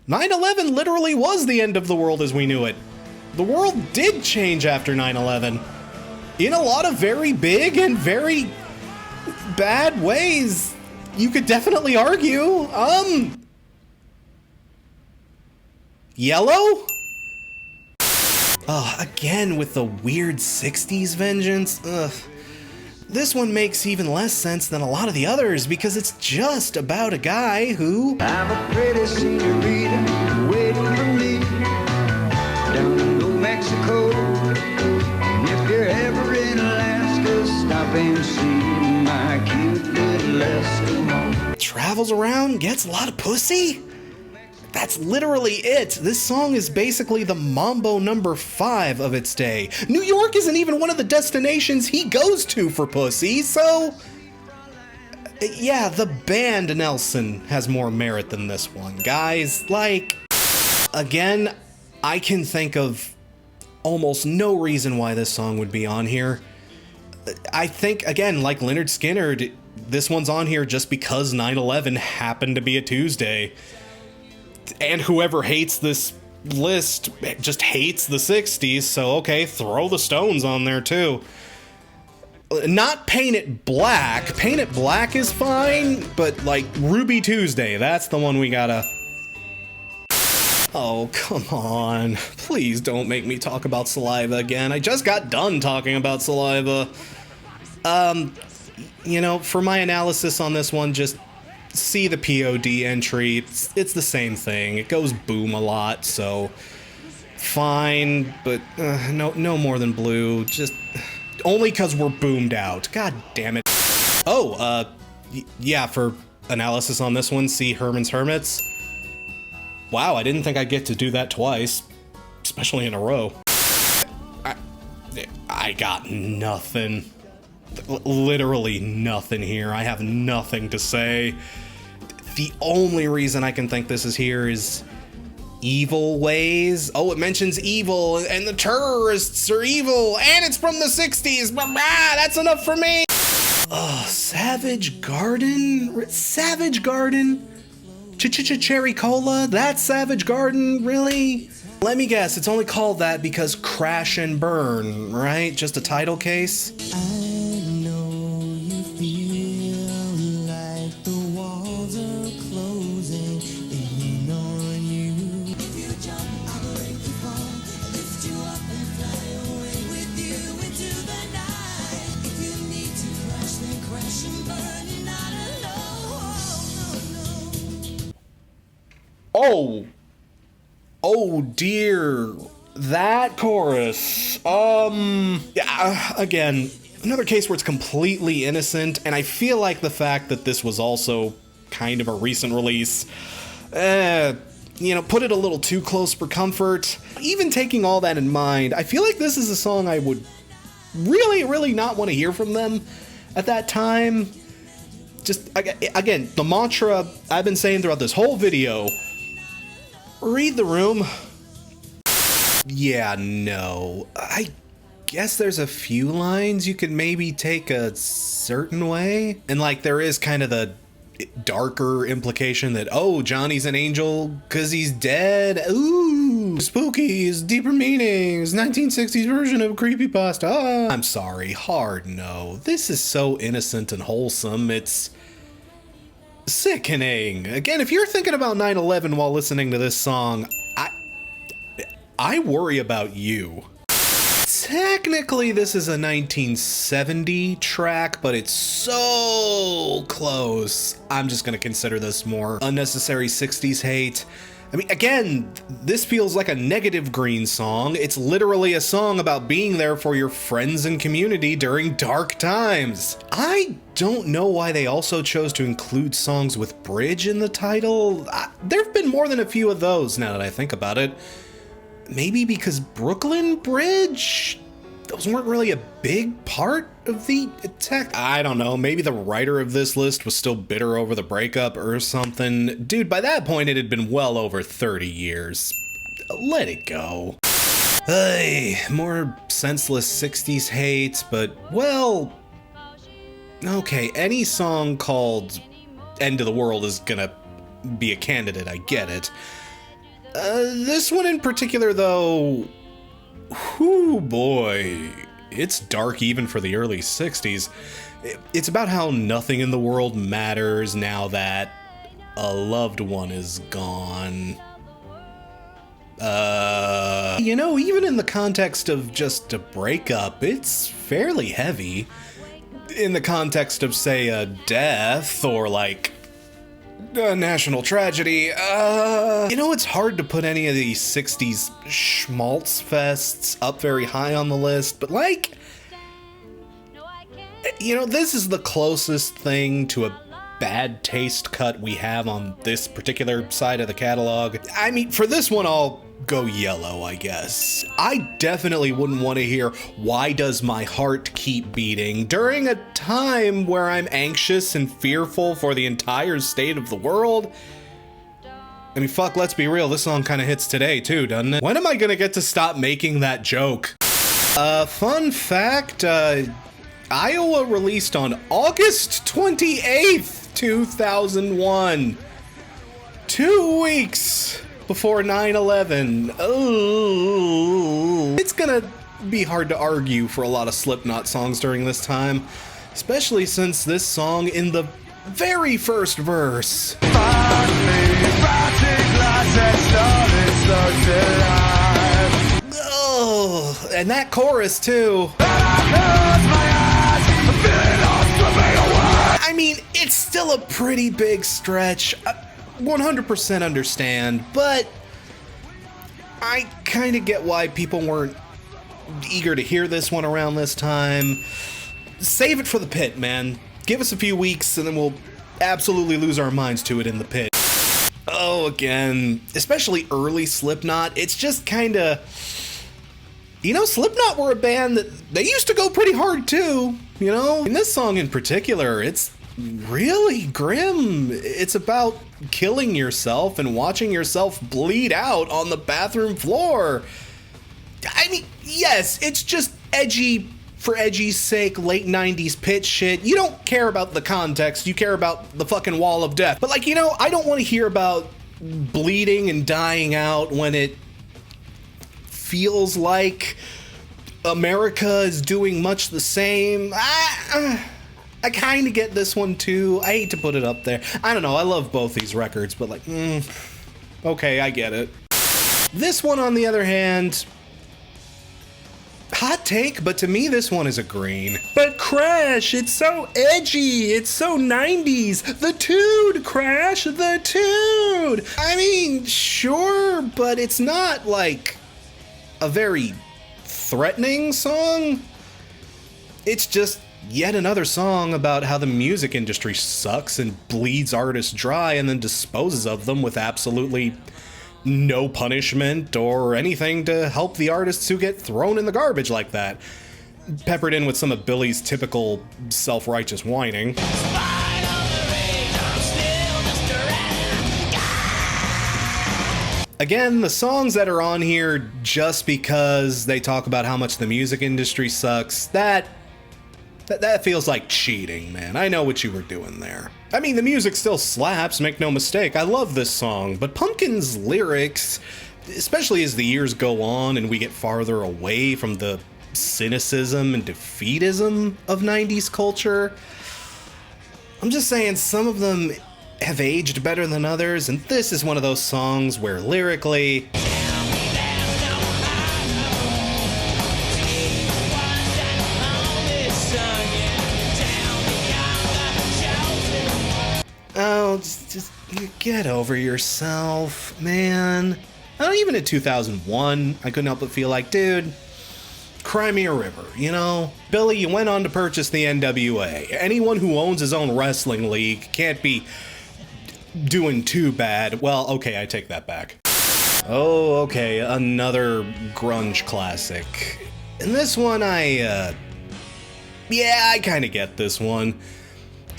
9/11 literally was the end of the world as we knew it. The world did change after 9/11 in a lot of very big and very bad ways. You could definitely argue. Yellow? Again with the weird 60s vengeance. Ugh. This one makes even less sense than a lot of the others because it's just about a guy who... I'm a pretty senorita waiting for me down in New Mexico. And if you're ever in Alaska, stop and see my cute little Eskimo. Travels around, gets a lot of pussy? That's literally it. This song is basically the Mambo number 5 of its day. New York isn't even one of the destinations he goes to for pussy, so... Yeah, the band Nelson has more merit than this one, guys. Like, again, I can think of almost no reason why this song would be on here. I think, again, like Lynyrd Skynyrd, this one's on here just because 9/11 happened to be a Tuesday. And whoever hates this list just hates the 60s, so okay, throw the Stones on there too. Not Paint It Black. Paint It Black is fine, but like Ruby Tuesday, that's the one we gotta... Oh, come on. Please don't make me talk about Saliva again. I just got done talking about Saliva. You know, for my analysis on this one, just see the POD entry. It's the same thing. It goes boom a lot, so fine, but no more than blue. Just only because we're boomed out. God damn it. Oh, yeah, for analysis on this one, see Herman's Hermits. Wow, I didn't think I'd get to do that twice, especially in a row. I got nothing. Literally nothing here. I have nothing to say. The only reason I can think this is here is Evil Ways. Oh, it mentions evil, and the terrorists are evil, and it's from the 60s. That's enough for me. Oh, Savage Garden? Savage Garden? Cherry Cola? That's Savage Garden? Really? Let me guess, it's only called that because Crash and Burn, right? Just a title case? Oh dear, that chorus. Yeah, again, another case where it's completely innocent, and I feel like the fact that this was also kind of a recent release, you know, put it a little too close for comfort. Even taking all that in mind, I feel like this is a song I would really not want to hear from them at that time. Just, again, the mantra I've been saying throughout this whole video, read the room. Yeah, no. I guess there's a few lines you could maybe take a certain way. And like there is kind of the darker implication that, oh, Johnny's an angel because he's dead. Ooh, spookies, deeper meanings, 1960s version of creepypasta. Ah. I'm sorry, hard no. This is so innocent and wholesome. It's Sickening. Again, if you're thinking about 9/11 while listening to this song, I worry about you. Technically, this is a 1970 track, but it's so close. I'm just gonna consider this more unnecessary 60s hate. I mean, again, this feels like a negative Green song. It's literally a song about being there for your friends and community during dark times. I don't know why they also chose to include songs with bridge in the title. There've been more than a few of those now that I think about it. Maybe because Brooklyn Bridge? Those weren't really a big part of the attack. I don't know, maybe the writer of this list was still bitter over the breakup or something. Dude, by that point it had been well over 30 years. Let it go. Hey, more senseless 60s hate, but well, okay, any song called End of the World is gonna be a candidate, I get it. This one in particular, though, whoo boy, it's dark even for the early 60s. It's about how nothing in the world matters now that a loved one is gone. You know, even in the context of just a breakup, it's fairly heavy. In the context of, say, a death or, like, a national tragedy, you know, it's hard to put any of these 60s schmaltz fests up very high on the list, but like, you know, this is the closest thing to a bad taste cut we have on this particular side of the catalog. I mean, for this one, I'll go yellow, I guess. I definitely wouldn't want to hear "Why Does My Heart Keep Beating" during a time where I'm anxious and fearful for the entire state of the world. I mean, fuck, let's be real, this song kind of hits today too, doesn't it? When am I gonna get to stop making that joke? Fun fact, Iowa released on August 28th, 2001. 2 weeks before 9/11. Oh, it's gonna be hard to argue for a lot of Slipknot songs during this time, especially since this song in the very first verse. Oh, and that chorus too. I mean, it's still a pretty big stretch. 100% understand, but I kind of get why people weren't eager to hear this one around this time. Save it for the pit, man. Give us a few weeks and then we'll absolutely lose our minds to it in the pit. Oh, again, especially early Slipknot, it's just kind of, you know, Slipknot were a band that they used to go pretty hard too, you know? In this song in particular, it's really grim. It's about killing yourself and watching yourself bleed out on the bathroom floor. I mean, yes, it's just edgy for edgy's sake, late 90s pitch shit. You don't care about the context, you care about the fucking wall of death. But like, you know, I don't want to hear about bleeding and dying out when it feels like America is doing much the same. I kind of get this one too. I hate to put it up there. I don't know, I love both these records, but like, okay, I get it. This one, on the other hand, hot take, but to me this one is a green. But Crash, it's so edgy, it's so 90s. The Tood, Crash, the Tood. I mean, sure, but it's not like a very threatening song. It's just yet another song about how the music industry sucks and bleeds artists dry and then disposes of them with absolutely no punishment or anything to help the artists who get thrown in the garbage like that. Peppered in with some of Billy's typical self-righteous whining. Again, the songs that are on here just because they talk about how much the music industry sucks, that feels like cheating, man. I know what you were doing there. I mean, the music still slaps, make no mistake. I love this song, but Pumpkin's lyrics, especially as the years go on and we get farther away from the cynicism and defeatism of 90s culture, I'm just saying some of them have aged better than others, and this is one of those songs where lyrically, oh, just get over yourself, man. Even in 2001, I couldn't help but feel like, dude, cry me a river, you know? Billy, you went on to purchase the NWA. Anyone who owns his own wrestling league can't be doing too bad. Well, okay, I take that back. Oh, okay, another grunge classic. And this one, I kind of get this one.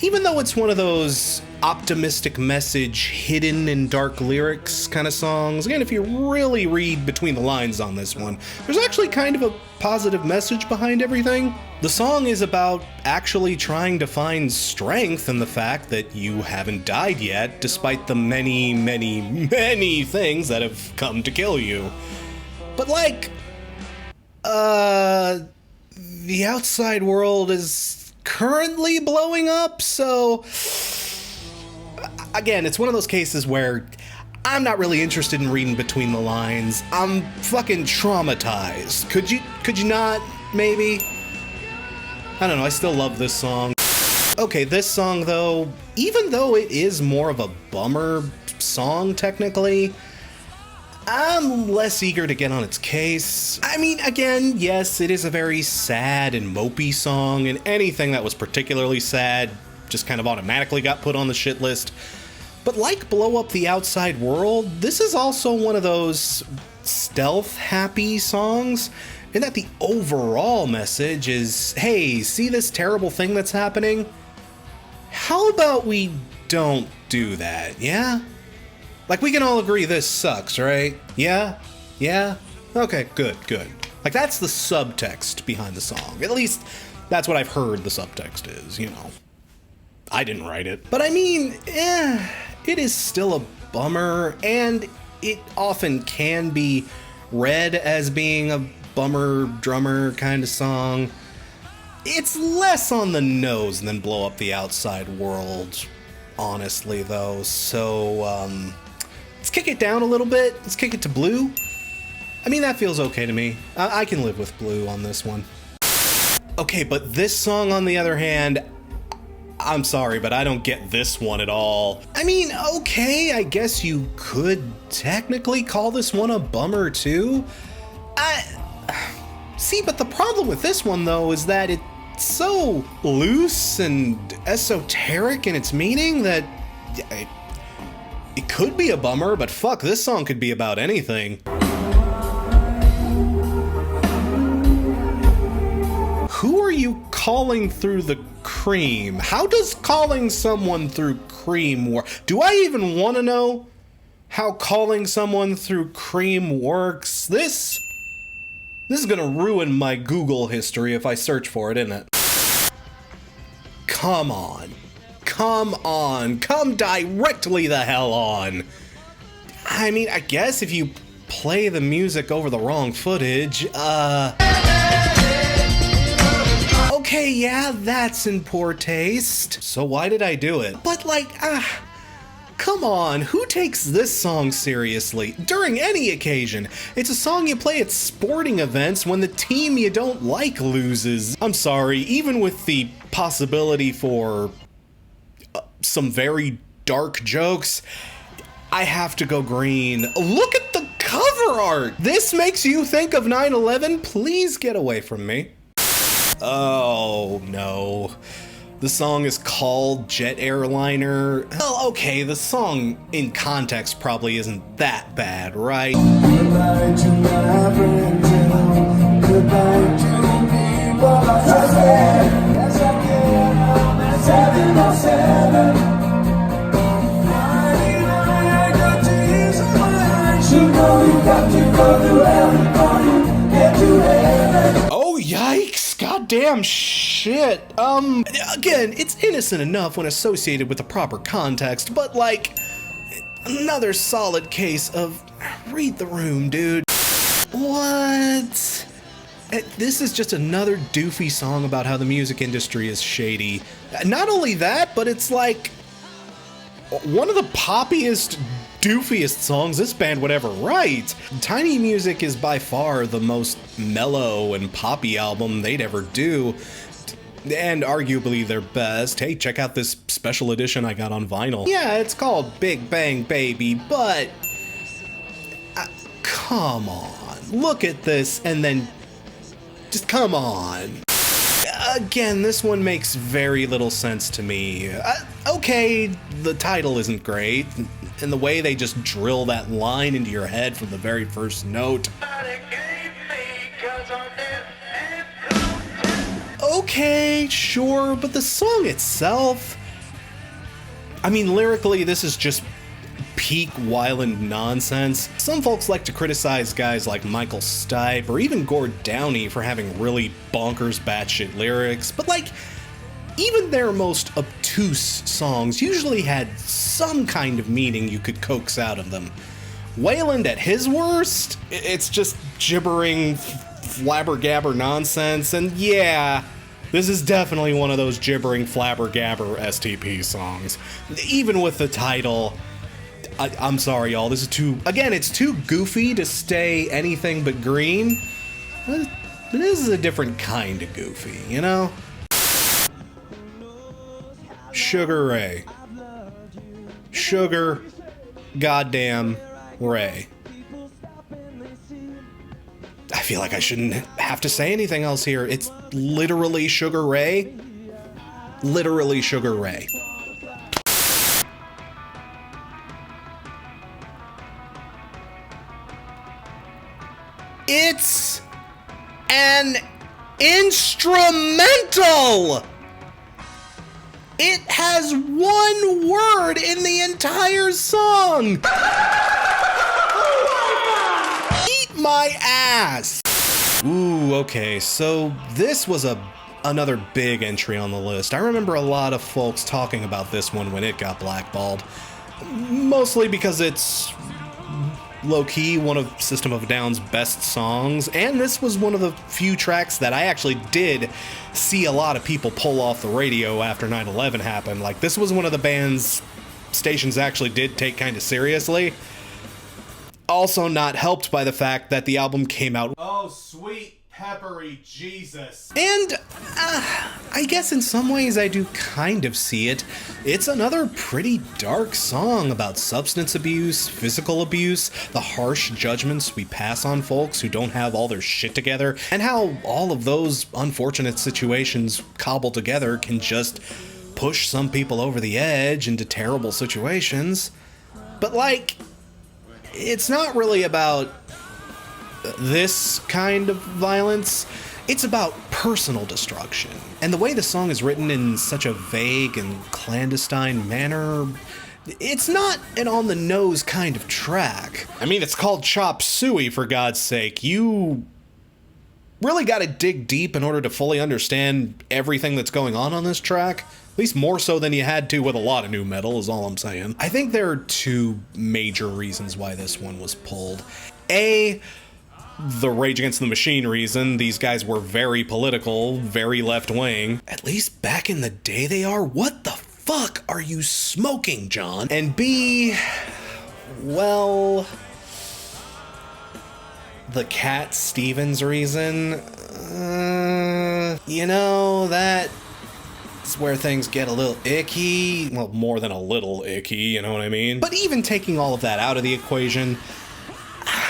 Even though it's one of those optimistic message hidden in dark lyrics kind of songs, again, if you really read between the lines on this one, there's actually kind of a positive message behind everything. The song is about actually trying to find strength in the fact that you haven't died yet, despite the many, many, many things that have come to kill you. But like, the outside world is currently blowing up, so again, it's one of those cases where I'm not really interested in reading between the lines. I'm fucking traumatized. Could you not, maybe? I don't know, I still love this song. Okay, this song though, even though it is more of a bummer song technically, I'm less eager to get on its case. I mean, again, yes, it is a very sad and mopey song, and anything that was particularly sad just kind of automatically got put on the shit list. But like Blow Up the Outside World, this is also one of those stealth-happy songs, in that the overall message is, hey, see this terrible thing that's happening? How about we don't do that, yeah? Like, we can all agree this sucks, right? Yeah? Yeah? Okay, good. Like, that's the subtext behind the song. At least, that's what I've heard the subtext is, you know. I didn't write it. But I mean, it is still a bummer, and it often can be read as being a bummer drummer kind of song. It's less on the nose than Blow Up the Outside World, honestly, though. So, let's kick it down a little bit. Let's kick it to blue. I mean, that feels okay to me. I can live with blue on this one. Okay, but this song, on the other hand, I'm sorry, but I don't get this one at all. I mean, okay, I guess you could technically call this one a bummer too. See, but the problem with this one, though, is that it's so loose and esoteric in its meaning that it could be a bummer, but fuck, this song could be about anything. Who are you calling through the cream? How does calling someone through cream work? Do I even want to know how calling someone through cream works? This is gonna ruin my Google history if I search for it, isn't it? Come on. Come directly the hell on. I mean, I guess if you play the music over the wrong footage, okay, yeah, that's in poor taste. So why did I do it? But like, come on, who takes this song seriously? During any occasion. It's a song you play at sporting events when the team you don't like loses. I'm sorry, even with the possibility for some very dark jokes, I have to go green. Look at the cover art! This makes you think of 9/11? Please get away from me. Oh, no. The song is called Jet Airliner. Well, okay, the song in context probably isn't that bad, right? Goodbye to my friend, goodbye to me, but I said, yes I can, 707. I got tears in my eyes, you know you got to go through hell before you get to heaven. Oh, yikes! Goddamn shit. Again, it's innocent enough when associated with the proper context, but like, another solid case of read the room, dude. What? This is just another doofy song about how the music industry is shady. Not only that, but it's like, one of the poppiest, doofiest songs this band would ever write. Tiny Music is by far the most mellow and poppy album they'd ever do, and arguably their best. Hey, check out this special edition I got on vinyl. Yeah, it's called Big Bang Baby, but come on, look at this and then just come on. Again, this one makes very little sense to me. Okay, the title isn't great, and the way they just drill that line into your head from the very first note. Okay, sure, but the song itself, I mean, lyrically, this is just peak Weiland nonsense. Some folks like to criticize guys like Michael Stipe or even Gord Downey for having really bonkers batshit lyrics, but like, even their most obtuse songs usually had some kind of meaning you could coax out of them. Weiland at his worst, it's just gibbering, flabbergabber nonsense, and yeah, this is definitely one of those gibbering flabbergabber STP songs. Even with the title, I'm sorry, y'all. This is it's too goofy to stay anything but green. But this is a different kind of goofy, you know? Sugar Ray. Sugar goddamn Ray. I feel like I shouldn't have to say anything else here. It's literally Sugar Ray. Literally Sugar Ray. It's an instrumental! It has one word in the entire song! Eat my ass! Ooh, okay, so this was another big entry on the list. I remember a lot of folks talking about this one when it got blackballed. Mostly because it's low-key one of System of a Down's best songs, and this was one of the few tracks that I actually did see a lot of people pull off the radio after 9/11 happened. Like, this was one of the band's stations actually did take kind of seriously. Also not helped by the fact that the album came out. Oh, sweet peppery Jesus. And I guess in some ways I do kind of see it. It's another pretty dark song about substance abuse, physical abuse, the harsh judgments we pass on folks who don't have all their shit together, and how all of those unfortunate situations cobbled together can just push some people over the edge into terrible situations. But like, it's not really about this kind of violence. It's about personal destruction. And the way the song is written in such a vague and clandestine manner, it's not an on-the-nose kind of track. I mean, it's called Chop Suey, for God's sake. You really gotta dig deep in order to fully understand everything that's going on this track. At least more so than you had to with a lot of new metal, is all I'm saying. I think there are two major reasons why this one was pulled. A, the Rage Against the Machine reason. These guys were very political, very left-wing. At least back in the day they are. What the fuck are you smoking, John? And B, well, the Cat Stevens reason. You know, that's where things get a little icky. Well, more than a little icky, you know what I mean? But even taking all of that out of the equation,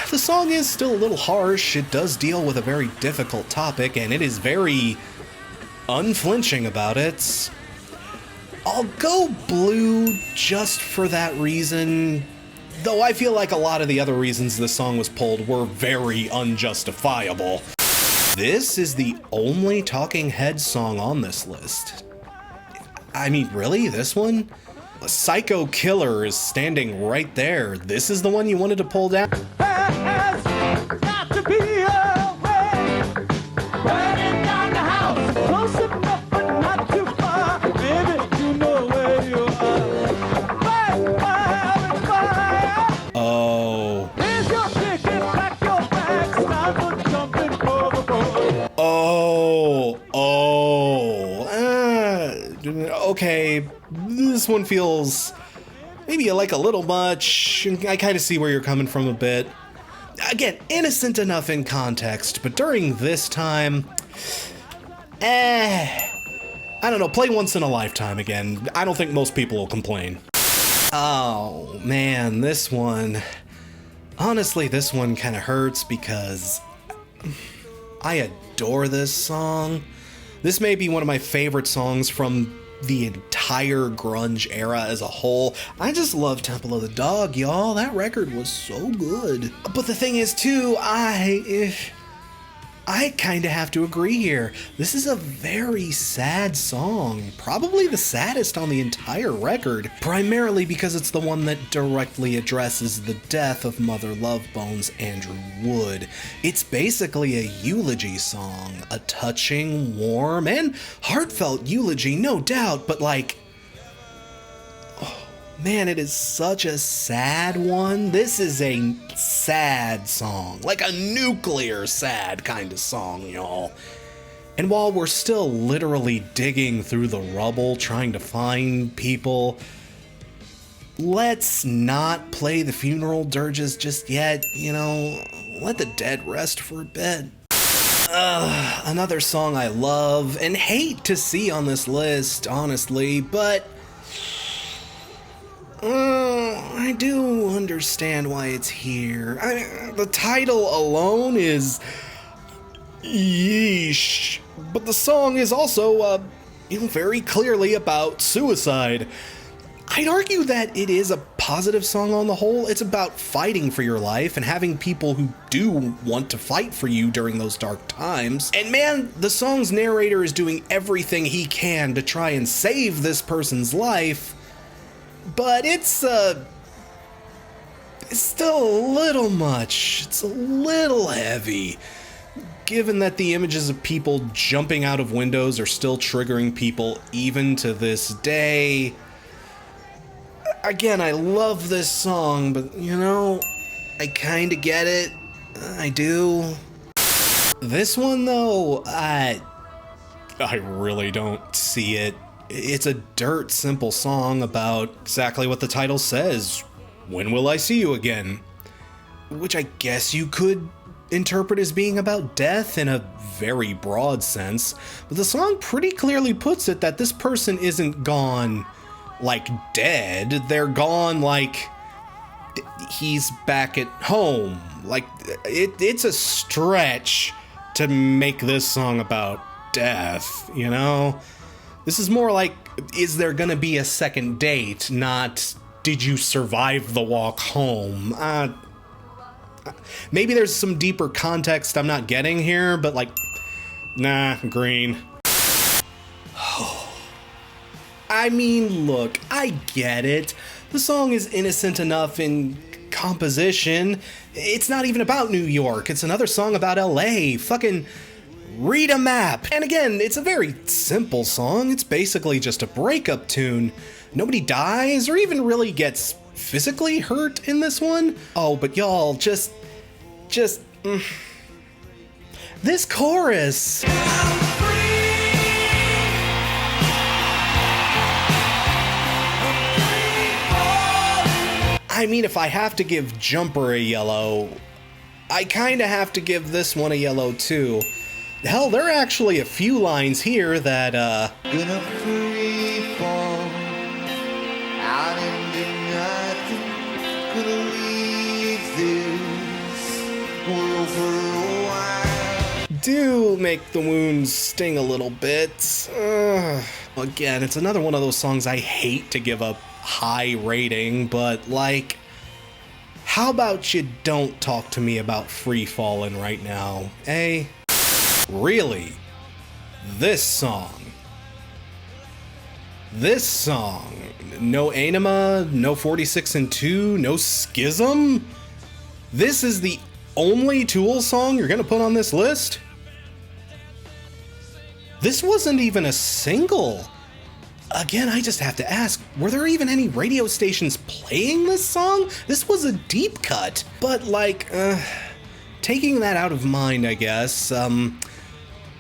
the song is still a little harsh. It does deal with a very difficult topic, and it is very unflinching about it. I'll go Blue just for that reason, though I feel like a lot of the other reasons this song was pulled were very unjustifiable. This is the only Talking Heads song on this list. I mean, really? This one? Psycho Killer is standing right there. This is the one you wanted to pull down? Okay, this one feels maybe you like a little much. I kind of see where you're coming from a bit. Again, innocent enough in context, but during this time, I don't know, play Once in a Lifetime again. I don't think most people will complain. Oh, man, this one... Honestly, this one kind of hurts because I adore this song. This may be one of my favorite songs from the entire grunge era as a whole. I just love Temple of the Dog, y'all. That record was so good. But the thing is, too, I kind of have to agree here. This is a very sad song, probably the saddest on the entire record, primarily because it's the one that directly addresses the death of Mother Love Bones Andrew Wood. It's basically a eulogy song, a touching, warm, and heartfelt eulogy, no doubt, but like, man, it is such a sad one. This is a sad song, like a nuclear sad kind of song, y'all. And while we're still literally digging through the rubble trying to find people, let's not play the funeral dirges just yet, you know, let the dead rest for a bit. Another song I love and hate to see on this list, honestly, but I do understand why it's here. The title alone is yeesh, but the song is also, very clearly about suicide. I'd argue that it is a positive song on the whole. It's about fighting for your life and having people who do want to fight for you during those dark times. And man, the song's narrator is doing everything he can to try and save this person's life. But it's still a little much. It's a little heavy. Given that the images of people jumping out of windows are still triggering people even to this day. Again, I love this song, but you know, I kinda get it. I do. This one though, I really don't see it. It's a dirt simple song about exactly what the title says. When will I see you again? Which I guess you could interpret as being about death in a very broad sense. But the song pretty clearly puts it that this person isn't gone like dead. They're gone like he's back at home. Like it's a stretch to make this song about death, you know? This is more like, is there gonna be a second date, not did you survive the walk home? Maybe there's some deeper context I'm not getting here, but like, nah, green. I mean, look, I get it. The song is innocent enough in composition. It's not even about New York. It's another song about LA. Fucking read a map. And again, it's a very simple song. It's basically just a breakup tune. Nobody dies or even really gets physically hurt in this one. Oh, but y'all, just this chorus. I mean, if I have to give Jumper a yellow, I kinda have to give this one a yellow too. Hell, there are actually a few lines here that, Gonna free fall out into nothing. Gonna leave this world for a while. do make the wounds sting a little bit. Again, it's another one of those songs I hate to give a high rating, but like, how about you don't talk to me about Free Fallin' right now, eh? Really? This song, no Anima, no 46 and 2, no Schism? This is the only Tool song you're gonna put on this list? This wasn't even a single. Again, I just have to ask, were there even any radio stations playing this song? This was a deep cut. But like, taking that out of mind, I guess,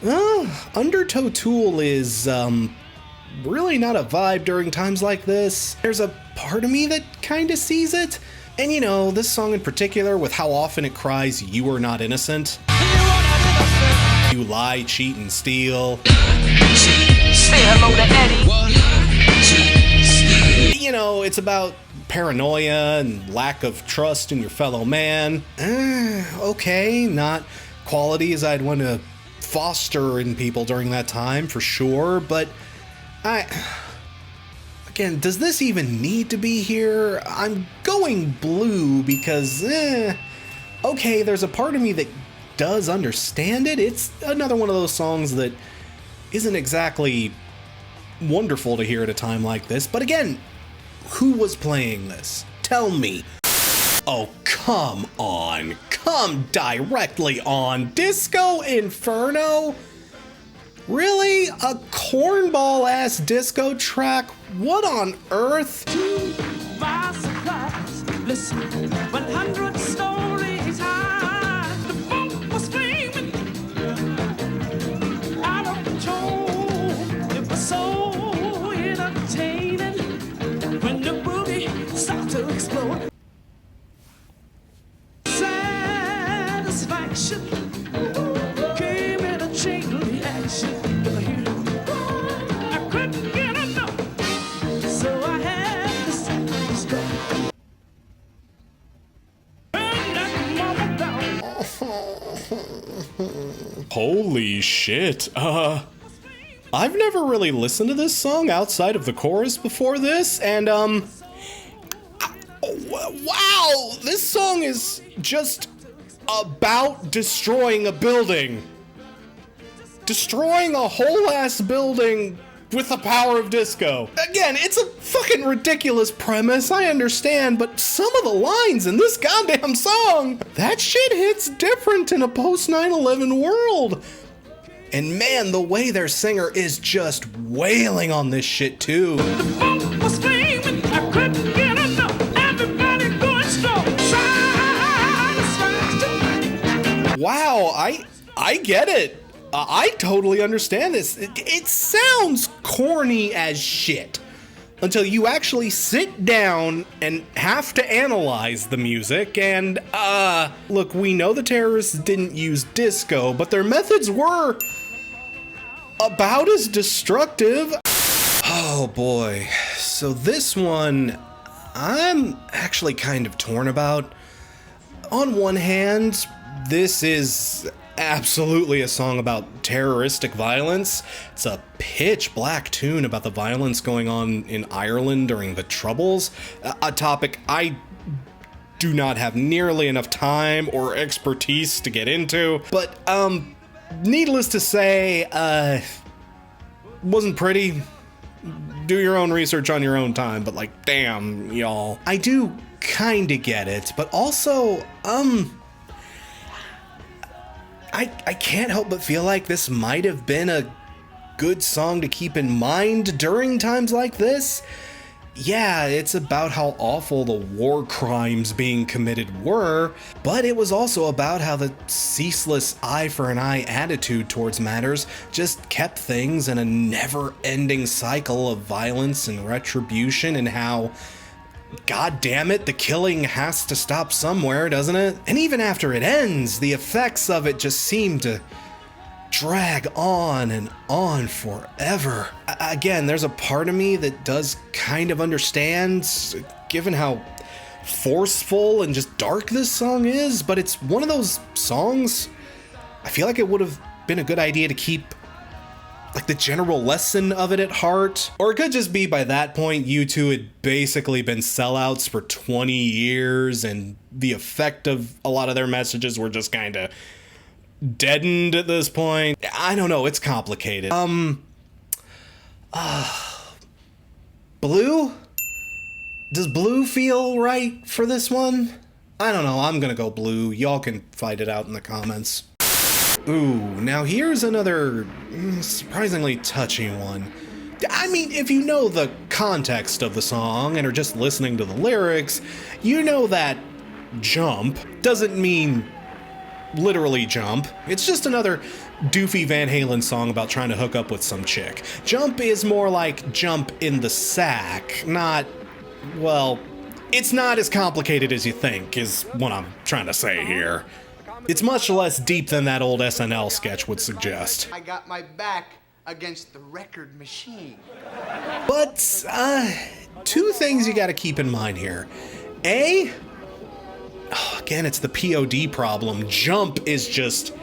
Undertow Tool is, really not a vibe during times like this. There's a part of me that kinda sees it. And you know, this song in particular, with how often it cries, "You are not innocent." You lie, cheat, and steal. Say hello to Eddie. You know, it's about paranoia and lack of trust in your fellow man. Okay, not qualities I'd want to foster in people during that time, for sure, but again, does this even need to be here? I'm going blue because, okay, there's a part of me that does understand it. It's another one of those songs that isn't exactly wonderful to hear at a time like this, but again, who was playing this? Tell me. Oh, come on. Come directly on. Disco Inferno? Really? A cornball-ass disco track? What on earth? By surprise, listen, 100 stories high, the funk was flaming, out of control. It was so entertaining when the boogie started to explode. Satisfaction came in a chain reaction. I couldn't get enough, so I had to stop. Turn that mama down. Holy shit. I've never really listened to this song outside of the chorus before this, and, wow! This song is just about destroying a building. Destroying a whole ass building with the power of disco. Again, it's a fucking ridiculous premise, I understand, but some of the lines in this goddamn song, that shit hits different in a post 9/11 world. And man, the way their singer is just wailing on this shit too. The funk was flaming, I couldn't get enough. Everybody going strong. Satisfaction. Wow, I get it. I totally understand this. It sounds corny as shit until you actually sit down and have to analyze the music. And, look, we know the terrorists didn't use disco, but their methods were about as destructive. Oh boy. So this one, I'm actually kind of torn about. On one hand, this is absolutely a song about terroristic violence. It's a pitch black tune about the violence going on in Ireland during the Troubles, a topic I do not have nearly enough time or expertise to get into. But, needless to say, wasn't pretty. Do your own research on your own time, but like, damn, y'all. I do kinda get it, but also, I can't help but feel like this might have been a good song to keep in mind during times like this. Yeah, it's about how awful the war crimes being committed were, but it was also about how the ceaseless eye for an eye attitude towards matters just kept things in a never-ending cycle of violence and retribution, and how, god damn it, the killing has to stop somewhere, doesn't it? And even after it ends, the effects of it just seem to drag on and on forever. Again, there's a part of me that does kind of understand, given how forceful and just dark this song is, but it's one of those songs I feel like it would have been a good idea to keep like the general lesson of it at heart. Or it could just be by that point you two had basically been sellouts for 20 years and the effect of a lot of their messages were just kind of deadened at this point. I don't know, it's complicated. Blue? Does blue feel right for this one? I don't know, I'm gonna go blue. Y'all can fight it out in the comments. Ooh, now here's another surprisingly touching one. I mean, if you know the context of the song and are just listening to the lyrics, you know that jump doesn't mean literally Jump. It's just another doofy Van Halen song about trying to hook up with some chick. Jump is more like Jump in the Sack, not, well, it's not as complicated as you think, is what I'm trying to say here. It's much less deep than that old SNL sketch would suggest. I got my back against the record machine. But, two things you gotta keep in mind here. A, again, it's the POD problem. Jump is just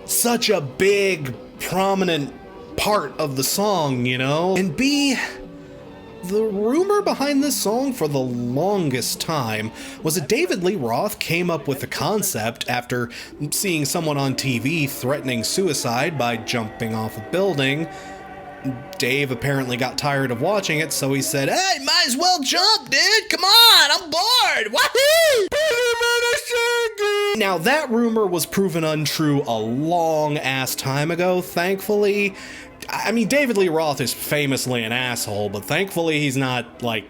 such a big, prominent part of the song, you know? And B, the rumor behind this song for the longest time was that David Lee Roth came up with the concept after seeing someone on TV threatening suicide by jumping off a building. Dave apparently got tired of watching it, so he said, "Hey, might as well jump, dude! Come on, I'm bored! Wahoo! Now, that rumor was proven untrue a long-ass time ago, thankfully. I mean, David Lee Roth is famously an asshole, but thankfully he's not, like,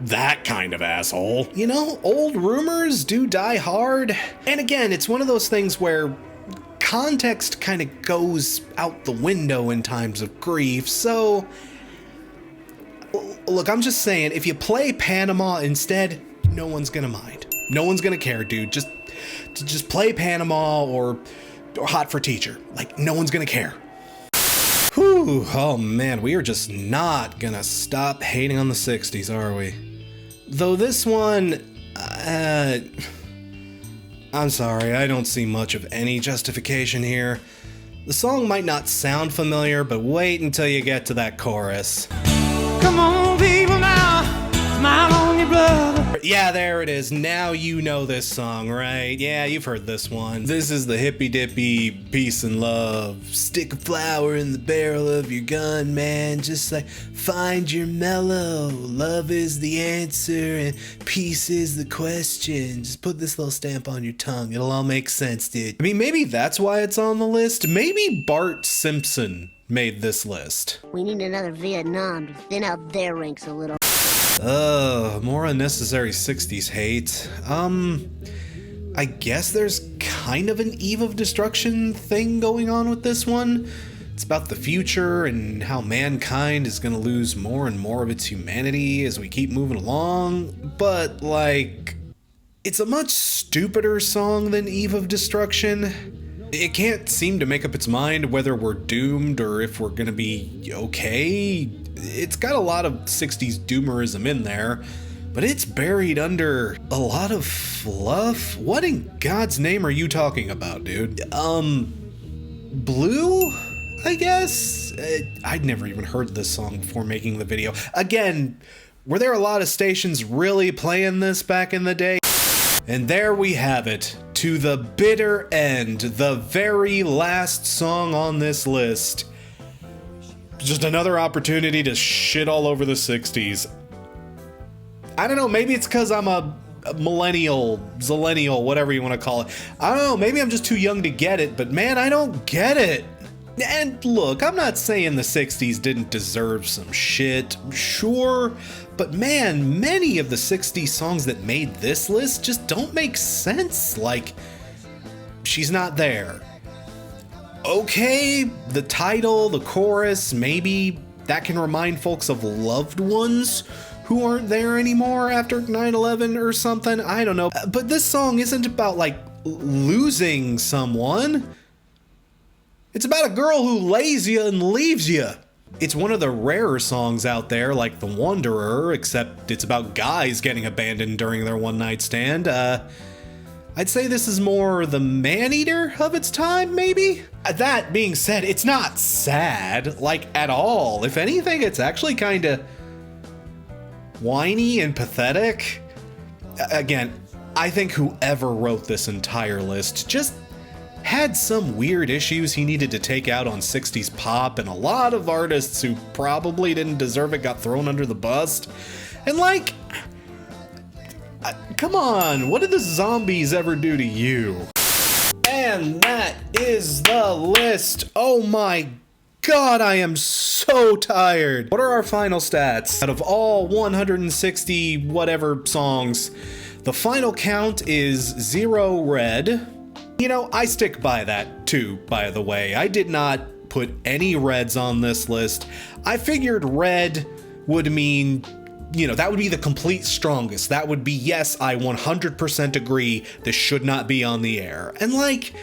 that kind of asshole. You know, old rumors do die hard. And again, it's one of those things where context kind of goes out the window in times of grief, so look, I'm just saying, if you play Panama instead, no one's gonna mind. No one's gonna care, dude. Just play Panama or Hot for Teacher. Like, no one's gonna care. Whew, oh man, we are just not gonna stop hating on the 60s, are we? Though this one, I'm sorry, I don't see much of any justification here. The song might not sound familiar, but wait until you get to that chorus. Come on, people, now, smile on your brother. Yeah, there it is. Now you know this song, right? Yeah, you've heard this one. This is the hippy-dippy peace and love. Stick a flower in the barrel of your gun, man. Just like, find your mellow. Love is the answer and peace is the question. Just put this little stamp on your tongue. It'll all make sense, dude. I mean, maybe that's why it's on the list. Maybe Bart Simpson made this list. We need another Vietnam to thin out their ranks a little. More unnecessary 60s hate. I guess there's kind of an Eve of Destruction thing going on with this one. It's about the future and how mankind is gonna lose more and more of its humanity as we keep moving along, but, like, it's a much stupider song than Eve of Destruction. It can't seem to make up its mind whether we're doomed or if we're gonna be okay. It's got a lot of 60s doomerism in there, but it's buried under a lot of fluff. What in God's name are you talking about, dude? Blue? I guess? I'd never even heard this song before making the video. Again, were there a lot of stations really playing this back in the day? And there we have it, to the bitter end, the very last song on this list. Just another opportunity to shit all over the 60s. I don't know, maybe it's because I'm a millennial, zillennial, whatever you want to call it. I don't know, maybe I'm just too young to get it, but man, I don't get it. And look, I'm not saying the 60s didn't deserve some shit, sure, but man, many of the 60s songs that made this list just don't make sense. Like, She's Not There. Okay, the title, the chorus, maybe that can remind folks of loved ones who aren't there anymore after 9/11 or something, I don't know. But this song isn't about, like, losing someone. It's about a girl who lays you and leaves you. It's one of the rarer songs out there, like The Wanderer, except it's about guys getting abandoned during their one-night stand. I'd say this is more the man-eater of its time, maybe? That being said, it's not sad, like, at all. If anything, it's actually kinda whiny and pathetic. Again, I think whoever wrote this entire list just had some weird issues he needed to take out on 60s pop, and a lot of artists who probably didn't deserve it got thrown under the bus. And, like, come on, what did the Zombies ever do to you? And that is the list. Oh my God, I am so tired. What are our final stats? Out of all 160 whatever songs, the final count is 0 red, You know, I stick by that too, by the way. I did not put any reds on this list. I figured red would mean, you know, that would be the complete strongest. That would be, yes, I 100% agree, this should not be on the air. And like,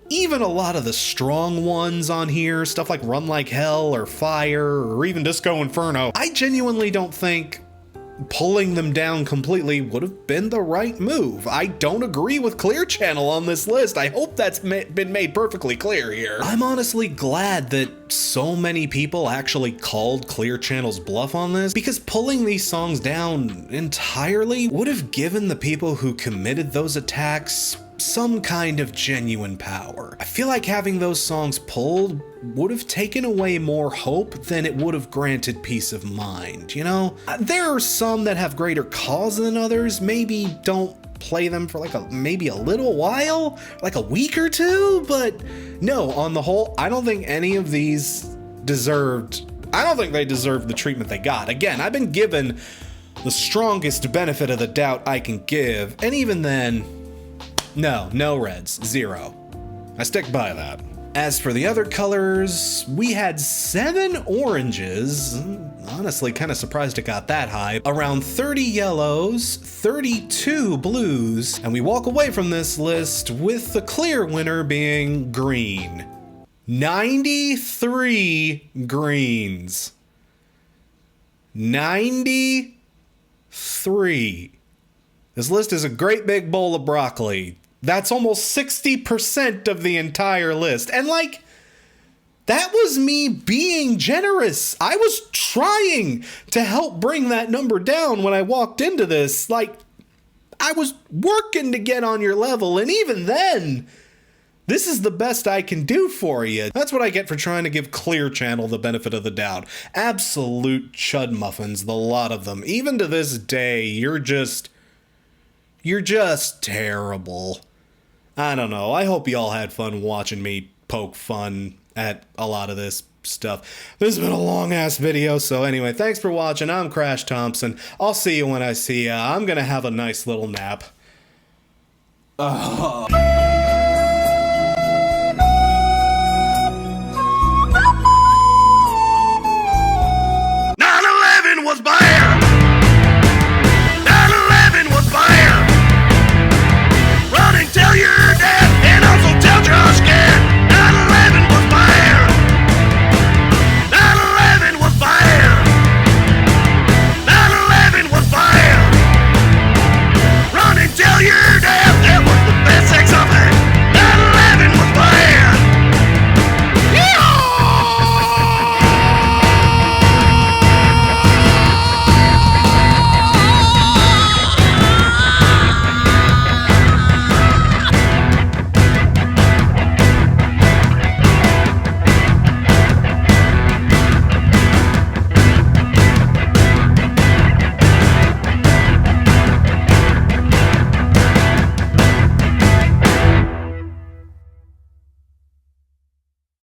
even a lot of the strong ones on here, stuff like Run Like Hell or Fire or even Disco Inferno, I genuinely don't think pulling them down completely would have been the right move. I don't agree with Clear Channel on this list. I hope that's been made perfectly clear here. I'm honestly glad that so many people actually called Clear Channel's bluff on this, because pulling these songs down entirely would have given the people who committed those attacks some kind of genuine power. I feel like having those songs pulled would have taken away more hope than it would have granted peace of mind, you know? There are some that have greater cause than others. Maybe don't play them for like maybe a little while, like a week or two, but no, on the whole, I don't think any of these I don't think they deserved the treatment they got. Again, I've been given the strongest benefit of the doubt I can give, and even then, no reds, 0. I stick by that. As for the other colors, we had 7 oranges. Honestly, kind of surprised it got that high. Around 30 yellows, 32 blues, and we walk away from this list with the clear winner being green. 93 greens. 93. This list is a great big bowl of broccoli. That's almost 60% of the entire list. And like, that was me being generous. I was trying to help bring that number down when I walked into this. Like, I was working to get on your level, and even then, this is the best I can do for you. That's what I get for trying to give Clear Channel the benefit of the doubt. Absolute chud muffins, the lot of them. Even to this day, you're just terrible. I don't know. I hope y'all had fun watching me poke fun at a lot of this stuff. This has been a long ass video, so anyway, thanks for watching. I'm Crash Thompson. I'll see you when I see ya. I'm gonna have a nice little nap.